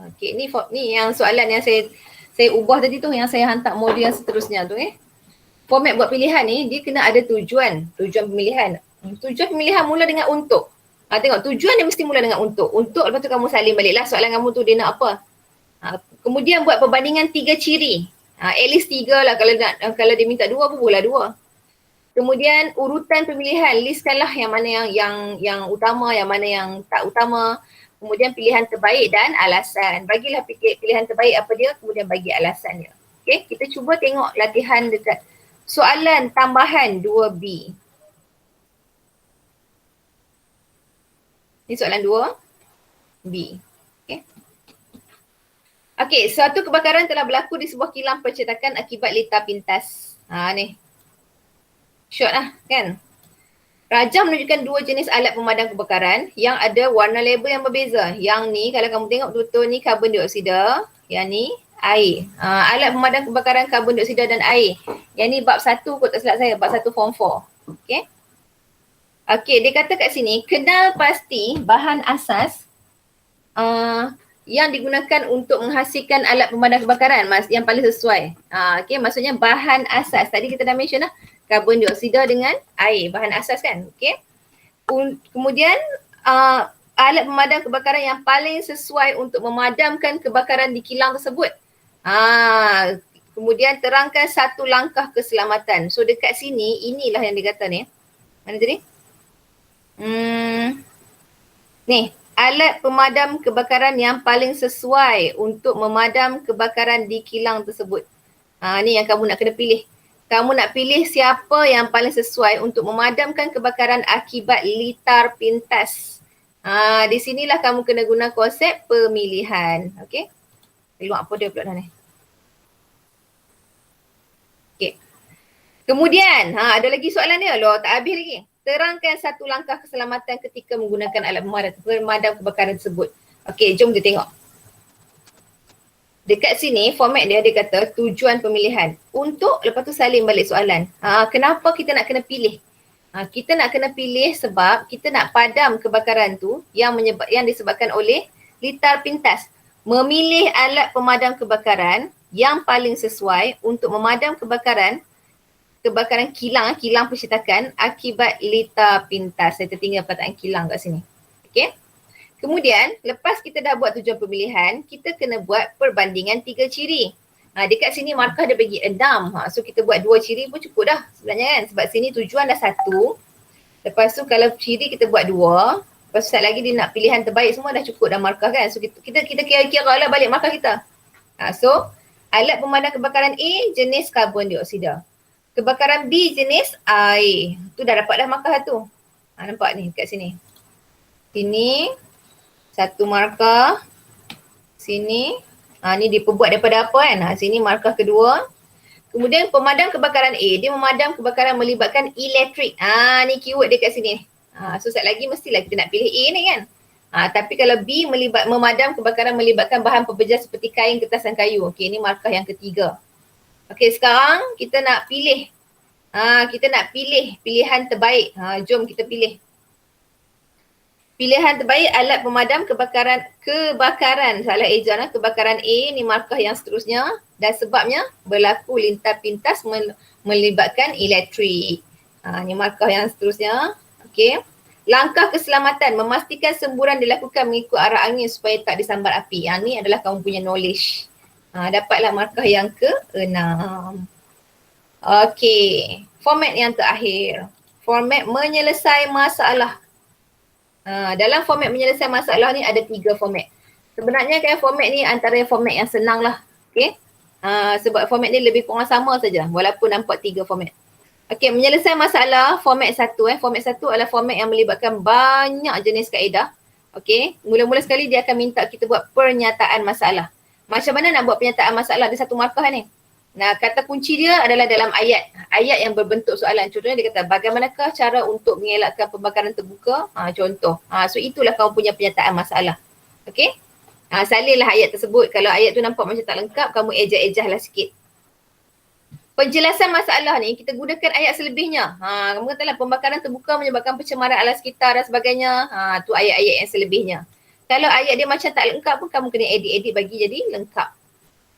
Okey, ni yang soalan yang saya ubah tadi tu, yang saya hantar modul yang seterusnya tu Format buat pilihan ni dia kena ada tujuan pemilihan. Tujuan pemilihan mula dengan untuk. Tengok, tujuan dia mesti mula dengan untuk. Untuk, lepas tu kamu salin baliklah soalan kamu tu dia nak apa. Kemudian buat perbandingan 3 ciri. At least 3 lah, kalau dia minta 2 pun boleh 2. Kemudian urutan pemilihan, listkanlah yang mana yang utama, yang mana yang tak utama. Kemudian pilihan terbaik dan alasan. Bagilah pilihan terbaik apa dia, kemudian bagi alasan dia. Okay, kita cuba tengok latihan dekat soalan tambahan 2B. Ini soalan 2B. Okey, suatu kebakaran telah berlaku di sebuah kilang percetakan akibat litar pintas. Ni. Short lah kan. Rajah menunjukkan 2 jenis alat pemadam kebakaran yang ada warna label yang berbeza. Yang ni kalau kamu tengok betul-betul ni karbon dioksida, yang ni air. Alat pemadam kebakaran karbon dioksida dan air. Yang ni bab 1 kot tak silap saya, bab 1 form 4. Okey. Okey, dia kata kat sini, kenal pasti bahan asas yang digunakan untuk menghasilkan alat pemadam kebakaran yang paling sesuai. Okay, maksudnya bahan asas. Tadi kita dah mention lah, karbon dioksida dengan air, bahan asas kan. Okay. Kemudian alat pemadam kebakaran yang paling sesuai untuk memadamkan kebakaran di kilang tersebut. Kemudian terangkan satu langkah keselamatan. So dekat sini, inilah yang dikata ni. Mana tadi? Ni. Alat pemadam kebakaran yang paling sesuai untuk memadam kebakaran di kilang tersebut. Ni yang kamu nak kena pilih. Kamu nak pilih siapa yang paling sesuai untuk memadamkan kebakaran akibat litar pintas. Di sinilah kamu kena guna konsep pemilihan. Okey. Tengok apa dia pula dah ni. Okey. Kemudian, ada lagi soalan dia. Loh, tak habis lagi. Terangkan satu langkah keselamatan ketika menggunakan alat pemadam kebakaran tersebut. Okey, jom kita tengok. Dekat sini format dia kata tujuan pemilihan. Untuk, lepas tu salin balik soalan. Kenapa kita nak kena pilih? Kita nak kena pilih sebab kita nak padam kebakaran tu yang disebabkan oleh litar pintas. Memilih alat pemadam kebakaran yang paling sesuai untuk memadam kebakaran kilang percetakan akibat litar pintas. Saya tertinggal perkataan kilang kat sini. Okey. Kemudian, lepas kita dah buat tujuan pemilihan, kita kena buat perbandingan 3 ciri. Dekat sini markah dia bagi 6. So kita buat 2 ciri pun cukup dah sebenarnya kan. Sebab sini tujuan dah 1. Lepas tu kalau ciri kita buat 2. Lepas tu lagi dia nak pilihan terbaik semua dah cukup dah markah kan. So kita kira-kira lah balik markah kita. So alat pemadam kebakaran A jenis karbon dioksida. Kebakaran B jenis air. Tu dah dapat dah markah tu. Nampak ni kat sini. Sini. 1 markah. Sini. Ni dia perbuat daripada apa kan. Sini markah kedua. Kemudian pemadam kebakaran A. Dia memadam kebakaran melibatkan elektrik. Ni keyword dia kat sini. So sekali lagi mestilah kita nak pilih A ni kan. Tapi kalau B memadam kebakaran melibatkan bahan pembejas seperti kain, kertas dan kayu. Okey, ini markah yang ketiga. Okey, sekarang kita nak pilih. Kita nak pilih pilihan terbaik. Jom kita pilih. Pilihan terbaik alat pemadam kebakaran. Salah eja lah. Kebakaran A ni markah yang seterusnya. Dan sebabnya berlaku lintas pintas melibatkan elektrik. Ni markah yang seterusnya. Okey. Langkah keselamatan, memastikan semburan dilakukan mengikut arah angin supaya tak disambar api. Yang ni adalah kamu punya knowledge. Dapatlah markah yang ke-6. Okey, format yang terakhir. Format menyelesaikan masalah. Dalam format menyelesaikan masalah ni ada 3 format. Sebenarnya kan format ni antara format yang senang lah. Okey. Sebab format ni lebih kurang sama saja walaupun nampak 3 format. Okey, menyelesaikan masalah format 1 Format 1 adalah format yang melibatkan banyak jenis kaedah. Okey, mula-mula sekali dia akan minta kita buat pernyataan masalah. Macam mana nak buat pernyataan masalah? Ada 1 markah ni. Nah, kata kunci dia adalah dalam ayat. Ayat yang berbentuk soalan. Contohnya dia kata, bagaimanakah cara untuk mengelakkan pembakaran terbuka? Contoh. So itulah kamu punya pernyataan masalah. Okey? Salinlah ayat tersebut. Kalau ayat tu nampak macam tak lengkap, kamu ejah-ejahlah sikit. Penjelasan masalah ni kita gunakan ayat selebihnya. Kamu katalah pembakaran terbuka menyebabkan pencemaran alam sekitar dan sebagainya. Tu ayat-ayat yang selebihnya. Kalau ayat dia macam tak lengkap pun kamu kena edit-edit bagi jadi lengkap.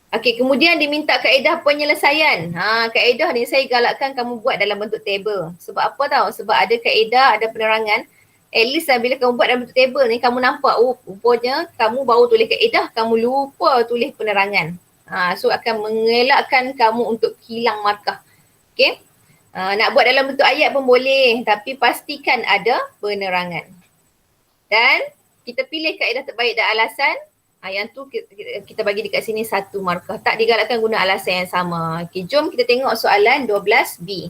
Okey, kemudian diminta kaedah penyelesaian. Kaedah ni saya galakkan kamu buat dalam bentuk table. Sebab apa tahu? Sebab ada kaedah, ada penerangan. At least bila kamu buat dalam bentuk table ni kamu nampak, rupanya kamu baru tulis kaedah, kamu lupa tulis penerangan. So akan mengelakkan kamu untuk hilang markah. Okay. Nak buat dalam bentuk ayat pun boleh, tapi pastikan ada penerangan. Dan kita pilih kaedah terbaik dan alasan. Yang tu kita bagi dekat sini 1 markah. Tak digalakkan guna alasan yang sama. Okay, jom kita tengok soalan 12B.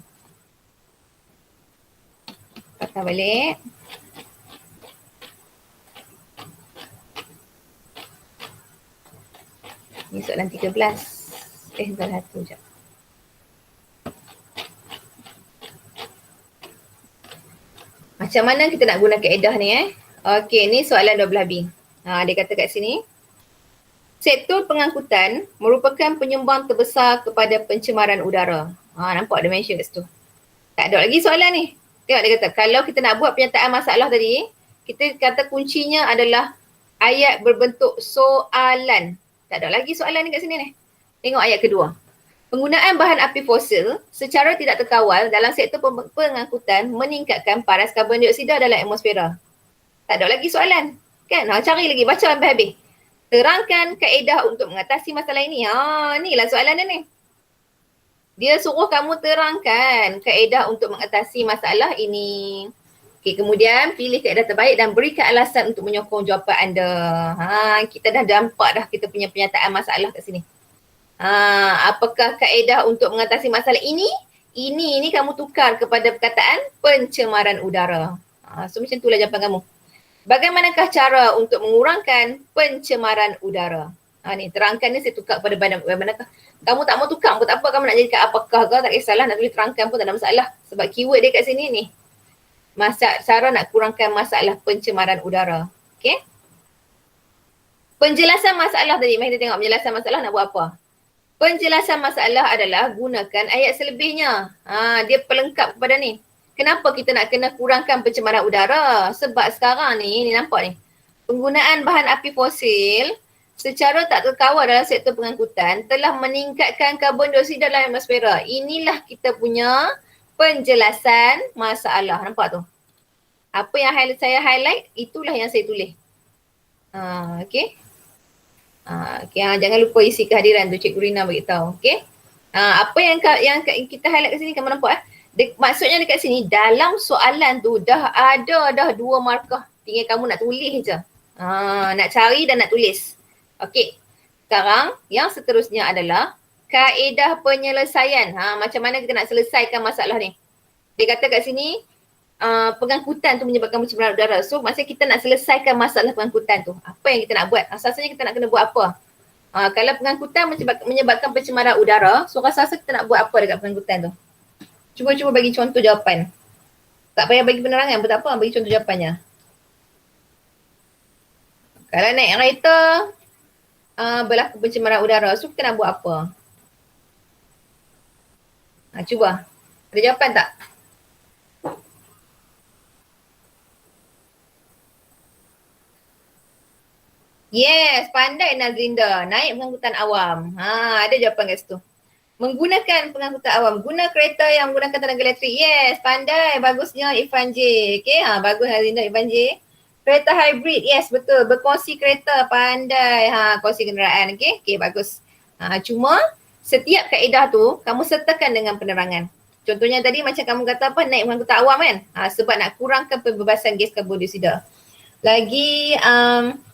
Patah balik. Ni soalan 13. Salah satu sekejap. Macam mana kita nak guna kaedah ni Okey, ni soalan 12B. Dia kata kat sini. Sektor pengangkutan merupakan penyumbang terbesar kepada pencemaran udara. Nampak dia mention kat situ. Tak ada lagi soalan ni. Tengok dia kata, kalau kita nak buat pernyataan masalah tadi, kita kata kuncinya adalah ayat berbentuk soalan. Tak ada lagi soalan ni kat sini ni. Tengok ayat kedua. Penggunaan bahan api fosil secara tidak terkawal dalam sektor pengangkutan meningkatkan paras karbon dioksida dalam atmosfera. Tak ada lagi soalan. Kan? Cari lagi, baca sampai habis. Terangkan kaedah untuk mengatasi masalah ini. Inilah soalan dia ni. Dia suruh kamu terangkan kaedah untuk mengatasi masalah ini. Okay, kemudian pilih kaedah terbaik dan berikan alasan untuk menyokong jawapan anda. Kita dah nampak dah kita punya pernyataan masalah kat sini. Apakah kaedah untuk mengatasi masalah ini? Ini kamu tukar kepada perkataan pencemaran udara. So macam itulah jawapan kamu. Bagaimanakah cara untuk mengurangkan pencemaran udara? Ni terangkan ni saya tukar kepada bagaimanakah. Kamu tak mau tukar pun tak apa, kamu nak jadikan apakah ke tak kisahlah, nak tulis terangkan pun tak ada masalah. Sebab keyword dia kat sini ni. Cara nak kurangkan masalah pencemaran udara. Okay. Penjelasan masalah tadi, mari kita tengok penjelasan masalah nak buat apa. Penjelasan masalah adalah gunakan ayat selebihnya. Dia pelengkap kepada ni. Kenapa kita nak kena kurangkan pencemaran udara? Sebab sekarang ni nampak ni. Penggunaan bahan api fosil secara tak terkawal dalam sektor pengangkutan telah meningkatkan karbon dioksida dalam atmosfera. Inilah kita punya penjelasan masalah. Nampak tu? Apa yang saya highlight, itulah yang saya tulis. Okay. Jangan lupa isi kehadiran tu, Cikgu Rina beritahu. Okay. Apa yang kita highlight kat sini, kamu nampak maksudnya dekat sini, dalam soalan tu dah ada 2 markah. Tinggal kamu nak tulis je. Nak cari dan nak tulis. Okay. Sekarang yang seterusnya adalah kaedah penyelesaian. Macam mana kita nak selesaikan masalah ni. Dia kata kat sini, pengangkutan tu menyebabkan pencemaran udara. So maksudnya kita nak selesaikan masalah pengangkutan tu. Apa yang kita nak buat? Asasnya kita nak kena buat apa? Kalau pengangkutan menyebabkan pencemaran udara, so rasa kita nak buat apa dekat pengangkutan tu? Cuba bagi contoh jawapan. Tak payah bagi penerangan pun tak apa, bagi contoh jawapannya. Kalau naik kereta, berlaku pencemaran udara, so kita nak buat apa? Cuba. Ada jawapan tak? Yes, pandai Nazrinda. Naik pengangkutan awam. Ada jawapan kat situ. Menggunakan pengangkutan awam. Guna kereta yang menggunakan tenaga elektrik. Yes, pandai. Bagusnya Irfan J. Okay, bagus Nazrinda, Irfan J. Kereta hybrid. Yes, betul. Berkongsi kereta. Pandai. Kongsi kenderaan. Okay, bagus. Cuma setiap kaedah tu kamu sertakan dengan penerangan. Contohnya tadi macam kamu kata apa, naik pengangkutan awam kan? Sebab nak kurangkan pembebasan gas karbon dioksida. Lagi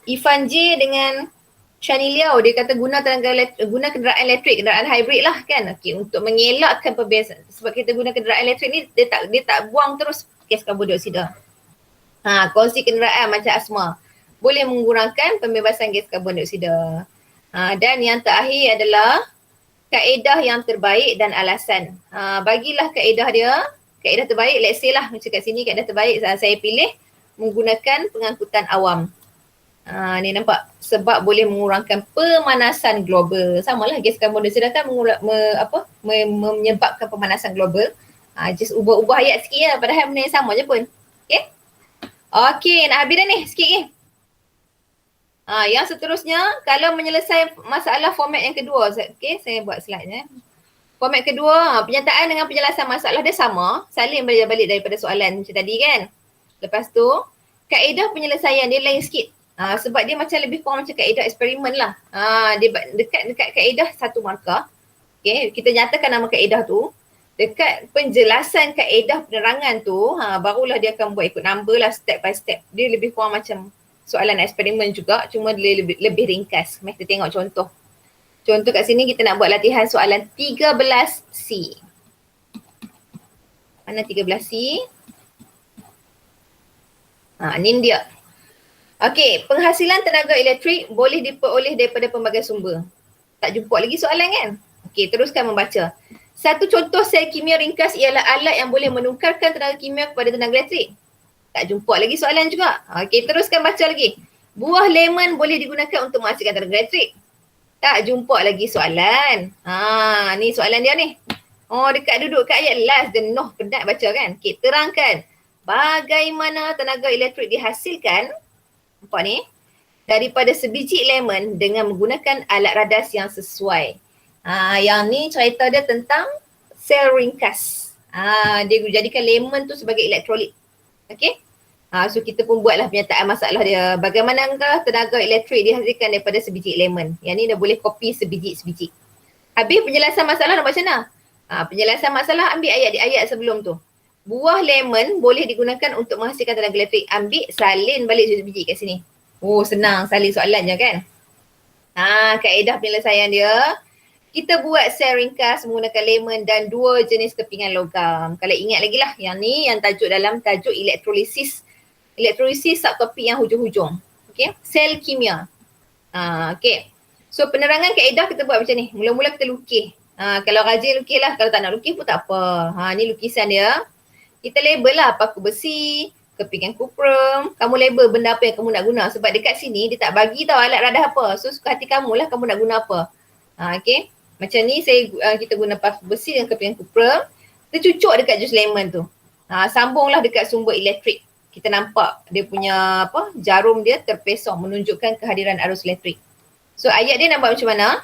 Irfan J dengan Shani Liao, dia kata guna kenderaan elektrik, kenderaan hybrid lah kan. Okay, untuk mengelakkan pembebasan. Sebab kita guna kenderaan elektrik ni dia tak buang terus gas karbon dioksida. Kongsi kenderaan macam asma boleh mengurangkan pembebasan gas karbon dioksida. Dan yang terakhir adalah kaedah yang terbaik dan alasan. Bagilah kaedah dia, kaedah terbaik, let's say lah macam kat sini kaedah terbaik saya pilih menggunakan pengangkutan awam. Ni nampak, sebab boleh mengurangkan pemanasan global. Samalah gas karbon dioksida kan menyebabkan pemanasan global. Just ubah-ubah ayat sikit lah, padahal benda yang sama je pun. Okay, nak habis dah ni, sikit lagi. Yang seterusnya, kalau menyelesaikan masalah format yang kedua, okay, saya buat slide Format kedua, penyataan dengan penjelasan masalah dia sama, salin balik daripada soalan macam tadi kan. Lepas tu, kaedah penyelesaian dia lain sikit. Sebab dia macam lebih kurang macam kaedah eksperimen lah. Dia dekat kaedah 1 markah. Okay, kita nyatakan nama kaedah tu. Dekat penjelasan kaedah penerangan tu, barulah dia akan buat ikut number lah step by step. Dia lebih kurang macam soalan eksperimen juga, cuma dia lebih ringkas. Mari kita tengok contoh. Contoh kat sini kita nak buat latihan soalan 13C. Mana 13C? Ni dia. Okey, penghasilan tenaga elektrik boleh diperoleh daripada pelbagai sumber. Tak jumpa lagi soalan kan? Okey, teruskan membaca. Satu contoh sel kimia ringkas ialah alat yang boleh menukarkan tenaga kimia kepada tenaga elektrik. Tak jumpa lagi soalan juga. Okey, teruskan baca lagi. Buah lemon boleh digunakan untuk menghasilkan tenaga elektrik. Tak jumpa lagi soalan. Ni soalan dia ni. Dekat duduk kat ayat last, jenuh penat baca kan. Okey, terangkan. Bagaimana tenaga elektrik dihasilkan, nampak ni, daripada sebiji lemon dengan menggunakan alat radas yang sesuai. Yang ni cerita dia tentang sel ringkas. Dia jadikan lemon tu sebagai elektrolit. Okey. So kita pun buatlah pernyataan masalah dia. Bagaimanakah tenaga elektrik dihasilkan daripada sebiji lemon. Yang ni dah boleh copy sebiji-sebiji. Habis penjelasan masalah nak macam mana? Penjelasan masalah ambil ayat sebelum tu. Buah lemon boleh digunakan untuk menghasilkan tenaga elektrik. Ambil salin balik sebiji kat sini. Senang salin soalan je kan. Kaedah penyelesaian dia. Kita buat sel ringkas menggunakan lemon dan 2 jenis kepingan logam. Kalau ingat lagi lah, yang ni yang tajuk dalam tajuk elektrolisis. Elektrolisis subtopik yang hujung-hujung. Okay, sel kimia. Okay. So penerangan kaedah kita buat macam ni. Mula-mula kita lukis. Kalau rajin lukis lah, kalau tak nak lukis pun tak apa. Ni lukisan dia. Kita label lah paku besi, kepingan kuprum. Kamu label benda apa yang kamu nak guna. Sebab dekat sini dia tak bagi tau alat radah apa. So suka hati kamu lah kamu nak guna apa. Okay. Macam ni kita guna paku besi dan kepingan kuprum. Kita cucuk dekat jus lemon tu. Sambunglah dekat sumber elektrik. Kita nampak dia punya jarum dia terpesong menunjukkan kehadiran arus elektrik. So ayat dia nampak macam mana?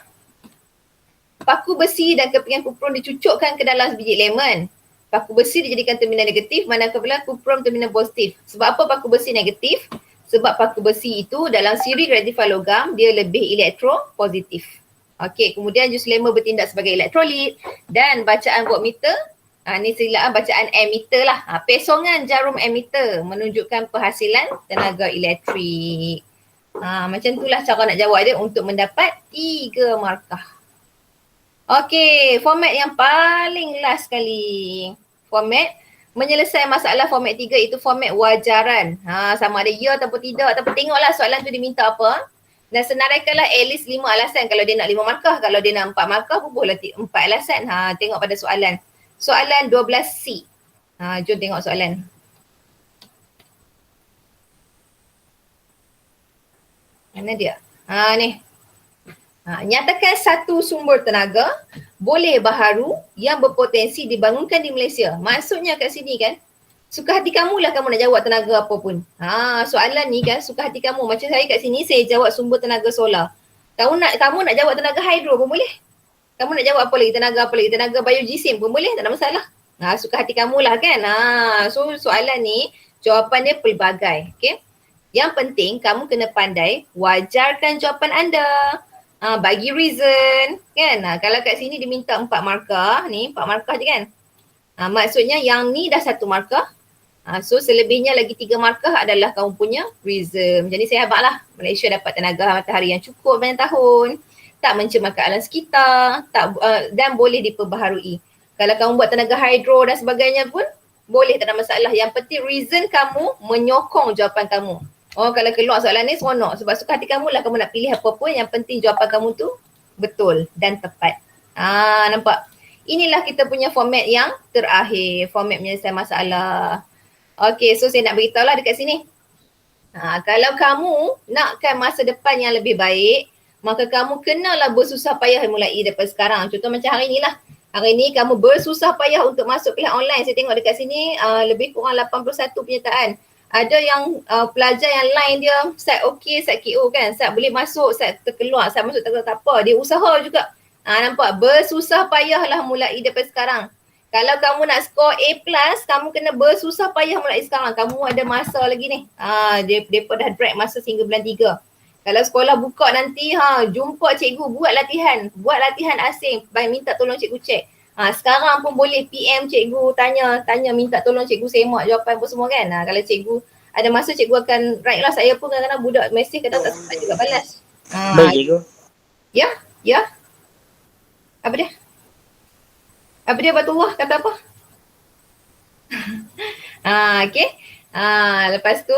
Paku besi dan kepingan kuprum dicucukkan ke dalam sebiji lemon. Paku besi dijadikan terminal negatif, manakala kuprum terminal positif. Sebab apa paku besi negatif? Sebab paku besi itu dalam siri rektifier logam dia lebih elektropositif. Okey, kemudian jus lemon bertindak sebagai elektrolit dan bacaan voltmeter. Ni silaan bacaan ammeter lah. Pesongan jarum ammeter menunjukkan penghasilan tenaga elektrik. Macam itulah cara nak jawab dia untuk mendapat 3 markah. Okey, format yang paling last sekali. Format menyelesaikan masalah format 3 itu format wajaran. Sama ada ya ataupun tidak, ataupun tengoklah soalan tu diminta apa. Dan senaraikanlah at least 5 alasan. Kalau dia nak 5 markah, kalau dia nak 4 markah pun boleh 4 alasan. Tengok pada soalan. Soalan 12C. Jom tengok soalan. Mana dia? Ni. Nyatakan satu sumber tenaga boleh baharu yang berpotensi dibangunkan di Malaysia. Maksudnya kat sini kan, suka hati kamu lah kamu nak jawab tenaga apa pun. Soalan ni kan suka hati kamu. Macam saya kat sini saya jawab sumber tenaga solar. Kamu nak jawab tenaga hidro pun boleh. Kamu nak jawab apa lagi? Tenaga biojisim pun boleh, tak ada masalah. Suka hati kamu lah kan. So soalan ni jawapan dia pelbagai. Okay. Yang penting kamu kena pandai wajarkan jawapan anda. Bagi reason kan. Kalau kat sini dia minta 4 markah, ni 4 markah je kan. Maksudnya yang ni dah 1 markah. So selebihnya lagi 3 markah adalah kamu punya reason. Jadi saya habaq lah Malaysia dapat tenaga matahari yang cukup banyak tahun, tak mencemarkan alam sekitar, dan boleh diperbaharui. Kalau kamu buat tenaga hidro dan sebagainya pun boleh, tak ada masalah. Yang penting reason kamu menyokong jawapan kamu. Kalau keluar soalan ni seronok sebab suka hati kamu lah kamu nak pilih apa pun, yang penting jawapan kamu tu betul dan tepat. Nampak? Inilah kita punya format yang terakhir, format penyelesaian masalah. Okay, so saya nak beritahu lah dekat sini. Kalau kamu nakkan masa depan yang lebih baik, maka kamu kenalah bersusah payah mulai daripada sekarang. Contoh macam hari ni lah. Hari ni kamu bersusah payah untuk masuk pilihan online. Saya tengok dekat sini lebih kurang 81 penyertaan. Ada yang pelajar yang lain dia set OK, set KO kan. Set boleh masuk, set terkeluar, set masuk tak apa. Dia usaha juga. Nampak? Bersusah payahlah mulai daripada sekarang. Kalau kamu nak skor A+, kamu kena bersusah payah mulai sekarang. Kamu ada masa lagi ni. Mereka dah drag masa sehingga bulan 3. Kalau sekolah buka nanti, jumpa cikgu, buat latihan. Buat latihan asing, minta tolong cikgu cek. Sekarang pun boleh PM cikgu, tanya minta tolong cikgu semak jawapan apa semua kan. Kalau cikgu ada masa cikgu akan write lah. Saya pun kadang-kadang budak mesej kadang tak sempat juga balas. Baik cikgu. Ya. Apa dia Batullah kata apa? Okay. Lepas tu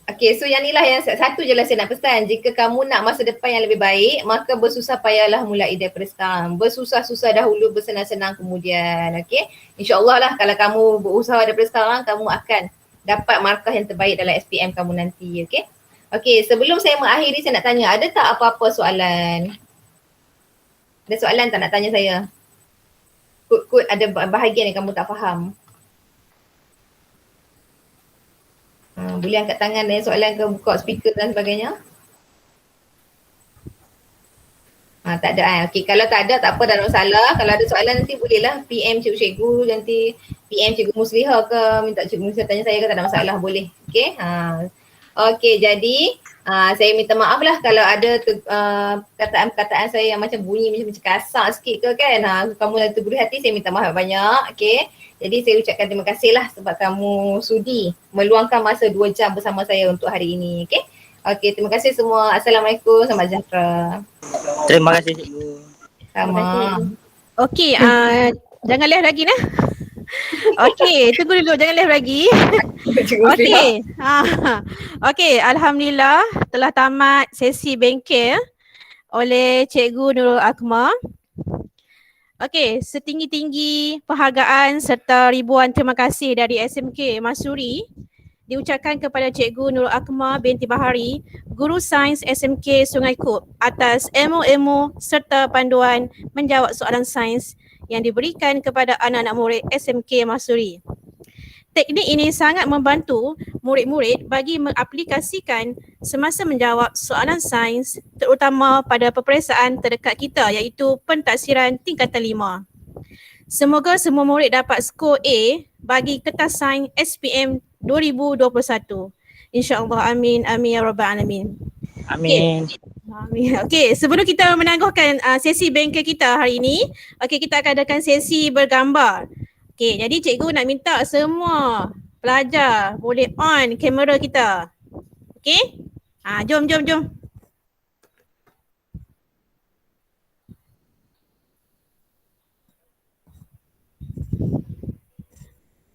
okay, so yang ni lah yang satu je lah saya nak pesan. Jika kamu nak masa depan yang lebih baik, maka bersusah payahlah mulai daripada sekarang. Bersusah-susah dahulu, bersenang-senang kemudian. Okay. InsyaAllah lah kalau kamu berusaha daripada sekarang, kamu akan dapat markah yang terbaik dalam SPM kamu nanti. Okay. Okay, sebelum saya mengakhiri saya nak tanya, ada tak apa-apa soalan? Ada soalan tak nak tanya saya? Kut ada bahagian yang kamu tak faham. Boleh angkat tangan dan soalan ke buka speaker dan sebagainya. Tak ada Okey, kalau tak ada tak apa, tak ada masalah. Kalau ada soalan nanti bolehlah PM cikgu-cikgu, nanti PM cikgu Muslihah ke, minta cikgu Muslihah tanya saya ke, tak ada masalah, boleh. Okey. Okey, jadi saya minta maaf lah kalau ada perkataan-perkataan saya yang macam bunyi macam kasar sikit ke kan. Kamu dah terburu hati, saya minta maaf banyak. Okey. Jadi saya ucapkan terima kasih lah sebab kamu sudi meluangkan masa 2 jam bersama saya untuk hari ini. Okey. Okey, terima kasih semua. Assalamualaikum, selamat sejahtera. Terima kasih cikgu. Sama. Okey, jangan live lagi nah. Okey, tunggu dulu, jangan live lagi. Okey. Okey, alhamdulillah telah tamat sesi bengkel oleh Cikgu Nurul Akmal. Okey, setinggi-tinggi penghargaan serta ribuan terima kasih dari SMK Masuri diucapkan kepada Cikgu Nurul Akmal binti Bahari, Guru Sains SMK Sungai Kop atas ilmu-ilmu serta panduan menjawab soalan sains yang diberikan kepada anak-anak murid SMK Masuri. Teknik ini sangat membantu murid-murid bagi mengaplikasikan semasa menjawab soalan sains terutama pada peperiksaan terdekat kita iaitu pentaksiran tingkatan 5. Semoga semua murid dapat skor A bagi kertas sains SPM 2021. InsyaAllah, amin, amin ya rabbal alamin. Amin. Amin. Okey, sebelum kita menangguhkan sesi bengkel kita hari ini, kita akan adakan sesi bergambar. Okey, jadi cikgu nak minta semua pelajar boleh on kamera kita. Okey? Jom.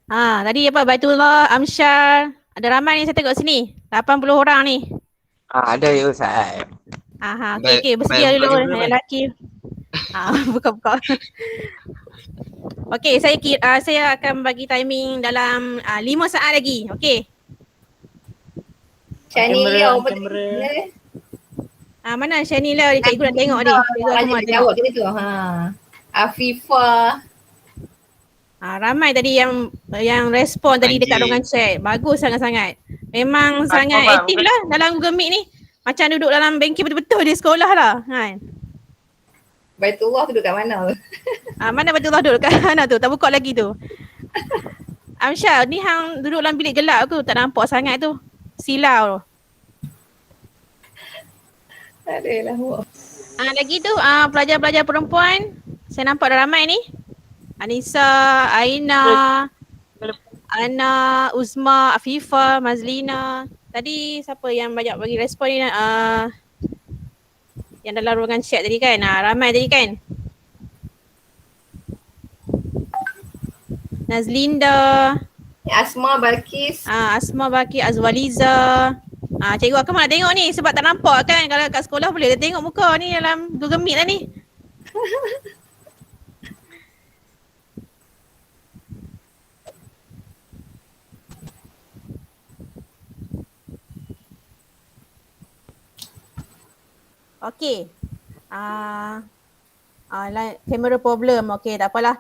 Tadi apa Baitullah, Amsyar, ada ramai ni saya tengok sini. 80 orang ni. Ada ya Ustaz. Okey, bersedia dulu yang lelaki. Buka. Okey, saya akan bagi timing dalam 5 saat lagi. Okey. Shani kamera, Leo on betul. kamera. Mana Shanila ni, cikgu nak tengok ni. Cikgu Tanya Akmal dia tengok. jawab kita tu. Afifah. Ramai tadi yang respon tadi dekat ruangan chat. Bagus sangat-sangat. Memang sangat Faham, aktif lah dalam Google Meet ni. Macam duduk dalam bengkel betul-betul di sekolah lah. Kan? Baitullah tu duduk kat mana? Mana Baitullah duduk kat mana tu? Tak buka lagi tu. Amsyah, ni hang duduk dalam bilik gelap tu. Tak nampak sangat tu. Silau tu. Tak ada lah. Lagi tu pelajar-pelajar perempuan. Saya nampak dah ramai ni. Anissa, Aina, Ana, Uzma, Afifah, Mazlina. Tadi siapa yang banyak bagi respon ni? Yang dalam ruangan chat tadi kan? Ramai tadi kan? Nazlinda, Asma, Balkis. Asma, Baki, Azwaliza. Cikgu Akmal nak tengok ni sebab tak nampak kan. Kalau kat sekolah boleh tengok muka ni dalam Google Meet lah ni. Okey. Kamera problem. Okey, tak apalah.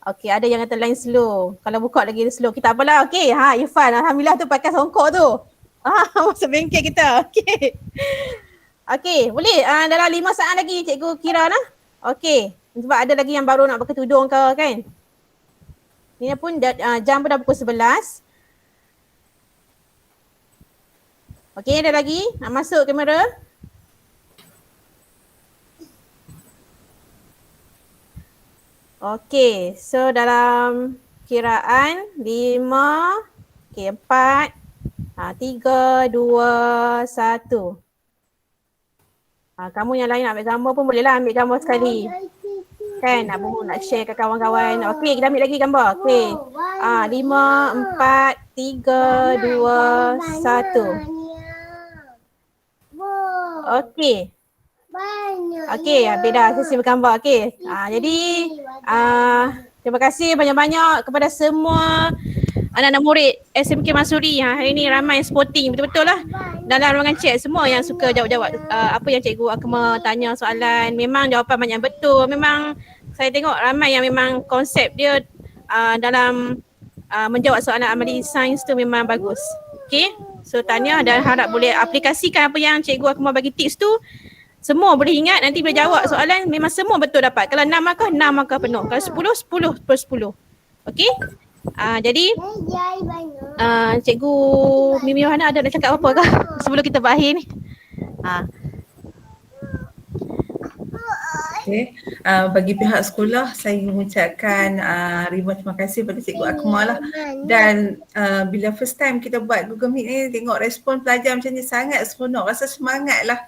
Okey, ada yang kata line slow. Kalau buka lagi slow, kita tak apalah. Okey, Irfan, alhamdulillah tu pakai songkok tu. Masuk bengkel kita. Okey. Okey, boleh dalam 5 saat lagi cikgu kira lah. Okey, sebab ada lagi yang baru nak pakai tudung ke kan. Ni pun jam pun dah pukul 11. Okey, ada lagi nak masuk kamera. Okey, so dalam kiraan 5, okey 4, 3, 2, 1. Kamu yang lain nak ambil gambar pun boleh lah, ambil gambar sekali. Kan nak share ke kawan-kawan. Okey, kita ambil lagi gambar. Okey. 5, 4, 3, 2, 1. Okey. Okey, habis dah sesi bergambar. Okey. Jadi terima kasih banyak-banyak kepada semua anak-anak murid SMK Masuri. Hari ni ramai sporting betul-betul lah dalam ruangan chat, semua yang suka jawab-jawab apa yang cikgu Akmal tanya soalan. Memang jawapan banyak betul. Memang saya tengok ramai yang memang konsep dia dalam menjawab soalan amali sains tu memang bagus. Okey. So tahniah dan harap boleh aplikasikan apa yang cikgu Akmal bagi tips tu. Semua boleh ingat, nanti boleh jawab soalan, memang semua betul dapat. Kalau 6 markah, 6 markah penuh. Kalau 10, 10 per 10. Okey? Jadi cikgu Mimi Yohana ada nak cakap apa kah sebelum kita berakhir ni? Okay. Bagi pihak sekolah saya mengucapkan ribuan terima kasih pada Cikgu Akmal lah. Dan bila first time kita buat Google Meet ni, tengok respon pelajar macam ni sangat seronok, rasa semangat lah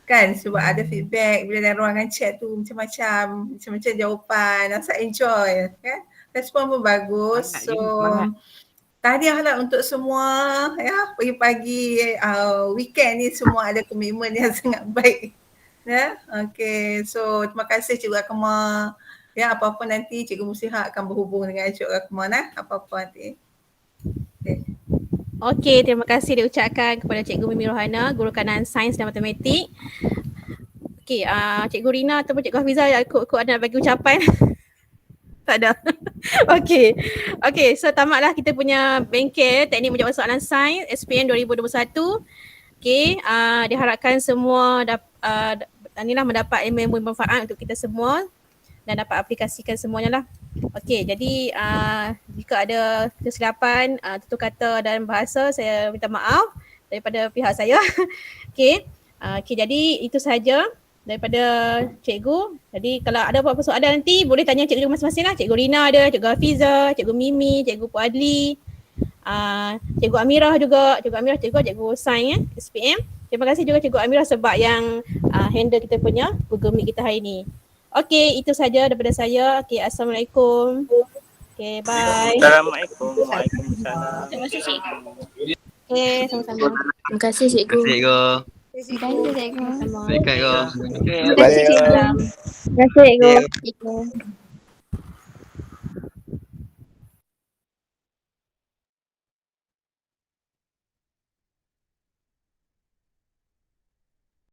kan, sebab ada feedback bila dalam ruangan chat tu macam-macam jawapan, rasa enjoy kan, respon pun bagus. So tahniah lah untuk semua ya, pagi-pagi weekend ni semua ada komitmen yang sangat baik ya. Okay, so terima kasih Cikgu Akmal ya. Apa-apa nanti Cikgu Muslihat akan berhubung dengan Cikgu Akmal apa-apa nanti. Okey, terima kasih diucapkan kepada Cikgu Mimi Rohana, Guru Kanan Sains dan Matematik. Okey, Cikgu Rina ataupun Cikgu Hafizah ikut ada nak bagi ucapan? Tak ada. Okey. Okey, so tamatlah kita punya bengkel teknik menjawab soalan sains SPM 2021. Okey, diharapkan semua mendapat ilmu yang bermanfaat untuk kita semua dan dapat aplikasikan semuanya lah. Okey, jadi jika ada kesilapan tutur kata dan bahasa, saya minta maaf daripada pihak saya. Okey. Okey, jadi itu sahaja daripada cikgu. Jadi kalau ada apa-apa soalan nanti boleh tanya cikgu masing-masing lah. Cikgu Rina ada, Cikgu Hafizah, Cikgu Mimi, Cikgu Puadli, Cikgu Amirah juga, Cikgu Sains SPM. Terima kasih juga Cikgu Amirah sebab yang handle kita punya Google Meet kita hari ni. Okey, itu saja daripada saya. Okey, Assalamualaikum. Okey, bye. Assalamualaikum. Waalaikumsalam. Terima kasih cikgu. Okey, sama-sama. Terima kasih cikgu. Cikgu. Terima kasih cikgu. Baik, cikgu. Terima kasih cikgu. Terima kasih cikgu.